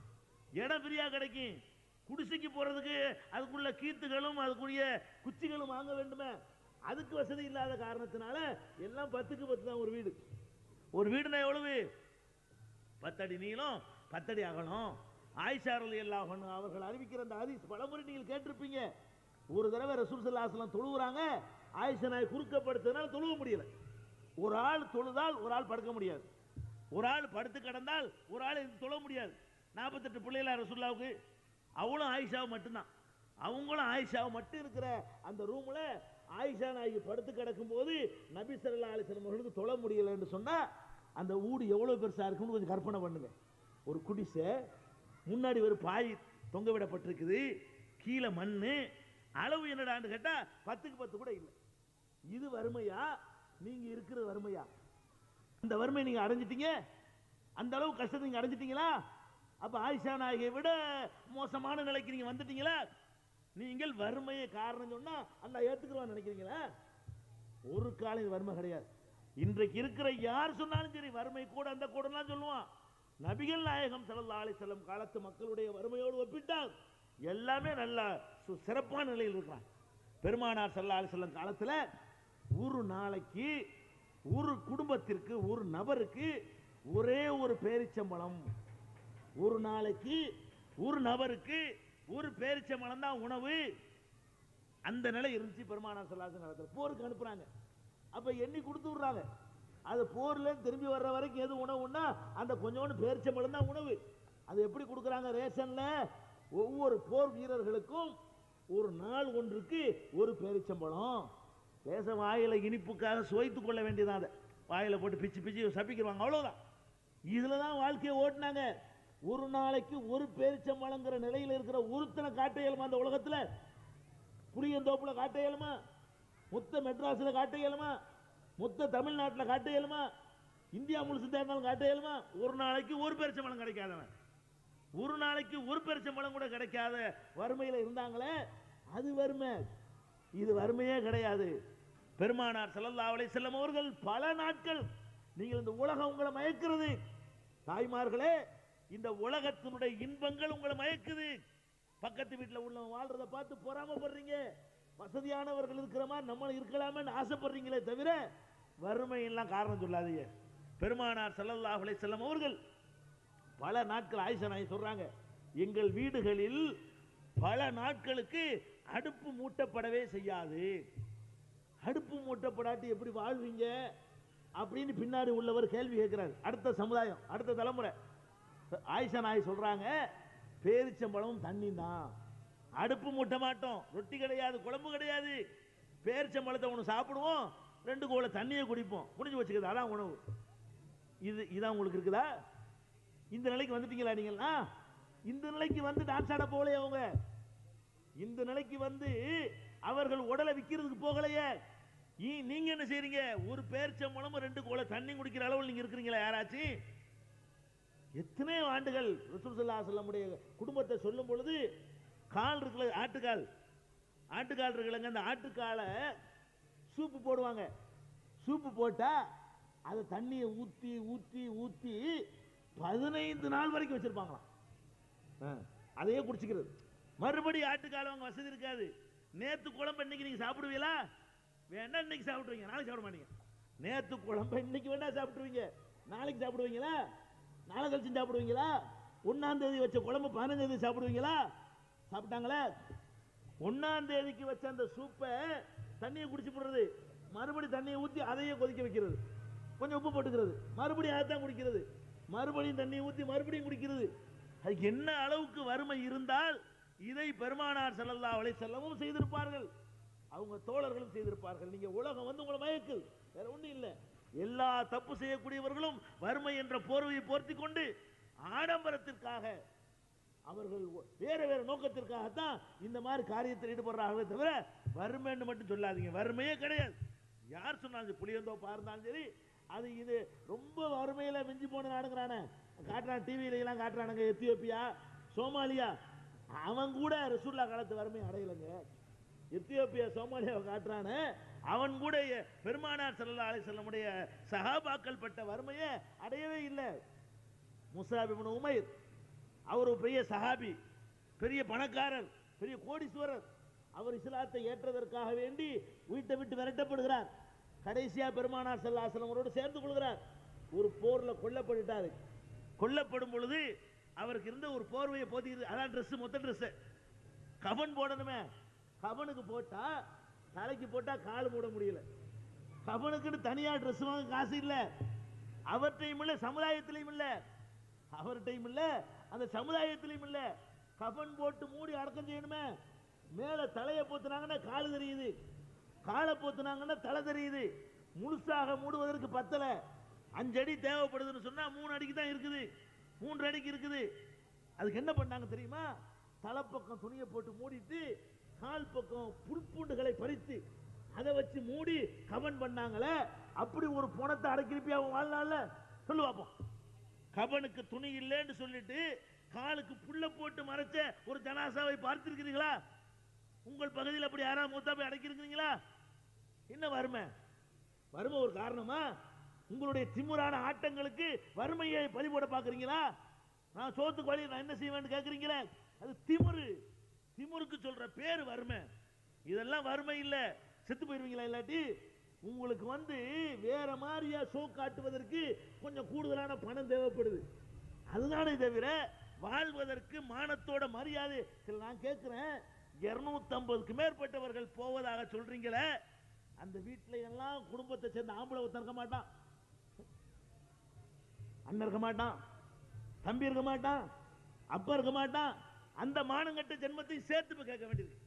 இடம் ஃப்ரீயா கிடைக்கும். குடிசைக்கு போறதுக்கு அதுக்குள்ள கீத்துகளும் அதுக்குரிய குச்சிகளும் வாங்க வேண்டுமே, அதுக்கு வசதி இல்லாத காரணத்தினால எல்லாம் 10க்கு 10 தான் ஒரு வீடு. ஒரு வீடுனா எவ்வளவு? 10 அடி நீளம், 10 அடி அகலம். ஆயிஷா ரலியல்லாஹு அன்ஹா அவர்கள் அறிவிக்கிற அந்த ஹதீஸ் பலமுறை நீங்கள் கேட்டிருப்பீங்க. ஒரு தடவை ரசூல் ஸல்லல்லாஹு அலைஹி வஸல்லம் தொழுகிறாங்க, ஆயிஷா நாய் குறுக்கப்படுத்தனால தொழுவ முடியல. ஒரு ஆள் தொழுதால் ஒரு ஆள் படுக்க முடியாது, ஒரு ஆள் படுத்து கிடந்தால் ஒரு ஆள் தொழ முடியாது. 48 பிள்ளைகளா ரசூலுல்லாஹ்வுக்கு? அவளும் ஆயிஷாவும் மட்டும்தான். அவங்களும் ஆயிஷாவும் மட்டும் இருக்கிற அந்த ரூம்ல ஆயிஷா நாய்க்கு படுத்து கிடக்கும் போது நபி ஸல்லல்லாஹு அலைஹி வஸல்லம் அவர்களுக்கு தொழ முடியல என்று சொன்னா அந்த ஊடு எவ்வளவு பெருசா இருக்குன்னு கொஞ்சம் கற்பனை பண்ணுங்க. ஒரு குடிசை, முன்னாடி ஒரு பாய் தொங்க விடப்பட்டிருக்குது, கீழே மண்ணு, அளவு என்னடான்னு கேட்டா 10க்கு 10 கூட இல்லை. இது வறுமையா? நீங்க இருக்கிற வறுமையா? அந்த வறுமை நீங்க அடைஞ்சிட்டீங்க, அந்த அளவு கஷ்டத்தை நீங்க அடைஞ்சிட்டீங்களா? அப்ப ஆயிஷா நாயகியை விட மோசமான நிலைக்கு நீங்க வந்துட்டீங்களா? நீங்கள் வறுமையை காரணம் சொன்னா அல்லாஹ் ஏத்துக்குவான்னு நினைக்கிறீங்களா? ஒரு காலம் வறுமை கிடையாது. இன்றைக்கு இருக்கிற யார் சொன்னாலும் சரி வறுமை கூட அந்த கூடலாம் சொல்லுவான். நபிகள் நாயகம் ஸல்லல்லாஹு அலைஹி வஸல்லம் காலத்து மக்களுடைய வறுமையோடு ஒப்பிட்டால் எல்லாமே நல்ல சிறப்பான நிலையில் இருக்கிறான். பெருமானார் ஸல்லல்லாஹு அலைஹி வஸல்லம் காலத்துல ஒரு நாளைக்கு ஒரு குடும்பத்திற்கு, ஒரு நபருக்கு ஒரே ஒரு பேரிச்சம்பழம், ஒரு நாளைக்கு ஒரு நபருக்கு ஒரு பேரிச்சம்பழம் தான் உணவு. அந்த நிலை இருந்துச்சு பெருமானார் ஸல்லல்லாஹு அலைஹி வஸல்லம். போருக்கு அனுப்புறாங்க, அப்ப எண்ணி கொடுத்து விடுறாங்க. அது போர்ல திரும்பி வர்ற வரைக்கும் எது உணவுன்னா அந்த கொஞ்சோண்டு பேரிச்சம்பழம் தான் உணவு. அது எப்படி கொடுக்குறாங்க? ரேஷன்ல ஒவ்வொரு போர் வீரர்களுக்கும் ஒரு நாள் ஒன்றுக்கு ஒரு பேரிச்சம்பழம். லேச வாயில இனிப்புக்காக சுவைத்துக் கொள்ள வேண்டியதான், அதை வாயில போட்டு பிச்சு பிச்சு சப்பிக்கிறாங்க, அவ்வளவுதான். இதுல தான் வாழ்க்கையை ஓட்டினாங்க. ஒரு நாளைக்கு ஒரு பேரிச்சம்பழங்கிற நிலையில் இருக்கிற ஒருத்தனை காட்ட இயலுமா? அந்த உலகத்துல புளியந்தோப்புல காட்ட இயலுமா? மொத்த மெட்ராஸ்ல காட்ட இயலுமா? மொத்த தமிழ்நாட்டில் காட்ட இயலுமா? இந்தியா முழுசு தேர்ந்தாலும் காட்ட இயலுமா? ஒரு நாளைக்கு ஒரு பேரிச்சம்பழம் கிடைக்காதவன், ஒரு நாளைக்கு ஒரு பேரிச்சம்பழம் கூட கிடைக்காத வறுமையில் இருந்தாங்களே, அது வறுமை. இது வறுமையே கிடையாது. பெருமானார் ஸல்லல்லாஹு அலைஹி வஸல்லம் அவர்கள் பல நாட்கள் நீங்கள் இந்த உலகம் உங்களை மயக்கிறது. தாய்மார்களே, இந்த உலகத்தினுடைய இன்பங்கள் உங்களை மயக்குது. பக்கத்து வீட்டில் உள்ளவங்க வாழ்றதை பார்த்து பொறாமப்படுறீங்க. வசதியானவர்கள் இருக்கிற மாதிரி நம்ம இருக்கலாமே ஆசைப்படுறீங்களே தவிர வறுமை எல்லாம் காரணம் சொல்லாதீங்க. பெருமானார் ஸல்லல்லாஹு அலைஹி வஸல்லம் அவர்கள் பல நாட்கள் ஆயிஷா நாயகி சொல்றாங்க, எங்கள் வீடுகளில் பல நாட்களுக்கு அடுப்பு மூட்டப்படவே செய்யாது. அடுப்பு மூட்டப்படாட்டி எப்படி வாழ்வீங்க அப்படின்னு பின்னாடி உள்ளவர் கேள்வி கேட்கிறார். அடுத்த சமுதாயம், அடுத்த தலைமுறை. ஆயிஷா நாயகி சொல்றாங்க, பேரிச்சம்பழமும் தண்ணி தான், அடுப்பு மூட்ட மாட்டோம், ரொட்டி கிடையாது, குழம்பு கிடையாது, பேரிச்சம்பழத்தை ஒன்று சாப்பிடுவோம், 2 கோல தண்ணியை குடிப்போம், முடிஞ்சு வச்சுக்கிறது, அதான் உணவு. இதான் உங்களுக்கு இருக்குதா? இந்த நிலைக்கு வந்துட்டீங்களா நீங்களா? இந்த நிலைக்கு வந்து டான்ஸ் ஆட போகலையே அவங்க. இந்த நிலைக்கு வந்து அவர்கள் உடலை விற்கிறதுக்கு போகலையே. நீங்க என்ன செய்றீங்க? ஒரு பேரிச்சம்பழம் 2 கோல தண்ணி குடிக்கிற அளவில் நீங்க இருக்கிறீங்களா யாராச்சும்? எத்தனை ஆண்டுகள் ரசூல் ஸல்லல்லாஹு அலைஹி வஸல்லம் குடும்பத்தை சொல்லும் பொழுது, கால் இருக்குல்ல, ஆட்டுக்கால் இருக்குல்லங்க, அந்த ஆட்டுக்காலை சூப்பு போடுவாங்க. சூப்பு போட்டா அதை தண்ணியை ஊற்றி ஊற்றி ஊற்றி 15 நாள் வரைக்கும் வச்சிருப்பாங்களாம். அதையே குடிச்சுக்கிறது. மறுபடி ஆட்டுக்கால அவங்க வசதி இருக்காது. நேத்து குழம்பு இன்னைக்கு நீங்க சாப்பிடுவீங்களா? வேண்டாம், இன்னைக்கு சாப்பிடுவீங்க, நாளைக்கு சாப்பிட மாட்டீங்க. நேத்து குழம்பு இன்னைக்கு வேண்டாம் சாப்பிடுவீங்க, நாளைக்கு சாப்பிடுவீங்களா? நாளை கழிச்சு சாப்பிடுவீங்களா? 1ஆம் தேதி வச்ச குழம்பு 15ஆம் தேதி சாப்பிடுவீங்களா? சாப்பிட்டாங்களே. 1ஆம் தேதிக்கு வச்ச அந்த சூப்பை தண்ணியை குடிச்சு போடுறது, மறுபடியும் தண்ணியை ஊற்றி அதையே கொதிக்க வைக்கிறது, கொஞ்சம் உப்பு போட்டுக்கிறது, மறுபடியும் அதைத்தான் குடிக்கிறது, மறுபடியும் தண்ணியை ஊற்றி மறுபடியும் குடிக்கிறது. அதுக்கு என்ன அளவுக்கு வறுமை இருந்தால் இதை பெருமானார் ஸல்லல்லாஹு அலைஹி வஸல்லம் செய்திருப்பார்கள், அவங்க தோழர்களும் செய்திருப்பார்கள். நீங்க உலகம் வந்து உங்களை மயக்குது, வேற ஒண்ணும் இல்லை. எல்லா தப்பு செய்யக்கூடியவர்களும் வறுமை என்ற போர்வையை போர்த்தி கொண்டு ஆடம்பரத்திற்காக, அவர்கள் வேற வேற நோக்கத்திற்காகத்தான் இந்த மாதிரி காரியத்தில் ஈடுபடுறாங்களே தவிர வறுமைன்னு மட்டும் சொல்லாதீங்க. வறுமையே கிடையாது. யார் சொன்னாலும் புளியந்தோப்பா இருந்தாலும் சரி, அது இது ரொம்ப வறுமையில மிஞ்சி போன நாடுங்கிறானே காட்டுறான், டிவியில எல்லாம் காட்டுறானுங்க. எத்தியோப்பியா, சோமாலியா, அவன் கூட ரசூலுல்லாஹ் காலத்து வறுமை அடையலைங்க. எத்தியோப்பியா, சோமாலியாவை காட்டுறானு, அவன் கூட பெருமானார் ஸல்லல்லாஹு அலைஹி வஸல்லம் சஹாபாக்கள் பட்ட வறுமையை அடையவே இல்லை. முஸாப் இப்னு உமைர், அவர் ஒரு பெரிய சஹாபி, பெரிய பணக்காரர், பெரிய கோடீஸ்வரர். அவர் இஸ்லாத்தை ஏற்றதற்காக வேண்டி வீட்டை விட்டு விரட்டப்படுகிறார். கடைசியா பெருமானார் ஸல்லல்லாஹு அலைஹி வஸல்லம் அவரோடு சேர்ந்து கொள்கிறார். ஒரு போர்ல கொல்லப்பட்டுட்டாரு. கொல்லப்படும் பொழுது அவருக்கு இருந்த ஒரு போர்வையை போத்திக்கிறது, அதான் ட்ரெஸ், மொத்த ட்ரெஸ். கஃன் போடணுமே, கஃனுக்கு போட்டா, தலைக்கு போட்டா கால் மூட முடியல. கஃனுக்குன்னு தனியா ட்ரெஸ் வாங்க காசு இல்லை. அவர்கிட்டையும் இல்லை, சமுதாயத்திலையும் இல்லை. அவர்கிட்டையும் இல்லை, அந்த சமுதாயத்திலையும் இல்லை. கஃன் போட்டு மூடி அடக்கம் செய்யணுமே. மேல தலையை போத்துனாங்கன்னா கால் தெரியுது, காலை போத்துனாங்கன்னா தலை தெரியுது. முழுசாக மூடுவதற்கு பத்தல, 5 அடி தேவைப்படுதுன்னு சொன்னா 3 அடிக்கு தான் இருக்குது, 3 அடிக்கு இருக்குது. அதுக்கு என்ன பண்ணாங்க தெரியுமா? தலைப்பக்கம் துணியை போட்டு மூடிட்டு, கால் பக்கம் புல்பூண்டுகளை பறித்து அதை வச்சு மூடி கஃன் பண்ணாங்களே. அப்படி ஒரு பணத்தை அடக்கிருப்பி அவன் வாழ்நாள்ல சொல்லு பார்ப்போம். கஃனுக்கு துணி இல்லைன்னு சொல்லிட்டு காலுக்கு புல்ல போட்டு மறைச்ச ஒரு ஜனாசாவை பார்த்திருக்கிறீங்களா? உங்கள் பகுதியில் அப்படி யாராவது மூத்தா போய் அடக்கி இருக்கிறீங்களா? என்ன வறுமை? வறுமை ஒரு காரணமா? உங்களுடைய திமிரான ஆட்டங்களுக்கு வறுமையை பறி போட பாக்குறீங்களா? நான் சோத்துக்கு வழி நான் என்ன செய்வேன்னு கேட்கறீங்களே, அது திமிரு. திமிருக்கு சொல்ற பேரு வறுமை. இதெல்லாம் வறுமை இல்ல. செத்து போயிருவீங்களா? இல்லாட்டி உங்களுக்கு வந்து வேற மாதிரியா ஷோ காட்டுவதற்கு கொஞ்சம் கூடுதலான பணம் தேவைப்படுது, அதுதானே தவிர வாழ்வதற்கு மானத்தோட மரியாதை. நான் கேட்கிறேன், 250க்கு மேற்பட்டவர்கள் போவதாக சொல்றீங்களே, அந்த வீட்டில் எல்லாம் குடும்பத்தை சேர்ந்த ஆம்பளை ஒருத்தன் இருக்க மாட்டான், அண்ணன் இருக்க மாட்டான், தம்பி இருக்க மாட்டான், அப்பா இருக்க மாட்டான். அந்த மானங்கட்ட ஜென்மத்தை சேர்த்து கேட்க வேண்டியிருக்கு.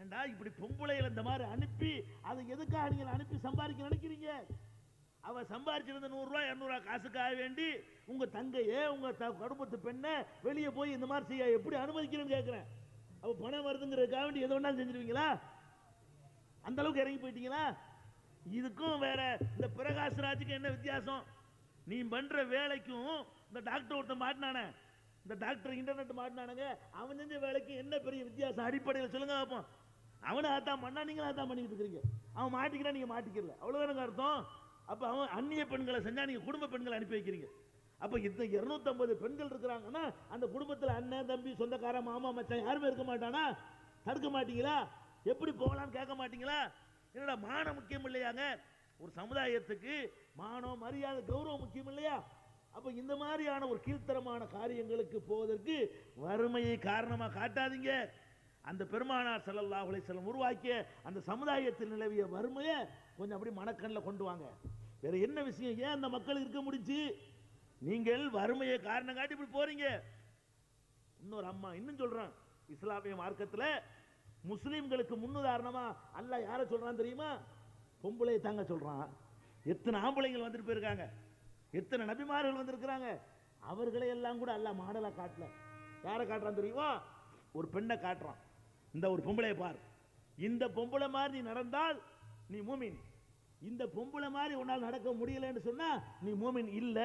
ஏண்டா இப்படி பொம்பளைகள் இந்த மாதிரி அனுப்பி அதை எதுக்காக நீங்க அனுப்பி சம்பாதிக்க நினைக்கிறீங்க? அவ சம்பாதிச்சிருந்த 100 ரூபாய் 200 ரூபாய் காசுக்காக வேண்டி உங்க தங்கையே, உங்க குடும்பத்து பெண்ணை வெளியே போய் இந்த மாதிரி செய்ய எப்படி அனுமதிக்கிறேன்னு கேட்கிறேன். அவ பணம் வருதுங்கிறதுக்காக வேண்டி எது வேணாலும் செஞ்சிருவீங்களா? அந்த அளவுக்கு இறங்கி போயிட்டீங்களா? இதுக்கும் வேற இந்த பிரகாஷ்ராஜுக்கு என்ன வித்தியாசம்? நீ பண்ற வேலைக்கும் இந்த டாக்டர் ஒருத்தன் மாட்டினானே, இந்த டாக்டர் இன்டர்நெட் மாட்டினானுங்க, அவன் செஞ்ச வேலைக்கு என்ன பெரிய வித்தியாசம் அடிப்படையில் சொல்லுங்க பார்ப்போம். அவனை அதான் பண்ணா, நீங்களும் அதான் பண்ணிட்டு இருக்கீங்க. அவன் மாட்டிக்கிறா, நீங்க மாட்டிக்கல, அவ்வளவுதானுங்க அர்த்தம். அப்ப அவன் அந்நிய பெண்களை செஞ்சா நீங்க குடும்ப பெண்களை அனுப்பி வைக்கிறீங்க. அப்ப இந்த 250 பெண்கள் இருக்கிறாங்கன்னா அந்த குடும்பத்தில் அண்ணன் தம்பி சொந்தக்கார மாமா மச்சான் யாருமே இருக்க மாட்டானா? தடுக்க மாட்டீங்களா? எப்படி போகலான்னு கேட்க மாட்டீங்களா? என்னடா மானம் முக்கியம் இல்லையாங்க? ஒரு சமுதாயத்துக்கு மானம் மரியாதை கௌரவம் முக்கியம் இல்லையா? அப்ப இந்த மாதிரியான ஒரு கீழ்த்தரமான காரியங்களுக்கு போவதற்கு வறுமையை காரணமா காட்டாதீங்க. அந்த பெருமானார் ஸல்லல்லாஹு அலைஹி வஸல்லம் உருவாக்கிய அந்த சமுதாயத்தில் நிலவிய வறுமையை கொஞ்சம் அப்படி மனக்கண்ணில் கொண்டு வாங்க. வேற என்ன விஷயம்? ஏன் அந்த மக்கள் இருக்க முடிஞ்சு? நீங்கள் வறுமையை காரணம் காட்டி இப்படி போறீங்க. இன்னொரு அம்மா இன்னும் சொல்றான், இஸ்லாமிய மார்க்கத்தில் முஸ்லிம்களுக்கு முன்னுதாரணமா அல்லாஹ் யாரை சொல்றான் தெரியுமா? பொம்பளை தாங்க சொல்றான். எத்தனை ஆம்பளைங்கள் வந்துட்டு போயிருக்காங்க, எத்தனை நபிமார்கள் வந்திருக்கிறாங்க, அவர்களை எல்லாம் கூட அல்லாஹ் மாடலா காட்டல. யாரை காட்டுறான் தெரியுமா? ஒரு பெண்ணை காட்டுறான். இந்த ஒரு பொம்பளை பார், இந்த பொம்பளை மாதிரி நீ நடந்தால் நீ மூமின், இந்த பொம்பளை மாதிரி உன்னால் நடக்க முடியலன்னு சொன்னா நீ மூமின் இல்ல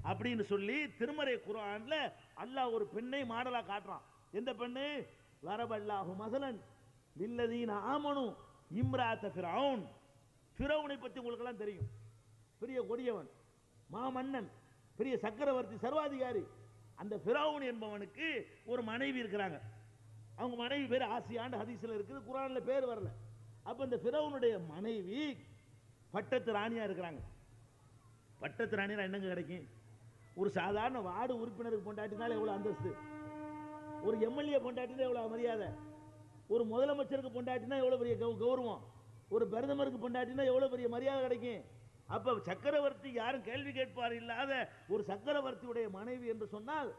அப்படின்னு சொல்லி திருமறை குர்ஆன்ல அல்லாஹ் ஒரு பெண்ணை மாடலா காட்டுறான். எந்த பெண்ணு? லரபல்லாஹு மஸலன் லில்லதீன ஆமனு இம்ராஅத ஃபிரௌன். ஃபிரௌனை பத்தி உங்களுக்கு எல்லாம் தெரியும். பெரிய கொடியவன், மாமன்னன், பெரிய சக்கரவர்த்தி, சர்வாதிகாரி. அந்த ஃபிரௌன் என்பவனுக்கு ஒரு மனைவி இருக்கிறாங்க. அவங்க மனைவி பேர் ஆசியான்னு ஹதீஸ்ல இருக்குது, குர்ஆன்ல பேர் வரல. அப்ப இந்த ஃபிரௌனுடைய மனைவி பட்டத்து ராணியா இருக்கிறாங்க. பட்டத்து ராணியா என்னங்க கிடைக்கும்? ஒரு சாதாரண வார்டு உறுப்பினருக்கு பொண்டாட்டினால எவ்வளவு அந்தஸ்து, ஒரு எம்எல்ஏ பொண்டாட்டினா எவ்வளவு மரியாதை, ஒரு முதலமைச்சருக்கு பொண்டாட்டினா எவ்வளவு பெரிய கௌரவம், ஒரு பிரதமருக்கு பொண்டாட்டினா எவ்வளவு பெரிய மரியாதை கிடைக்கும். அப்ப சக்கரவர்த்தி யாரும் கேள்வி கேட்பார் இல்லாத ஒரு சக்கரவர்த்தியுடைய மனைவி என்று சொன்னால்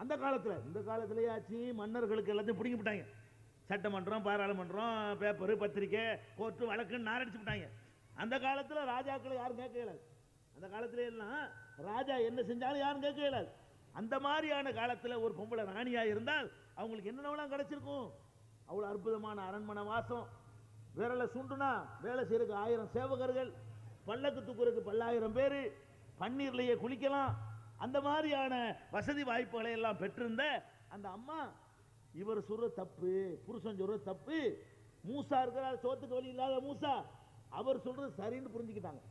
அந்த காலத்துல, இந்த காலத்திலேயே ஆச்சு மன்னர்களுக்கு எல்லாத்தையும் பிடிங்கி விட்டாங்க. சட்டமன்றம், பாராளுமன்றம், பேப்பரு, பத்திரிக்கை, கோர்ட்டு, வழக்குன்னு நாரடிச்சு விட்டாங்க. அந்த காலத்துல ராஜாக்களை யாரும் கேட்க இயலாது. அந்த காலத்துல எல்லாம் ராஜா என்ன செஞ்சாலும் யாரும் கேட்க இயலாது. அந்த மாதிரியான காலத்துல ஒரு பொம்பளை ராணியா இருந்தால் அவங்களுக்கு என்னென்னலாம் கிடைச்சிருக்கும்? அவ்வளவு அற்புதமான அரண்மனை வாசம், விரல சுண்டுனா வேலை செய்யறதுக்கு 1000 சேவகர்கள், பல்லக்கு தூக்குறதுக்கு 10,000 பேர், பன்னீர்லயே குளிக்கலாம். அந்த மாதிரியான வசதி வாய்ப்புகளை எல்லாம் பெற்றிருந்த அந்த அம்மா இவர் சொல்ற தப்பு, புருஷன் சொல்ற தப்பு, மூசா இருக்கிறார் சோத்துக்கு வழி இல்லாத மூசா, அவர் சொல்றது சரின்னு புரிஞ்சுக்கிட்டாங்க.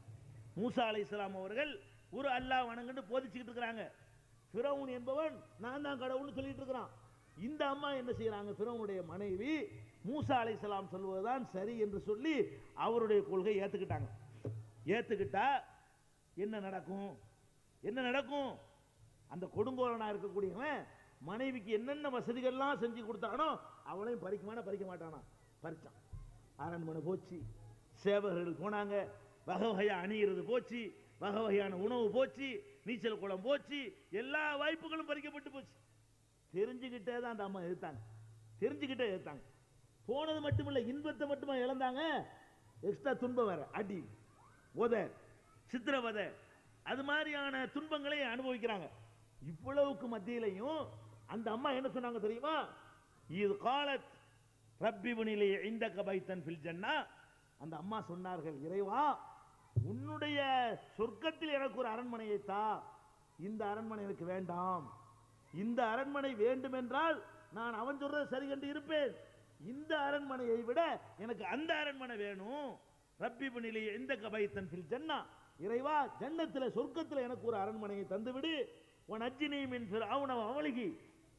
மூசா அலைஹிஸ்ஸலாம் அவர்கள் ஒரு அல்லாஹ் வணங்குன்னு போதிச்சுக்கிட்டு இருக்கிறாங்க. ஃபிரௌன் என்பவன் நான் தான் கடவுள்னு சொல்லிட்டு இருக்கிறான். இந்த அம்மா என்ன செய்யறாங்க? ஃபிரௌனுடைய மனைவி மூசா அலைஹிஸ்ஸலாம் சொல்வதுதான் சரி என்று சொல்லி அவருடைய கொள்கை ஏத்துக்கிட்டாங்க. ஏத்துக்கிட்டா என்ன நடக்கும்? என்ன நடக்கும்? அந்த கொடுங்கோலனா இருக்கக்கூடியவன் மனைவிக்கு என்னென்ன வசதிகள்லாம் செஞ்சு கொடுத்தானோ அவளையும் பறிக்குமானா பறிக்க மாட்டானா? பறிச்சான். அரண்மனை போச்சு, சேவகர்கள் போனாங்க, வகை வகையா அணிகிறது போச்சு, வகை வகையான உணவு போச்சு, நீச்சல் குளம் போச்சு, எல்லா வாய்ப்புகளும் பறிக்கப்பட்டு போச்சு. தெரிஞ்சுக்கிட்டே தான் அந்த அம்மா எதிர்த்தாங்க, தெரிஞ்சுக்கிட்டே எதிர்த்தாங்க. போனது மட்டுமில்லை, இன்பத்தை மட்டுமா இழந்தாங்க, எக்ஸ்ட்ரா துன்பம் வேற, அடி, உத, சித்திரவதை, அது மாதிரியான துன்பங்களை அனுபவிக்கிறாங்க. இவ்வளவுக்கு மத்தியிலையும் அந்த அம்மா என்ன சொன்னாங்க தெரியுமா? இது காலத் ரப்பி புனிலே இந்தக பைத்தன் ஃபில் ஜன்னா. அந்த அம்மா சொன்னார்கள், இறைவா உன்னுடைய சொர்க்கத்தில் எனக்கு ஒரு அரண்மனையை தா. இந்த அரண்மனை எனக்கு வேண்டாம். இந்த அரண்மனை வேண்டும் என்றால் நான் அவன் சொல்றது சரி கண்டு இருப்பேன். இந்த அரண்மனையை விட எனக்கு அந்த அரண்மனை வேணும். ரப்பி புனிலே இந்தக பைத்தன் ஃபில் ஜன்னா. இறைவா ஜன்னத்தில் சொர்க்கத்தில் எனக்கு ஒரு அரண்மனையை தந்துவிடு. உன் அஜ்ஜினி மின் ஃபிரௌன வஅமலிஹி.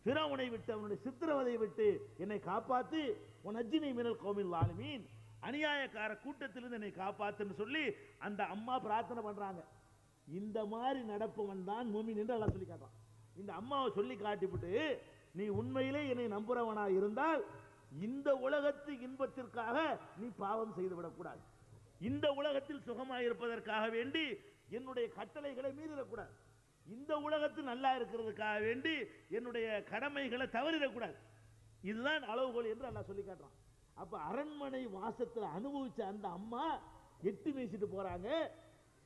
ஃபிரௌனை விட்டு அவனுடைய சித்திரவதையை விட்டு என்னை காப்பாத்து. உன் அஜ்ஜினி மினல் கௌமில் ஸாலிமீன். அநியாயக்கார கூட்டத்திலிருந்து என்னை காப்பாத்துன்னு சொல்லி அந்த அம்மா பிரார்த்தனை பண்றாங்க. இந்த மாதிரி நடப்பவன் தான் மூமின் என்று அல்லாஹ் சொல்லி காட்டுறான். இந்த அம்மாவை சொல்லி காட்டிவிட்டு நீ உண்மையிலே என்னை நம்புறவனா இருந்தால் இந்த உலகத்து இன்பத்திற்காக நீ பாவம் செய்து விடக்கூடாது. இந்த உலகத்தில் சுகமாக இருப்பதற்காக வேண்டி என்னுடைய கட்டளைகளை மீறிடக்கூடாது. இந்த உலகத்தில் நல்லா இருக்கிறதுக்காக வேண்டி என்னுடைய கடமைகளை தவறிடக்கூடாது. இதுதான் அளவுகோல் என்று அல்லாஹ் சொல்லி காட்டுறான். அப்ப அரண்மனை வாசத்தில் அனுபவிச்ச அந்த அம்மா எட்டி பேசிட்டு போறாங்க.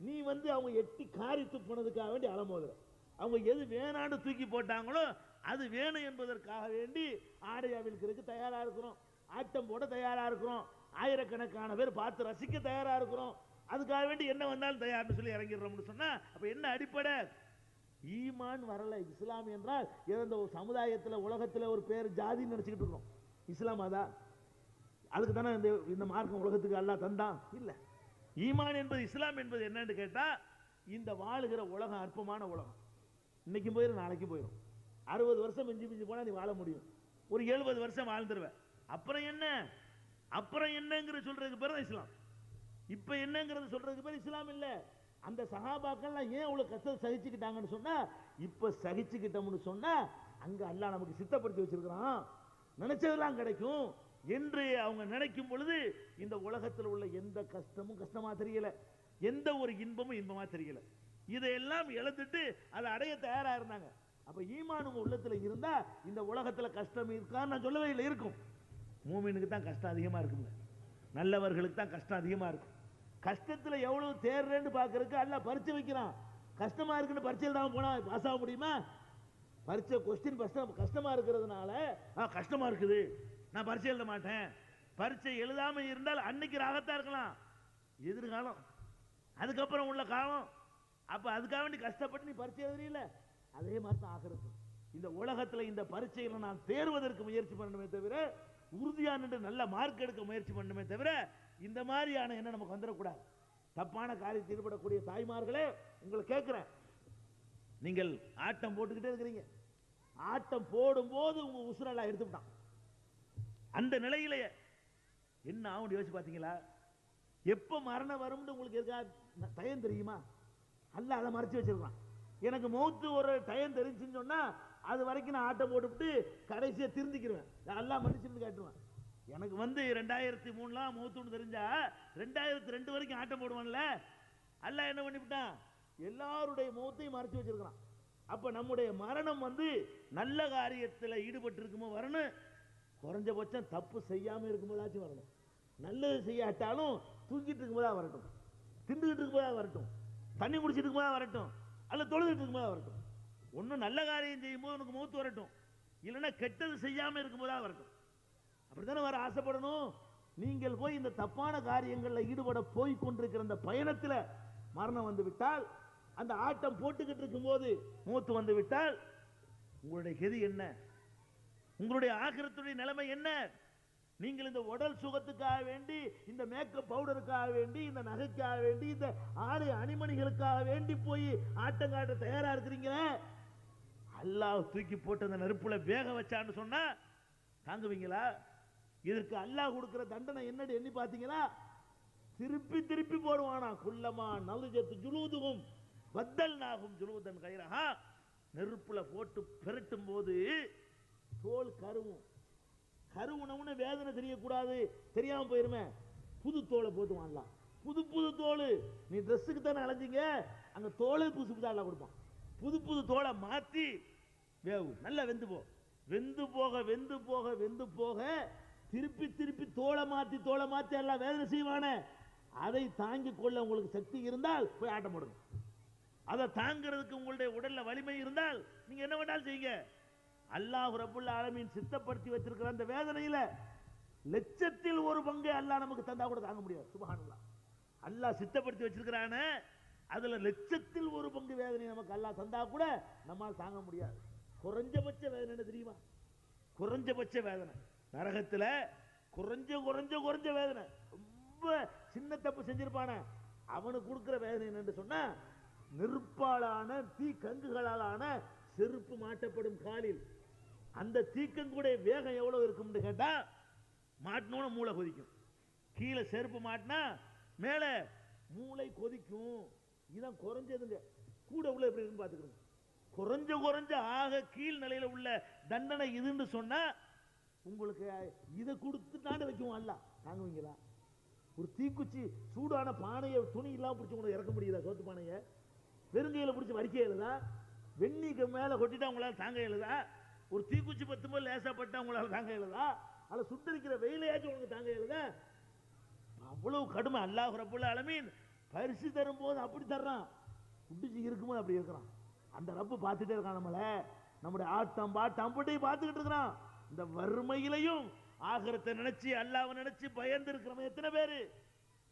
நீ அவங்க எட்டி காரித்து போனதுக்காக வேண்டி அலமோதுற. அவங்க எது வேணான்னு தூக்கி போட்டாங்களோ அது வேணும் என்பதற்காக வேண்டி ஆடை அவிழ்க்கிறதுக்கு தயாரா இருக்கிறோம், ஆட்டம் போட தயாரா இருக்கிறோம், ஆயிரக்கணக்கான பேர் பார்த்து ரசிக்க தயாரா இருக்கிறோம், அதுக்காக வேண்டி என்ன வந்தாலும் தயார்னு சொல்லி இறங்கிடுறோம்னு சொன்னா அப்ப என்ன அடிப்படை? ஈமான் வரல. இஸ்லாம் என்றால் எந்த ஒரு சமுதாயத்தில் உலகத்தில் ஒரு பேர் ஜாதின்னு நினைச்சுக்கிட்டு இருக்கிறோம். இஸ்லாம் அதா? அதுக்கு தானே இந்த மார்க்கம் உலகத்துக்கு அல்லாஹ் தந்தான்? இல்லை. ஈமான் என்பது, இஸ்லாம் என்பது என்னன்னு கேட்டா, இந்த வாழுகிற உலகம் அற்பமான உலகம். இன்னைக்கும் போயிடும், நாளைக்கும் போயிடும். 60 வருஷம் மிஞ்சி மிஞ்சி போனா நீ வாழ முடியும். ஒரு 70 வருஷம் வாழ்ந்துருவேன். அப்புறம் என்ன? அப்புறம் என்னங்கிற சொல்றதுக்கு பேர் தான் இஸ்லாம். இப்ப என்னங்கிறது சொல்றதுக்கு பேர் இஸ்லாம் இல்ல. அந்த சஹாபாக்கள்லாம் ஏன் அவ்வளவு கஷ்டத்தை சகிச்சுக்கிட்டாங்கன்னு சொன்னா, இப்ப சகிச்சுக்கிட்டோம்னு சொன்னா அங்க அல்லாஹ் நமக்கு சித்தப்படுத்தி வச்சிருக்கிறான், நினைச்சதெல்லாம் கிடைக்கும் என்று அவங்க நினைக்கும் பொழுது இந்த உலகத்தில் உள்ள எந்த கஷ்டமும் கஷ்டமா தெரியல, எந்த ஒரு இன்பமும் இன்பமா தெரியல. இதையெல்லாம் இழந்துட்டு அதை அடைய தயாரா இருந்தாங்க. அப்ப ஈமான் உங்க உள்ளத்துல இருந்தா இந்த உலகத்துல கஷ்டம் இருக்கான்னு நான் சொல்லவே இல்லை, இருக்கும். மூமினுக்கு தான் கஷ்டம் அதிகமா இருக்குங்க, நல்லவர்களுக்கு தான் கஷ்டம் அதிகமா இருக்கும். கஷ்டத்துல எவ்வளவு தேர்றேன்னு பாக்குறதுக்கு அல்லாஹ் பரீட்சை வைக்கிறான். கஷ்டமா இருக்குன்னு பரீட்சை எழுதாம போனா பாஸ் ஆக முடியுமா? பரீட்சை கொஸ்டின் கஷ்டமா இருக்கிறதுனால கஷ்டமா இருக்குது நான் பரீட்சை எழுத மாட்டேன், பரீட்சை எழுதாம இருந்தால் அன்னைக்கு ராகத்தா இருக்கலாம், எதிர்காலம் அதுக்கப்புறம் உள்ள காலம். அப்ப அதுக்காக வேண்டி கஷ்டப்பட்டு நீ பரீட்சை எழுதுறீல, அதே மாதிரி தான் ஆகிறது. இந்த உலகத்துல இந்த பரீட்சையில நான் தேர்வதற்கு முயற்சி பண்ணணுமே தவிர, உறுதியான நல்ல மார்க் எடுக்க முயற்சி பண்ணணுமே தவிர, இந்த மாதிரியான என்ன நமக்கு வந்துடக்கூடாது. தப்பான காரியத்தில் ஈடுபடக்கூடிய தாய்மார்களே, உங்களை கேட்கிறேன், நீங்கள் ஆட்டம் போட்டுக்கிட்டே இருக்கிறீங்க. ஆட்டம் போடும் போது உங்க உசுரெல்லாம் எடுத்துட்டான். அந்த நிலையிலேயே என்ன ஆகும் யோசிச்சு பாத்தீங்களா? எப்ப மரணம் வரும்னு உங்களுக்கு இருக்கா டயம் தெரியுமா? அல்லாஹ் அதை மறைச்சு வச்சிருக்கான். எனக்கு மௌத்து ஒரு டயம் தெரிஞ்சுன்னு சொன்னா அது வரைக்கும் நான் ஆட்டம் போட்டுவிட்டு கடைசியா திருந்திக்கிடுவேன், அல்லாஹ் மன்னிச்சுன்னு காட்டுவேன். எனக்கு 2003 மௌத்துன்னு தெரிஞ்சா 2002 வரைக்கும் ஆட்டம் போடுவான்ல, அல்லாஹ் என்ன பண்ணிவிட்டான்? எல்லாருடைய மௌத்தையும் மறைச்சு வச்சிருக்கான். அப்ப நம்முடைய மரணம் நல்ல காரியத்தில் ஈடுபட்டு இருக்குமோ வரணும், குறைஞ்சபட்சம் தப்பு செய்யாம இருக்கும்போதாச்சும் வரணும். நல்லது செய்யாட்டாலும் தூங்கிட்டு இருக்கும்போதா வரட்டும், திண்டுகிட்டு இருக்கும்போதா வரட்டும், தண்ணி குடிச்சிட்டு இருக்கும்போதா வரட்டும், அல்ல தொழுதுட்டு இருக்கும்போதா வரட்டும். ஒன்னும் நல்ல காரியம் செய்யும் போது உனக்கு மௌத்து வரட்டும், இல்லைன்னா கெட்டது செய்யாம இருக்கும்போதா வரட்டும். அப்படித்தானே வர ஆசைப்படணும். நீங்கள் போய் இந்த தப்பான காரியங்களில் ஈடுபட போய் கொண்டிருக்கிற அந்த பயணத்தில் மரணம் வந்து விட்டால், அந்த ஆட்டம் போட்டுக்கிட்டு இருக்கும் போது மூத்து வந்து விட்டால், உங்களுடைய கதி என்ன? உங்களுடைய ஆகிரத்துடைய நிலைமை என்ன? நீங்கள் இந்த உடல் சுகத்துக்காக வேண்டி, இந்த மேக்கப் பவுடருக்காக வேண்டி, இந்த நகைக்காக வேண்டி, இந்த ஆடை அணிமணிகளுக்காக வேண்டி போய் ஆட்டம் காட்ட தயாரா இருக்கிறீங்களே, அல்லாஹ் தூக்கி போட்டு அந்த நெருப்புல வேக வச்சான்னு சொன்னா தாங்குவீங்களா? இதற்கு அல்லாஹ் கொடுக்கிற தண்டனை என்னன்னு எண்ணி பார்த்தீங்களா? திருப்பி திருப்பி போடுவானா, குல்லமா நலுஜத்து ஜுலூதுகும் பத்தல்நாகும் ஜுலூதன் கைரஹா. நெருப்புல போட்டு பெரட்டும் போது தோல் கருவும், கருவுனவுன்னு வேதனை தெரியக்கூடாது, தெரியாம போயிருமே, புது தோலை போட்டுவான்லாம். புது புது தோல், நீ ட்ரெஸ்ஸுக்கு தானே அலைஞ்சிங்க, அங்க தோலை புதுசு புதுசா எல்லாம் கொடுப்பான். புது புது தோலை மாத்தி வேவு, நல்லா வெந்து போ, வெந்து போக வெந்து போக வெந்து போக திருப்பி திருப்பி தோலை மாத்தி எல்லாம் வேதனை செய்வானே, அதை தாங்கிக் கொள்ள உங்களுக்கு சக்தி இருந்தால் போய் ஆட்டம் போடுங்க. அதை தாங்கிறதுக்கு உங்களுடைய உடல்ல வலிமை இருந்தால் நீங்க என்ன வேண்டாலும் செய்யுங்க. அல்லாஹ் ரப்புல் ஆலமீன் சித்தப்படுத்தி வச்சிருக்கிற அந்த வேதனையில லட்சத்தில் ஒரு பங்கு அல்லாஹ் நமக்கு தந்தா கூட தாங்க முடியாது. சுப்ஹானல்லாஹ், அல்லாஹ் சித்தப்படுத்தி வச்சிருக்கிறான அதுல லட்சத்தில் ஒரு பங்கு வேதனை நமக்கு அல்லாஹ் தந்தா கூட நம்மால் தாங்க முடியாது. குறைஞ்சபட்ச வேதனை என்ன தெரியுமா? குறைஞ்சபட்ச வேதனை நரகத்துல குறைஞ்ச வேதனை. ரொம்ப சின்ன தப்பு செஞ்சிருப்பான அவனுக்கு கொடுக்கிற வேதனை என்னன்னு சொன்னா, நெருப்பாலான தீ கங்குகளாலான செருப்பு மாட்டப்படும் காலில் அந்த தீக்கங்குடைய வேகம் எவ்வளவு இருக்கும்னு கேட்டா, மாட்டினோட மூளை கொதிக்கும், கீழே செருப்பு மாட்டினா மேல மூளை கொதிக்கும். இதான் குறைஞ்சதுங்க. கூட உள்ள எப்படி இருக்குன்னு பாத்துக்கிறோம். குறைஞ்ச ஆக கீழ் நிலையில உள்ள தண்டனை இதுன்னு சொன்னா, உங்களுக்கு இதை கொடுத்துட்டாண்டு வைக்கும் அல்ல, தாங்குவீங்களா? ஒரு தீக்குச்சி சூடான பானையை துணி இல்லாம பிடிச்சி உங்களுக்கு இறக்க முடியுதா? சோத்து பானையை வெறுங்கையில பிடிச்சி வரிக்க எழுதா? வெந்நீக்கு மேல கொட்டிட்டா உங்களால தாங்க எழுதா? ஒரு தீக்குச்சி 10 போது லேசா பட்டா உங்களால தாங்க எழுதா? அல்ல சுட்டரிக்கிற வெயிலையாச்சும் உங்களுக்கு தாங்க எழுதா? அவ்வளவு கடுமை. அல்லாஹ் ரப்புல் ஆலமீன் பரிசு தரும் போது அப்படி தர்றான், குடிச்சு இருக்கும்போது அப்படி இருக்கிறான். அந்த ரப்பு பார்த்துட்டே இருக்கான் நம்மள, நம்முடைய ஆட்டம் பாட்டம் அம்பட்டையும் பார்த்துக்கிட்டு இருக்கிறான். இந்த வறுமையிலையும் ஆகிரத்தை நினைச்சு அல்லாஹ்வை நினைச்சு பயந்து இருக்கிறவங்க எத்தனை பேரு?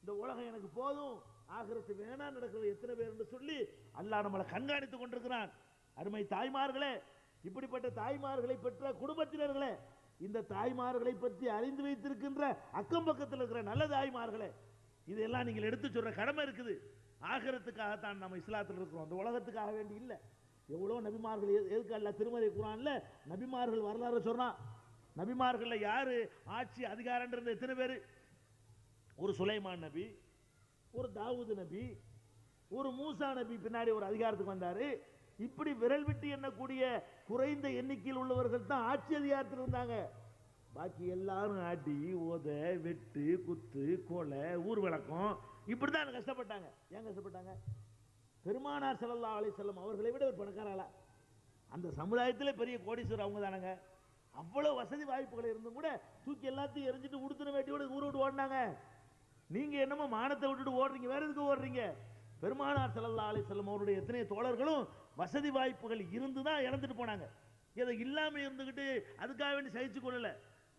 இந்த உலகம் எனக்கு போதும், ஆகிரத்து வேணா நடக்கிறது எத்தனை பேர் என்று சொல்லி அல்லாஹ் நம்மளை கண்காணித்துக் கொண்டிருக்கிறான். அருமை தாய்மார்களே, இப்படிப்பட்ட தாய்மார்களை பெற்ற குடும்பத்தினர்களே, இந்த தாய்மார்களை பற்றி அறிந்து வைத்திருக்கின்ற அக்கம் பக்கத்தில் இருக்கிற நல்ல தாய்மார்களே, இதெல்லாம் நீங்கள் எடுத்து சொல்ற கடமை இருக்குது. ஆகிரத்துக்காகத்தான் நம்ம இஸ்லாத்தில் இருக்கிறோம், அந்த உலகத்துக்காக வேண்டி இல்லை. எவ்வளோ நபிமார்கள் எதுக்கு அல்ல திருமதி குர்ஆன்ல நபிமார்கள் வரலாறு சொல்றான். நபிமார்கள்ல யாரு ஆட்சி அதிகாரம்ன்றது எத்தனை பேர்? ஒரு சுலைமான் நபி, ஒரு தாவூது நபி, ஒரு மூசா நபி பின்னாடி ஒரு அதிகாரத்துக்கு வந்தாரு. இப்படி விரல் விட்டு எண்ணக்கூடிய குறைந்த எண்ணிக்கையில் உள்ளவர்கள் தான் ஆட்சி அதிகாரத்தில் இருந்தாங்க. பாக்கி எல்லாரும் அடி ஓத வெட்டு குத்து கொலை ஊர் விளக்கம் இப்படிதான் கஷ்டப்பட்டாங்க. ஏன் கஷ்டப்பட்டாங்க? பெருமானார் ஸல்லல்லாஹு அலைஹி வஸல்லம் அவர்களை விட ஒரு பணக்காரங்களா அந்த சமுதாயத்தில் பெரிய கோடீஸ்வரர் அவங்க தானங்க. அவ்வளவு வசதி வாய்ப்புகள் இருந்தும் கூட தூக்கி எல்லாத்தையும் எரிஞ்சிட்டு உடுத்துன வேட்டியோட ஊரை விட்டு ஓடினாங்க. நீங்க என்னமோ மானத்தை விட்டுட்டு ஓடுறீங்க, வேற எதுக்கு ஓடுறீங்க? பெருமானார் ஸல்லல்லாஹு அலைஹி வஸல்லம் அவருடைய எத்தனை தோழர்களும் வசதி வாய்ப்புகள் இருந்து தான் இழந்துட்டு போனாங்க. இதை இல்லாம இருந்துகிட்டு அதுக்காக வேண்டி சகிச்சு கொள்ளல.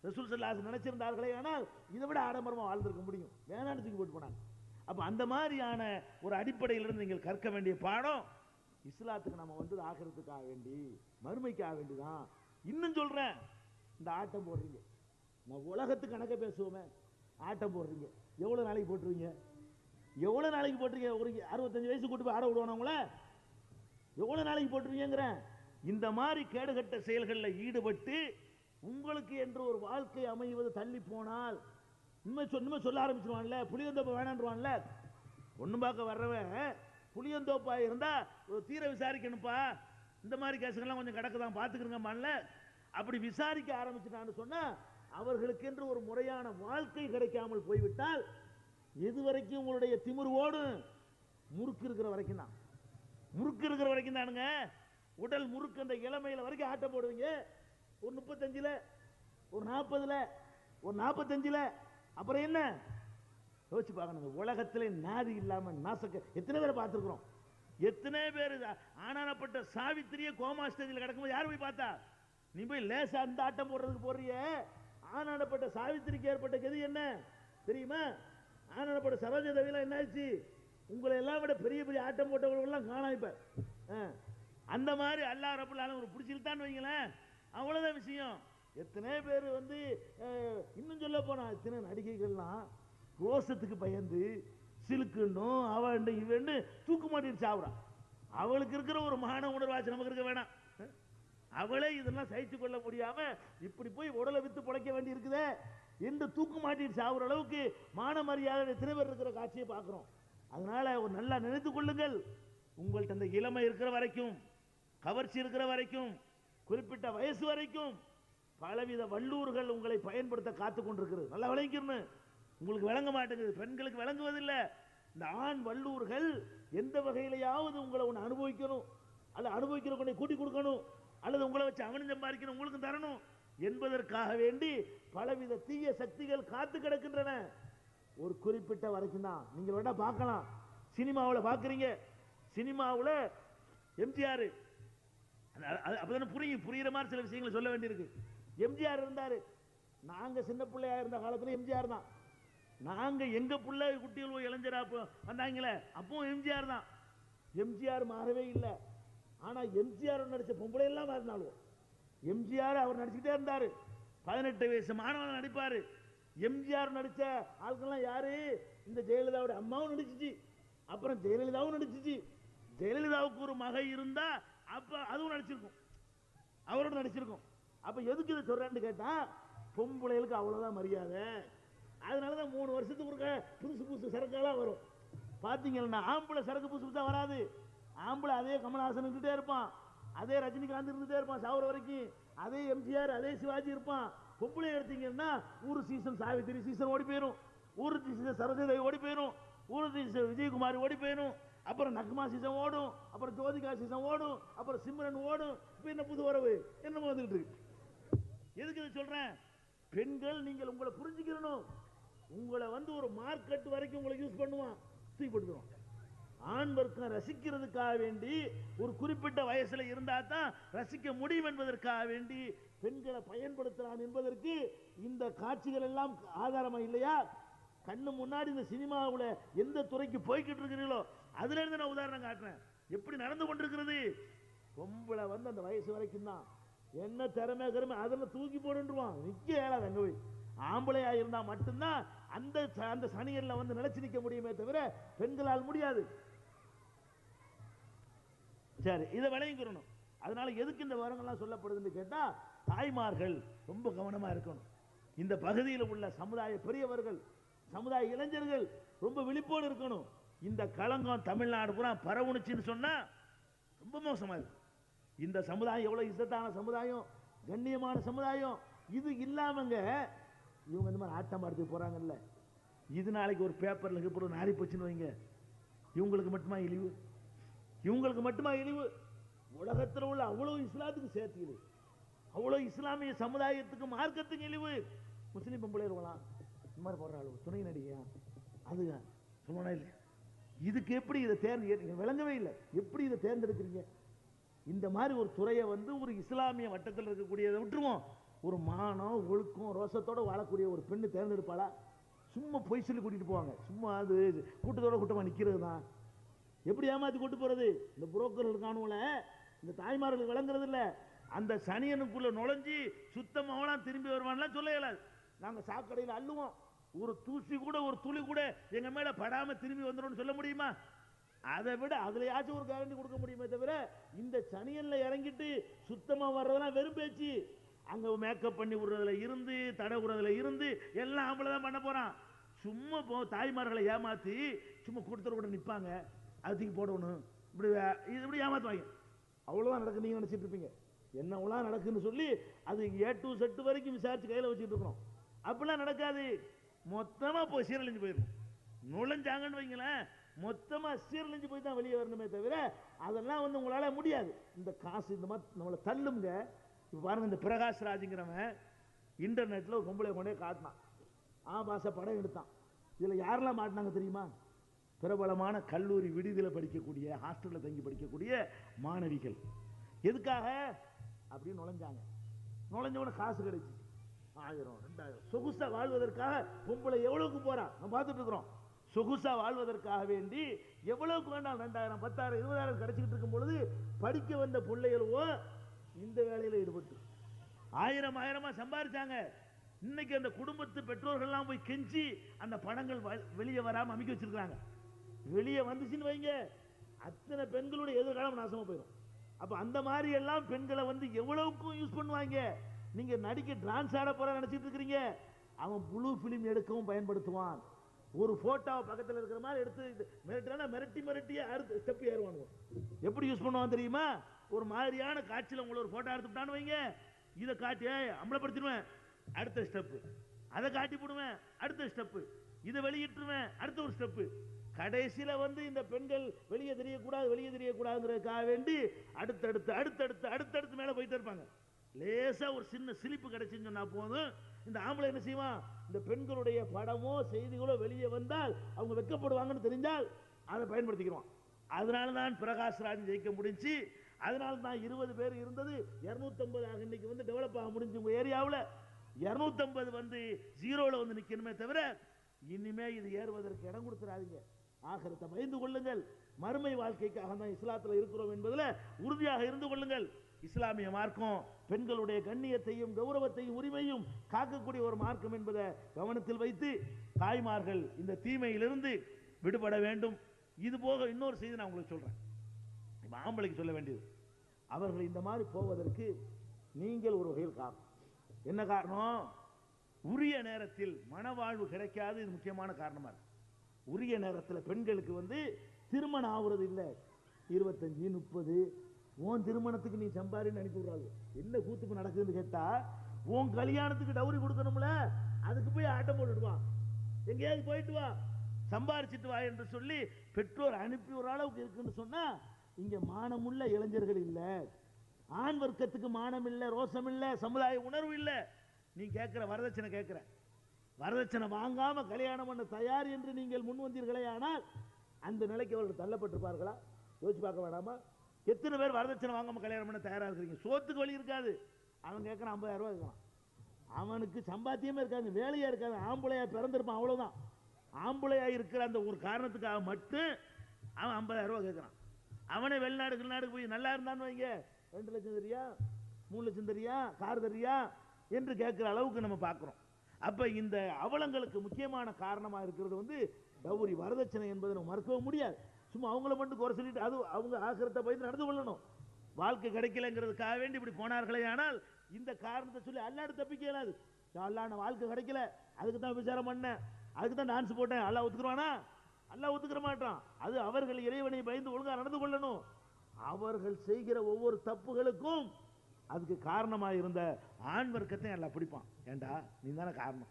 ரசூல் ஸல்லல்லாஹு அலைஹி நினைச்சிருந்தார்களே ஆனால் இதை விட ஆடம்பரமா வாழ்ந்திருக்க முடியும், வேணான்னு தூக்கி போட்டு போனாங்க. அப்ப அந்த மாதிரியான ஒரு அடிப்படையிலிருந்து நீங்கள் கற்க வேண்டிய பாடம் இஸ்லாத்துக்கு நம்ம வந்தது ஆகிறதுக்காக வேண்டி, மறுமைக்காக வேண்டிதான். இன்னும் சொல்றேன், இந்த ஆட்டம் போடுறீங்க, நான் உலகத்துக்கு கணக்க பேசுவோமே, ஆட்டம் போடுறீங்க, எவ்வளவு நாளைக்கு போட்டுருவீங்க? எவ்வளவு நாளைக்கு போட்டுருங்க? ஒரு 65 வயசு கூட்டு போய் ஆட விடுவானவங்கள எவ்வளவு நாளைக்கு போட்டுருவீங்கிறேன். இந்த மாதிரி கேடுகட்ட செயல்களில் ஈடுபட்டு உங்களுக்கு என்று ஒரு வாழ்க்கை அமைவது தள்ளி போனால் இன்னுமே சொல்ல ஆரம்பிச்சிருவான்ல, புளியந்தோப்பை வேணான்றான்ல. ஒன்றும் பார்க்க வர்றவன் புளியந்தோப்பா இருந்தா தீர விசாரிக்கணும்ப்பா, இந்த மாதிரி கேஸுகள்லாம் கொஞ்சம் கிடக்குதான் பார்த்துக்கிறங்கம்மான்ல. அப்படி விசாரிக்க ஆரம்பிச்சுட்டான்னு சொன்னா அவர்களுக்கு என்று ஒரு முறையான வாழ்க்கை கிடைக்காமல் போய்விட்டால் எது வரைக்கும் உங்களுடைய திமிரு ஓடும்? முறுக்கு இருக்கிற வரைக்கும் தான். முறுக்கு இருக்கிற வரைக்கும் தானுங்க. உடல் முறுக்கு அந்த இளமையில வரைக்கும் ஆட்டம் போடுவீங்க. ஒரு 35ல, ஒரு 40ல, ஒரு 45ல, அப்புறம் என்ன யோசிச்சு பார்க்கணும். உலகத்திலே நாதி இல்லாம நாசக்க எத்தனை பேரை பார்த்துருக்கிறோம்? எத்தனை பேர் ஆனானப்பட்ட சாவித்திரிய கோமா ஸ்டேஜில் கிடக்கும்போது யார் போய் பார்த்தா? நீ போய் லேசா அந்த ஆட்டம் போடுறதுக்கு போறிய. ஆனானப்பட்ட சாவித்திரிக்கு ஏற்பட்ட கதி என்ன தெரியுமா? ஆனானப்பட்ட சரோஜ தேவிலாம் என்ன ஆச்சு? உங்களை எல்லாம் விட பெரிய பெரிய ஆட்டம் போட்டவர்கள் எல்லாம் காணாம இப்ப. அந்த மாதிரி அல்லாஹ் ரப்பல் ஆலமீன் ஒரு பிடிச்சிருத்தான்னு வைங்களேன், அவ்வளவுதான் விஷயம். எத்தனை பேர் வந்து இன்னும் சொல்ல போனா எத்தனை நடிகைகள்லாம் ரோசத்துக்கு பயந்து சிலுக்குன்னும் அவன் இவன்னு தூக்கு மாட்டிட்டு சாவுறான். அவளுக்கு இருக்கிற ஒரு மான உணர்வாச்சு நமக்கு இருக்க வேணாம். அவளே இதெல்லாம் சகிச்சு கொள்ள முடியாம இப்படி போய் உடலை வித்து பிழைக்க வேண்டி இருக்குதே என்று தூக்கு மாட்டிட்டு சாவுற அளவுக்கு மான மரியாதை எத்தனை பேர் இருக்கிற காட்சியை பார்க்கிறோம். அதனால ஒரு நல்லா நினைத்துக் கொள்ளுங்கள், உங்கள்கிட்ட அந்த இளமை இருக்கிற வரைக்கும், கவர்ச்சி இருக்கிற வரைக்கும், குறிப்பிட்ட வயசு வரைக்கும் பலவித வல்லூர்கள் உங்களை பயன்படுத்த காத்து கொண்டிருக்கிறது. நல்லா விளங்கிக்கணும். உங்களுக்கு விளங்க மாட்டேங்குது, பெண்களுக்கு விளங்குவதில்லை. இந்த ஆண் வல்லூர்கள் எந்த வகையிலையாவது உங்களை ஒன்று அனுபவிக்கணும், அல்ல அனுபவிக்கிற கொண்டே கூட்டி கொடுக்கணும், அல்லது உங்களை வச்சு அவனும் சம்பாதிக்கணும் உங்களுக்கு தரணும் என்பதற்காக வேண்டி பலவித தீய சக்திகள் காத்து கிடக்கின்றன. ஒரு குறிப்பிட்ட வரைக்கும் தான். நீங்க வேணா பார்க்கலாம், சினிமாவில் பார்க்குறீங்க, சினிமாவில் எம்ஜிஆர் அப்பதானே புரியுற மாதிரி சில விஷயங்களை சொல்ல வேண்டியிருக்கு. எம்ஜிஆர் இருந்தாரு, நாங்க சின்ன பிள்ளையா இருந்த காலத்துல எம்ஜிஆர் தான். நாங்க எங்க பிள்ளை குட்டிகள் இளைஞரா வந்தாங்களே அப்பவும் எம்ஜிஆர் தான். எம்ஜிஆர் மாறவே இல்லை. ஆனா எம்ஜிஆர் நடிச்ச பொம்பளை எல்லாம் மாறினாலும் எம்ஜிஆர் அவர் நடிச்சுட்டே இருந்தாரு. 18 வயசு மாணவன் நடிப்பாரு. எம்ஜிஆர் நடிச்ச ஆட்கள்லாம் யாரு? இந்த ஜெயலலிதாவுடைய அம்மாவும் நடிச்சிச்சு, அப்புறம் ஜெயலலிதாவும் நடிச்சிச்சு. ஜெயலலிதாவுக்கு ஒரு மகை இருந்தா அப்ப அதுவும் நடிச்சிருக்கும், அவரோட நடிச்சிருக்கும். அப்ப எதுக்கு இதை சொல்றேன்னு கேட்டா, பொம்பளைகளுக்கு அவ்வளவுதான் மரியாதை. அதனாலதான் 3 வருஷத்துக்கு ஒருக்க புதுசு புதுசு சரக்கெல்லாம் வரும். பாத்தீங்கன்னா ஆம்பளை சரக்கு புதுசு புதுசா வராது. ஆம்பளை அதே கமல்ஹாசன் இருந்துட்டே இருப்பான், அதே ரஜினிகாந்த் இருந்துட்டே இருப்பான் சாவர வரைக்கும், அதே எம்ஜிஆர் அதே சிவாஜி இருப்பான். பொம்பளை எடுத்தீங்கன்னா ஒரு சீசன் சாவித்திரி சீசன் ஓடி போயிடும், ஒரு சீசன் சரோஜதேவி ஓடி போயிடும், ஒரு சீசன் விஜயகுமார் ஓடி போயிடும், அப்புறம் நக்மா சீசன் ஓடும், அப்புறம் ஜோதிகா சீசன் ஓடும், அப்புறம் சிம்ரன் ஓடும். இப்ப என்ன புது வரவு என்னமோ வந்துட்டு இருக்கு. எதுக்கு இதை சொல்றேன்? பெண்கள் நீங்கள் உங்களை புரிஞ்சுக்கணும். உங்களை வந்து ஒரு மார்க்கெட் வரைக்கும் உங்களை யூஸ் பண்ணுவான், தூக்கி போட்டுக்கிறோம். ஆண் வர்க்கம் ரசிக்கிறதுக்காக வேண்டி ஒரு குறிப்பிட்ட வயசுல இருந்தா தான் ரசிக்க முடியும் என்பதற்காக வேண்டி பெண்களை பயன்படுத்துறான் என்பதற்கு இந்த காட்சிகள் எல்லாம் ஆதாரமா இல்லையா? கண்ணு முன்னாடி இந்த சினிமாவில் எந்த துறைக்கு போய்கிட்டு இருக்கிறீங்களோ அதுல இருந்து நான் உதாரணம் காட்டுறேன். எப்படி நடந்து கொண்டிருக்கிறது? பொம்பளை வந்து அந்த வயசு வரைக்கும் தான் என்ன திறமை கருமை அதெல்லாம் தூக்கி போடுவான், நிக்க ஏழாது அங்க போய். ஆம்பளையா இருந்தா மட்டும்தான் அந்த அந்த சனியல்ல வந்து நிலைச்சு நிற்க முடியுமே தவிர பெண்களால் முடியாது. சரி, இதை விளங்கிக்கிறணும். அதனால எதுக்கு இந்த விவரங்கள்லாம் சொல்லப்படுதுன்னு கேட்டா, தாய்மார்கள் ரொம்ப கவனமா இருக்கணும். இந்த பகுதியில் உள்ள சமுதாய பெரியவர்கள், சமுதாய இளைஞர்கள் ரொம்ப விழிப்போடு இருக்கணும். இந்த களங்கம் தமிழ்நாடு பூரா பரவுனுச்சுன்னு சொன்னா ரொம்ப மோசமா இருக்கு. இந்த சமுதாயம் எவ்வளவு இசத்தான சமுதாயம், கண்ணியமான சமுதாயம். இது இல்லாமங்க இவங்க இந்த மாதிரி ஆட்டம் ஆடுறதுக்கு போறாங்கல்ல, இது நாளைக்கு ஒரு பேப்பர்ல இப்படி நாரி போச்சுன்னு வைங்க, இவங்களுக்கு மட்டுமா இழிவு? இவங்களுக்கு மட்டுமா இழிவு? உலகத்தில் உள்ள அவ்வளவு இஸ்லாத்துக்கு சேர்த்து, அவ்வளவு இஸ்லாமிய சமுதாயத்துக்கு மார்க்கத்துக்கு இழிவு. முஸ்லீம் பொம்பளை இருக்கலாம், இந்த மாதிரி போடுற அளவு துணை நடிகையா அது சொல்லணும் இல்லையா? இதுக்கு எப்படி இதை தேர்ந்து விளங்கவே இல்லை. எப்படி இதை தேர்ந்தெடுக்கிறீங்க? இந்த மாதிரி ஒரு துறையை வந்து ஒரு இஸ்லாமிய வட்டத்தில் இருக்கக்கூடியதை விட்டுருவோம். ஒரு மானம் ஒழுக்கம் ரோசத்தோட வாழக்கூடிய ஒரு பெண்ணு தேர்ந்தெடுப்பாளா? சும்மா பொய் சொல்லி கூட்டிட்டு போவாங்க. சும்மா அது கூட்டத்தோட கூட்டமா நிக்கிறது தான். எப்படி ஏமாத்தி கூட்டு போறது? இந்த புரோக்கர்கள் காணுவல இந்த தாய்மார்கள் விளங்குறது இல்ல. அந்த சனியனுக்குள்ள நுழைஞ்சி சுத்தமாவெல்லாம் திரும்பி வருவான்லாம் சொல்ல இயலாது. நாங்க சாக்கடையில் அள்ளுவோம், ஒரு தூசி கூட ஒரு துளி கூட எங்க மேல படாம திரும்பி வந்துடும் சொல்ல முடியுமா? அதை விட அதுலயாச்சும் ஒரு கேரண்டி கொடுக்க முடியுமே தவிர இந்த சனியல்ல இறங்கிட்டு சுத்தமா வர்றதெல்லாம் வெறும் பேச்சு. அங்க மேக்கப் பண்ணி விடுறதுல இருந்து தடை விடுறதுல இருந்து எல்லாம் ஆம்பளைதான் பண்ண போறான். சும்மா தாய்மார்களை ஏமாத்தி சும்மா கொடுத்துட கூட நிற்பாங்க, அதுக்கு போடணும், இப்படி இப்படி ஏமாத்துவாங்க. அவ்வளவுதான் நடக்கு. நீங்க நினைச்சிட்டு இருப்பீங்க என்னவெல்லாம் நடக்குன்னு சொல்லி அது ஏ டு செட்டு வரைக்கும் விசாரிச்சு கையில வச்சுட்டு இருக்கிறோம். அப்படிலாம் நடக்காது. மொத்தமா போய் சீரழிஞ்சு போயிடும். நுழைஞ்சாங்கன்னு வைங்களேன், மொத்தமா சீரழிஞ்சு போய் தான் வெளியே வரணுமே தவிர அதெல்லாம் வந்து உங்களால முடியாது. இந்த காசு இந்த மாதிரி நம்மளை தள்ளுங்க. இப்ப பாருங்க, இந்த பிரகாஷ் ராஜுங்கிறவன் இன்டர்நெட்ல ஒரு பொம்பளை கொண்டே காட்டினான், ஆபாச படம் எடுத்தான். இதுல யாரெல்லாம் மாட்டினாங்க தெரியுமா? பிரபலமான கல்லூரி விடுதியில் படிக்கக்கூடிய, ஹாஸ்டலில் தங்கி படிக்கக்கூடிய மாணவிகள். எதுக்காக அப்படின்னு நுழைஞ்சாங்க. நுழைஞ்சவன காசு கிடைச்சு 1000 2000 சொகுசா வாழ்வதற்காக பொம்பளை எவ்வளவுக்கு போறா நம்ம பார்த்துட்டு இருக்கிறோம். சொகுசா வாழ்வதற்காக வேண்டி எவ்வளவுக்கு வேண்டாம் 2000 10,000 20,000 கிடைச்சிட்டு இருக்கும் பொழுது படிக்க வந்த பிள்ளைகளோ இந்த வேலையில ஈடுபட்டு 1000 சம்பாதிச்சாங்க. இன்னைக்கு அந்த குடும்பத்து பெற்றோர்கள்லாம் போய் கெஞ்சி அந்த பணங்கள் வெளியே வராம அமைக்க வச்சிருக்காங்க. வெளியே வந்துச்சுன்னு வைங்க, அத்தனை பெண்களுடைய எதிர்காலம் நாசமா போயிடும். அப்ப அந்த மாதிரி எல்லாம் பெண்களை வந்து எவ்வளவுக்கும் யூஸ் பண்ணுவாங்க. நீங்க நடிக்க டான்ஸ் ஆட போற நினைச்சிட்டு இருக்கிறீங்க, அவன் ப்ளூ பிலிம் எடுக்கவும் பயன்படுத்துவான். ஒரு போட்டோவை பக்கத்தில் இருக்கிற மாதிரி எடுத்து மிரட்டியா அடுத்த ஸ்டெப் ஏறுவானுங்க. எப்படி யூஸ் பண்ணுவான் தெரியுமா? ஒரு மாதிரியான காட்சியில் உங்களை ஒரு போட்டோ எடுத்துட்டான்னு வைங்க, இதை காட்டி அம்பலப்படுத்திடுவேன், அடுத்த ஸ்டெப். அதை காட்டி போடுவேன், அடுத்த ஸ்டெப். இதை வெளியிட்டுருவேன், அடுத்த ஒரு ஸ்டெப். கடைசியில வந்து இந்த பெண்கள் வெளியே தெரியக்கூடாதுங்கிறதுக்காக வேண்டி அடுத்தடுத்து மேல போயிட்டே இருப்பாங்க. லேசா ஒரு சின்ன சிலிப்பு கிடைச்சுன்னு சொன்னா போதும், இந்த ஆம்பளை என்ன செய்வான்? இந்த பெண்களுடைய படமோ செய்திகளோ வெளியே வந்தால் அவங்க வெட்கப்படுவாங்கன்னு தெரிஞ்சால் அதை பயன்படுத்திக்கிறோம். அதனாலதான் பிரகாஷ் ராஜ் ஜெயிக்க முடிஞ்சு. அதனால தான் 20 பேர் இருந்தது 250 ஆக இன்னைக்கு வந்து டெவலப் ஆக முடிஞ்சு. உங்க ஏரியாவில் 250 வந்து ஜீரோல வந்து நிக்கணுமே தவிர இனிமே இது ஏறுவதற்கு இடம் கொடுத்துறாதீங்க. ஆகிரத்தை பயந்து கொள்ளுங்கள். மறுமை வாழ்க்கைக்காக தான் இஸ்லாத்தில் இருக்கிறோம் என்பதில் உறுதியாக இருந்து கொள்ளுங்கள். இஸ்லாமிய மார்க்கம் பெண்களுடைய கண்ணியத்தையும் கௌரவத்தையும் உரிமையும் காக்கக்கூடிய ஒரு மார்க்கம் என்பதை கவனத்தில் வைத்து தாய்மார்கள் இந்த தீமையிலிருந்து விடுபட வேண்டும். இது போக இன்னொரு செய்தி நான் உங்களுக்கு சொல்றேன். ஆம்பளைக்கு சொல்ல வேண்டியது, அவர்கள் இந்த மாதிரி போவதற்கு நீங்கள் ஒரு வகையில் காரணம். என்ன காரணம்? உரிய நேரத்தில் மனவாழ்வு கிடைக்காது. இது முக்கியமான காரணமா இருக்கு. உரிய நேரத்தில் பெண்களுக்கு வந்து திருமணம் ஆகுறது இல்லை. 25 30 உன் திருமணத்துக்கு நீ சம்பாரின்னு அனுப்பி விடுறாங்க. என்ன கூத்துக்கு நடக்குதுன்னு கேட்டா, உன் கல்யாணத்துக்கு டவுரி கொடுக்கணும்ல, அதுக்கு போய் ஆட்டம் போட்டுடுவான். எங்கேயாவது போயிட்டு வா, சம்பாரிச்சிட்டு வா என்று சொல்லி பெற்றோர் அனுப்பி ஒரு அளவுக்கு இருக்குன்னு சொன்னா, இங்க மானமுள்ள இளைஞர்கள் இல்ல, ஆண் வர்க்கத்துக்கு மானம் இல்ல, ரோசம் இல்ல, சமுதாய உணர்வு இல்ல. நீ கேட்கிற வரதட்சணை கேட்கிற, வரதட்சணை வாங்காம கல்யாணம் பண்ண தயார் என்று நீங்கள் முன் வந்தீர்களே, ஆனால் அந்த நிலைக்கு அவர்கள் தள்ளப்பட்டிருப்பார்களா? யோசிச்சு பார்க்க வேண்டாமா? எத்தனை பேர் வரதட்சணை வாங்காம கல்யாணம் பண்ண தயாரா இருக்கிறீங்க? சோத்துக்கு வழி இருக்காது. அவன் கேட்கறான் 50,000 ரூபாய் இருக்கான், அவனுக்கு சம்பாத்தியமே இருக்காது, வேலையா இருக்காது, ஆம்பளையா பிறந்திருப்பான், அவ்வளவுதான். ஆம்பளையா இருக்கிற அந்த ஒரு காரணத்துக்காக மட்டும் அவன் 50,000 ரூபாய் கேட்கறான். அவனை வெளிநாடு போய் நல்லா இருந்தான்னு வைங்க, 2 லட்சம் தெரியா, 3 லட்சம் தெரியா, கார் தெரியா என்று கேட்கிற அளவுக்கு நம்ம பார்க்கிறோம். அப்ப இந்த அவலங்களுக்கு முக்கியமான காரணமா இருக்கிறது வந்து டவுரி, வரதட்சணை என்பதை நம்ம மறுக்கவே முடியாது. சும்மா அவங்கள மட்டும் குறை சொல்லிட்டு அது அவங்க ஆசிரத்தை பயந்து நடந்து கொள்ளணும். வாழ்க்கை கிடைக்கலங்கிறதுக்காக வேண்டி இப்படி போனார்களே, ஆனால் இந்த காரணத்தை சொல்லி அல்லாஹ்ட்ட தப்பிக்க இயலாது. அல்லாஹ் நான் வாழ்க்கை கிடைக்கல, அதுக்கு தான் விசாரம் பண்ணேன், அதுக்கு தான் டான்ஸ் போட்டேன், அல்லாஹ் ஒத்துக்குறானா? அல்லாஹ் ஒத்துக்கிற மாட்டான். அது அவர்கள் இறைவனை பயந்து ஒழுங்கா நடந்து கொள்ளணும். அவர்கள் செய்கிற ஒவ்வொரு தப்புகளுக்கும் அதுக்கு காரணமாக இருந்த ஆண் வர்க்கத்தை எல்லாம் பிடிப்பான். ஏண்டா நீ தானே காரணம்,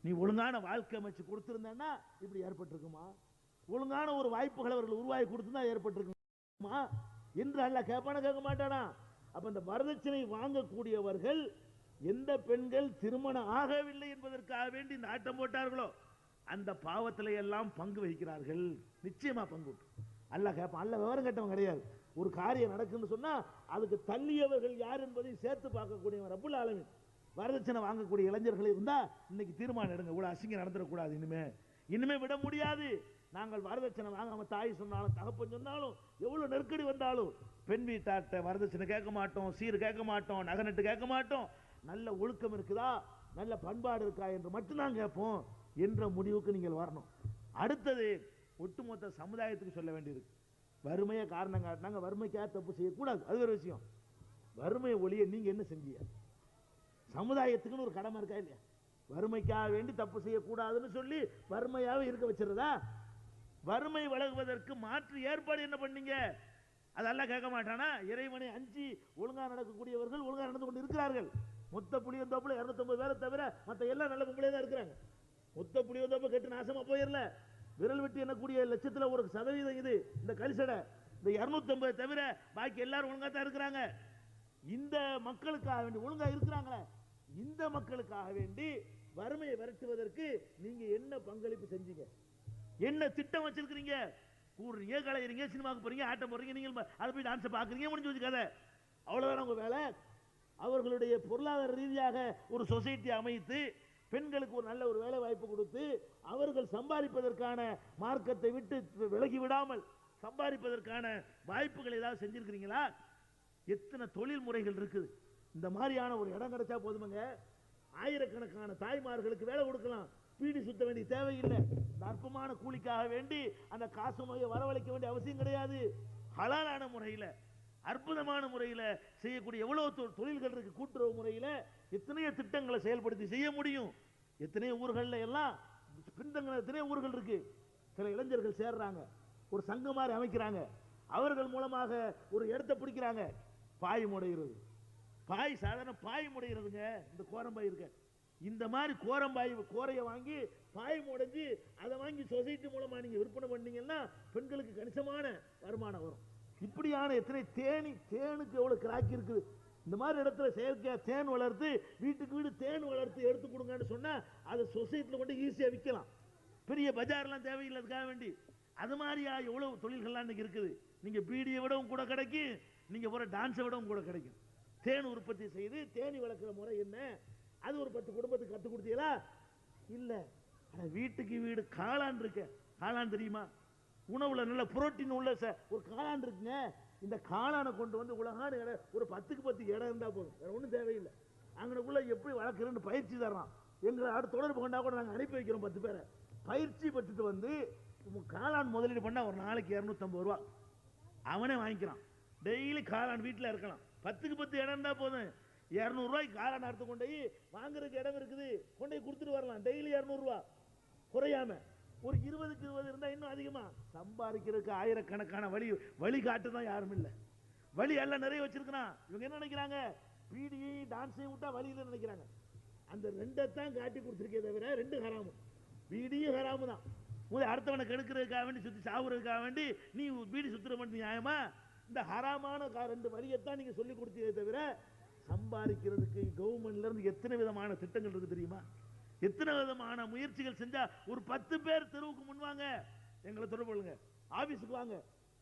நீ ஒழுங்கான வாழ்க்கை அமைச்சு கொடுத்திருந்தா இப்படி ஏற்பட்டிருக்குமா, ஒழுங்கான ஒரு வாய்ப்புகளை அவர்கள் உருவாக்கி கொடுத்துருந்தா ஏற்பட்டிருக்குமா என்று அல்லாஹ் கேட்பான கேட்க மாட்டானா? அப்ப இந்த வரதட்சணை வாங்கக்கூடியவர்கள் எந்த பெண்கள் திருமணம் ஆகவில்லை என்பதற்காக வேண்டி இந்த ஆட்டம் போட்டார்களோ அந்த பாவத்தில எல்லாம் பங்கு வகிக்கிறார்கள். நிச்சயமா பங்கு. அல்லாஹ் கேட்பான். அல்லாஹ் விவரம் கேட்டவன் கிடையாது. ஒரு காரியம் நடக்குன்னு சொன்னா அதுக்கு தள்ளியவர்கள் யார் என்பதை சேர்த்து பார்க்கக்கூடியவன் ரப்புல் ஆலமீன். வரதட்சணை வாங்கக்கூடிய இளைஞர்கள் இருந்தா இன்னைக்கு தீர்மானம் எடுங்க, இவ்வளவு அசிங்கம் நடந்துடக்கூடாது, இனிமே விட முடியாது. நாங்கள் வரதட்சணை வாங்காம தாய் சொன்னாலும் தகப்பன் சொன்னாலும் எவ்வளவு நெருக்கடி வந்தாலும் பெண் வீட்டாட்ட வரதட்சணை கேட்க மாட்டோம், சீர் கேட்க மாட்டோம், நகநட்டு கேட்க மாட்டோம். நல்ல ஒழுக்கம் இருக்குதா, நல்ல பண்பாடு இருக்கா என்று மட்டும்தான் கேட்போம் என்ற முடிவுக்கு நீங்கள் வரணும். அடுத்தது ஒட்டுமொத்த சமுதாயத்துக்கு சொல்ல வேண்டியிருக்கு. வறுமையை காரணம் காட்டினாங்க, வறுமைக்காக தப்பு செய்யக்கூடாது, அது ஒரு விஷயம். வறுமையை ஒழிய நீங்க என்ன செஞ்சீங்க? சமுதாயத்துக்குன்னு ஒரு கடமை இருக்கா இல்லையா? வறுமைக்காக வேண்டி தப்பு செய்யக்கூடாதுன்னு சொல்லி வறுமையாவே இருக்க வச்சிருந்தா, வறுமை விலகுவதற்கு மாற்று ஏற்பாடு என்ன பண்ணீங்க? அதெல்லாம் கேட்க மாட்டானா? இறைவனை அஞ்சி ஒழுங்கா நடக்கக்கூடியவர்கள் ஒழுங்கா நடந்து கொண்டு இருக்கிறார்கள். மொத்த புளியந்தோப்புல 250 பேரை தவிர மற்ற எல்லாம் நல்ல கும்பலே தான் இருக்கிறாங்க. மொத்த புளியந்தோப்பு கெட்டு நாசமா போயிடல. விரல் வெட்டி எண்ணக்கூடிய லட்சத்துல ஒரு சதவீதம் இது இந்த கலிசடை. இந்த 250 தவிர பாக்கி எல்லாரும் ஒழுங்கா தான் இருக்கிறாங்க. இந்த மக்களுக்காக வேண்டி ஒழுங்கா இருக்கிறாங்களே, இந்த மக்களுக்காக வேண்டி வறுமையை விரட்டுவதற்கு நீங்க என்ன பங்களிப்பு செஞ்சீங்க? என்ன திட்டம் வச்சிருக்கீங்க? கூடுறீங்க, கலையறீங்க, சினிமாவுக்கு போறீங்க, ஆட்டம் போறீங்க, நீங்க அதை போய் டான்ஸ் பாக்குறீங்க, முடிஞ்சு வச்சு கதை. அவ்வளவுதான் உங்க வேலை. அவர்களுடைய பொருளாதார ரீதியாக ஒரு சொசைட்டி அமைத்து பெண்களுக்கு ஒரு நல்ல ஒரு வேலை வாய்ப்பு கொடுத்து அவர்கள் சம்பாதிப்பதற்கான மார்க்கத்தை விட்டு விலகி விடாமல் சம்பாதிப்பதற்கான வாய்ப்புகள் ஏதாவது செஞ்சிருக்கிறீங்களா? எத்தனை தொழில் முறைகள் இருக்குது. இந்த மாதிரியான ஒரு இடம் கிடைச்சா போதுமங்க, ஆயிரக்கணக்கான தாய்மார்களுக்கு வேலை கொடுக்கலாம். பீடி சுத்த வேண்டிய தேவையில்லை. இந்த அற்பமான கூலிக்காக வேண்டி அந்த காசு நோயை வரவழைக்க வேண்டிய அவசியம் கிடையாது. ஹலாலான முறையில் அற்புதமான முறையில் செய்யக்கூடிய எவ்வளவு தொழில்கள் இருக்கு. கூட்டுறவு முறையில் எத்தனையோ திட்டங்களை செயல்படுத்தி செய்ய முடியும். எத்தனையோ ஊர்களில் எல்லாம் பின்தங்கின எத்தனையோ ஊர்கள் இருக்கு. சில இளைஞர்கள் சேர்றாங்க, ஒரு சங்கம் மாதிரி அமைக்கிறாங்க. அவர்கள் மூலமாக ஒரு இடத்தை பிடிக்கிறாங்க. பாய் முடைகிறது, பாய் சாதாரண பாய் முடைகிறதுங்க. இந்த கோரம்பாய் இருக்க, இந்த மாதிரி கோரம்பாய் கோரையை வாங்கி பாய் முடைஞ்சு அதை வாங்கி சொசைட்டி மூலமா நீங்க விற்பனை பண்ணீங்கன்னா பெண்களுக்கு கணிசமான வருமானம் வரும். இப்படியான எத்தனை தேனுக்கு எவ்வளவு கிராக்கி இருக்குது. இந்த மாதிரி இடத்துல செயற்கையா தேன் வளர்த்து வீட்டுக்கு வீடு தேன் வளர்த்து எடுத்து கொடுங்கன்னு சொன்னா அதை சொசைட்டில கொண்டு ஈஸியா விற்கலாம். பெரிய பஜார்லாம் தேவையில்லை அதுக்காக வேண்டி. அது மாதிரியா எவ்வளவு தொழில்கள்லாம் இன்னைக்கு இருக்குது. நீங்க பீடியை விடவும் கூட கிடைக்கும், நீங்க போற டான்ஸை விடவும் கூட கிடைக்கும். தேன் உற்பத்தி செய்து தேனி வளர்க்கிற முறை என்ன, அது ஒரு 10 குடும்பத்துக்கு கற்றுக் கொடுத்தீங்களா? இல்ல. வீட்டுக்கு வீடு காளான் இருக்க. காளான் தெரியுமா? உணவுல நல்ல புரோட்டீன் உள்ள ஒரு காளான் இருக்குங்க. இந்த காளானை கொண்டு வந்து உலகான இடம் ஒரு 10க்கு 10 இடம் இருந்தா போதும், வேற ஒன்றும் தேவையில்லை. அங்கனக்குள்ள எப்படி வளர்க்குறேன்னு பயிற்சி தர்றான். எங்களை அடுத்த தொடர்பு கொண்டா கூட நாங்கள் அனுப்பி வைக்கிறோம். 10 பேரை பயிற்சி பெற்றுட்டு வந்து காளான் முதலீடு பண்ணா ஒரு நாளைக்கு 250 ரூபா அவனே வாங்கிக்கிறான். டெய்லி காளான் வீட்டில் இருக்கலாம். 10க்கு 10 இடம் இருந்தா போதும். 200 ரூபாய்க்கு காளான் அறுத்து கொண்டு போய் வாங்குறதுக்கு இடம் இருக்குது, கொண்டு போய் கொடுத்துட்டு வரலாம். டெய்லி 200 ரூபா குறையாம. ஒரு 20க்கு 20 இருந்தா இன்னும் அதிகமா சம்பாதிக்கிறதுக்கு ஆயிரக்கணக்கான வழி காட்டு தான் யாரும் இல்லை. வழி எல்லாம் நிறைய வச்சிருக்கிறான். இவங்க என்ன நினைக்கிறாங்க? பீடியையும் டான்ஸையும் விட்டா வழியில் நினைக்கிறாங்க. அந்த 2 தான் காட்டி கொடுத்துருக்கே தவிர 2 ஹராமு. பீடியும் ஹராமு தான். அடுத்தவனை கெடுக்கிறதுக்காக வேண்டி சுத்தி சாவுறதுக்காக வேண்டி நீ பீடி சுத்துற மட்டும் நியாயமா? இந்த ஹராமான 2 வழியைத்தான் நீங்க சொல்லி கொடுத்தீங்க தவிர சம்பாதிக்கிறதுக்கு கவர்மெண்ட்ல இருந்து எத்தனை விதமான திட்டங்கள் இருக்கு தெரியுமா? எத்தனை விதமான முயற்சிகள் செஞ்சா ஒரு 10 பேர் தெருவுக்கு முன்வாங்க, எங்களை தொடர்பு கொள்ளுங்க, ஆபீஸுக்கு வாங்க.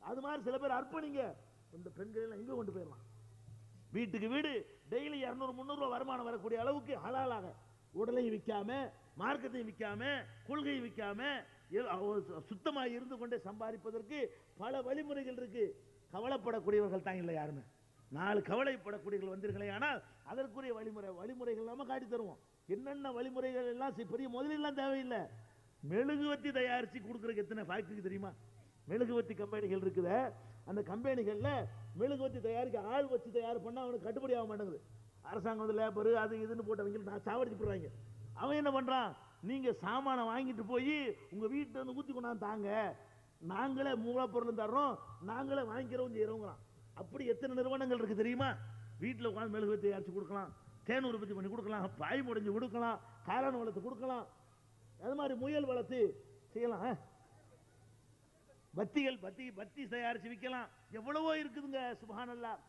அது மாதிரி சில பேர் அர்ப்பணிங்க. இந்த பெண்கள் எல்லாம் எங்க கொண்டு போயிடலாம். வீட்டுக்கு வீடு டெய்லி 200-300 ரூபாய் வருமானம் வரக்கூடிய அளவுக்கு ஹலாலாக உடலையும் விற்காம, மார்க்கத்தையும் விற்காம, கொள்கையும் விற்காம சுத்தமாக இருந்து கொண்டே சம்பாதிப்பதற்கு பல வழிமுறைகள் இருக்கு. கவலைப்படக்கூடியவர்கள் தான் இல்லை யாருமே. 4 கவலைப்படக்கூடியவர்கள் வந்தீர்களே, ஆனால் அதற்குரிய வழிமுறைகள் நம்ம காட்டி தருவோம். என்னென்ன வழிமுறைகள் எல்லாம் பெரிய முதலீடுலாம் தேவையில்லை. மெழுகுவத்தி தயாரித்து கொடுக்குறதுக்கு எத்தனை ஃபேக்டரி தெரியுமா? மெழுகுவத்தி கம்பெனிகள் இருக்குது. அந்த கம்பெனிகளில் மெழுகுவத்தி தயாரிக்க ஆள் வச்சு தயார் பண்ணால் அவனுக்கு கட்டுப்படி ஆக மாட்டேங்குது. அரசாங்கம் வந்து லேபரு அது இதுன்னு போட்டவங்க நான் சாவடிச்சு போடுறாங்க. அவன் என்ன பண்ணுறான், நீங்கள் சாமானை வாங்கிட்டு போய் உங்கள் வீட்டில் வந்து ஊற்றி கொண்டாந்து தாங்க, நாங்களே மூலப்பொருளும் தர்றோம், நாங்களே வாங்கிக்கிறோம் செய்கிறோங்கிறான். அப்படி எத்தனை நிறுவனங்கள் இருக்குது தெரியுமா? வீட்டில் உட்காந்து மெழுகுவத்தி தயாரித்து கொடுக்கலாம், தேன் உற்பத்தி பண்ணி கொடுக்கலாம், பாய் முடிஞ்சு கொடுக்கலாம், காளான் வளர்த்து கொடுக்கலாம், அது மாதிரி முயல் வளர்த்து செய்யலாம், பத்தி தயாரித்து விற்கலாம், எவ்வளவோ இருக்குதுங்க. சுப்ஹானல்லாஹ்.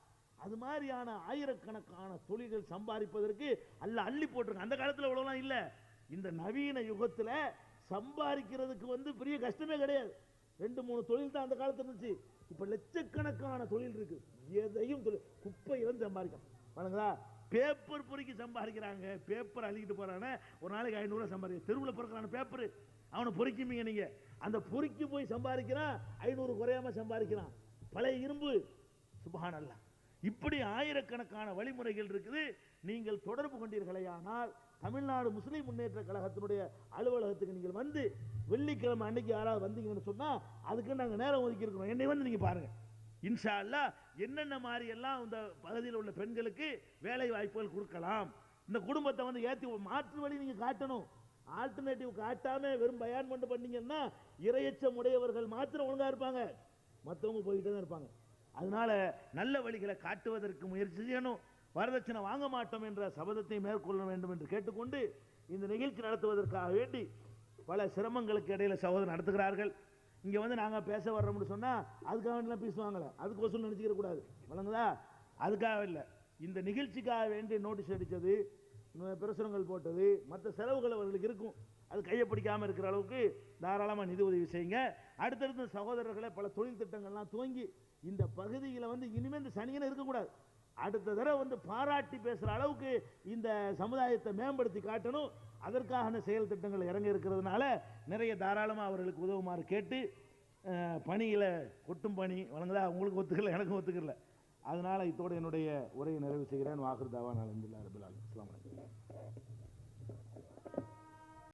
அது மாதிரியான ஆயிரக்கணக்கான தொழில்கள் சம்பாதிப்பதற்கு அல்லாஹ் அள்ளி போட்டிருக்கான். அந்த காலத்தில் இவ்வளவுலாம் இல்லை. இந்த நவீன யுகத்தில் சம்பாதிக்கிறதுக்கு வந்து பெரிய கஷ்டமே கிடையாது. 2-3 தொழில் தான் அந்த காலத்தில் இருந்துச்சு. இப்போ லட்சக்கணக்கான தொழில் இருக்கு. எதையும் தொழில், குப்பையிலிருந்து சம்பாதிக்கலாம். வணங்குதா? பேப்பர் பொறுக்கி சம்பாதிக்கிறாங்க. பேப்பர் அள்ளிக்கிட்டு போறானே ஒரு நாளைக்கு 500 சம்பாதிக்க. தெருவில் பிறக்கிறான பேப்பர் அவனை பொறுக்கிமீங்க நீங்க. அந்த பொறுக்கி போய் சம்பாதிக்கிறான், 500 குறையாம சம்பாதிக்கிறான். பழைய இரும்பு. சுப்ஹானல்லாஹ். இப்படி ஆயிரக்கணக்கான வழிமுறைகள் இருக்குது. நீங்கள் தொடர்பு கொண்டீர்களேயானால் தமிழ்நாடு முஸ்லிம் முன்னேற்ற கழகத்தினுடைய அலுவலகத்துக்கு நீங்கள் வந்து வெள்ளிக்கிழமை அன்னைக்கு யாராவது வந்தீங்கன்னு சொன்னா அதுக்கு நாங்கள் நேரம் ஒதுக்கி இருக்கிறோம். என்னை வந்து நீங்க பாருங்க. இன்ஷா அல்லாஹ் என்னென்ன மாதிரி எல்லாம் இந்த பகுதியில் உள்ள பெண்களுக்கு வேலை வாய்ப்புகள் கொடுக்கலாம், இந்த குடும்பத்தை வந்து ஏற்றி மாற்று வழி நீங்க காட்டணும். ஆல்டர்னேட்டிவ் காட்டாம வெறும் பயான் மட்டும் பண்ணீங்கன்னா இரையச்சம் உடையவர்கள் மாத்திரம் ஒழுங்கா இருப்பாங்க, மற்றவங்க போயிட்டே தான் இருப்பாங்க. அதனால நல்ல வழிகளை காட்டுவதற்கு முயற்சி செய்யணும். வரதட்சணை வாங்க மாட்டோம் என்ற சபதத்தை மேற்கொள்ள வேண்டும் என்று கேட்டுக்கொண்டு இந்த நிகழ்ச்சி நடத்துவதற்காக வேண்டி பல சிரமங்களுக்கு இடையில சகோதரர் நடத்துகிறார்கள். இங்க வந்து நாங்க பேச வர்றோம்னு சொன்னா அதுக்காக வேண்டிலாம் பேசுவாங்களே, அதுக்கு வசூல் நினைச்சுக்க கூடாது. வழங்குதா? அதுக்காக இல்லை. இந்த நிகழ்ச்சிக்காக வேண்டி நோட்டீஸ் அடித்தது, பிரசுரங்கள் போட்டது, மற்ற செலவுகள் அவர்களுக்கு இருக்கும். அது கையை பிடிக்காம இருக்கிற அளவுக்கு தாராளமாக நிதி உதவி செய்யுங்க. அடுத்தடுத்த சகோதரர்களை பல தொழில் திட்டங்கள்லாம் துவங்கி இந்த பகுதியில் வந்து இனிமேல் இந்த சனியனை இருக்கக்கூடாது. அடுத்த தடவை வந்து பாராட்டி பேசுகிற அளவுக்கு இந்த சமுதாயத்தை மேம்படுத்தி காட்டணும். அதற்கான செயல் திட்டங்கள் இறங்க இருக்கிறதுனால நிறைய தாராளமாக அவர்களுக்கு உதவுமாறு கேட்டு பணியில் கொட்டும் பணி வழங்குதா? உங்களுக்கு ஒத்துக்கல, எனக்கும் ஒத்துக்கல. அதனால் இதோடு என்னுடைய உரையை நிறைவு செய்கிறேன். வாஹிர் தாவான் அல்ஹம்துலில்லாஹி ரப்பில் ஆலமீன். அஸ்ஸலாமு அலைக்கும்.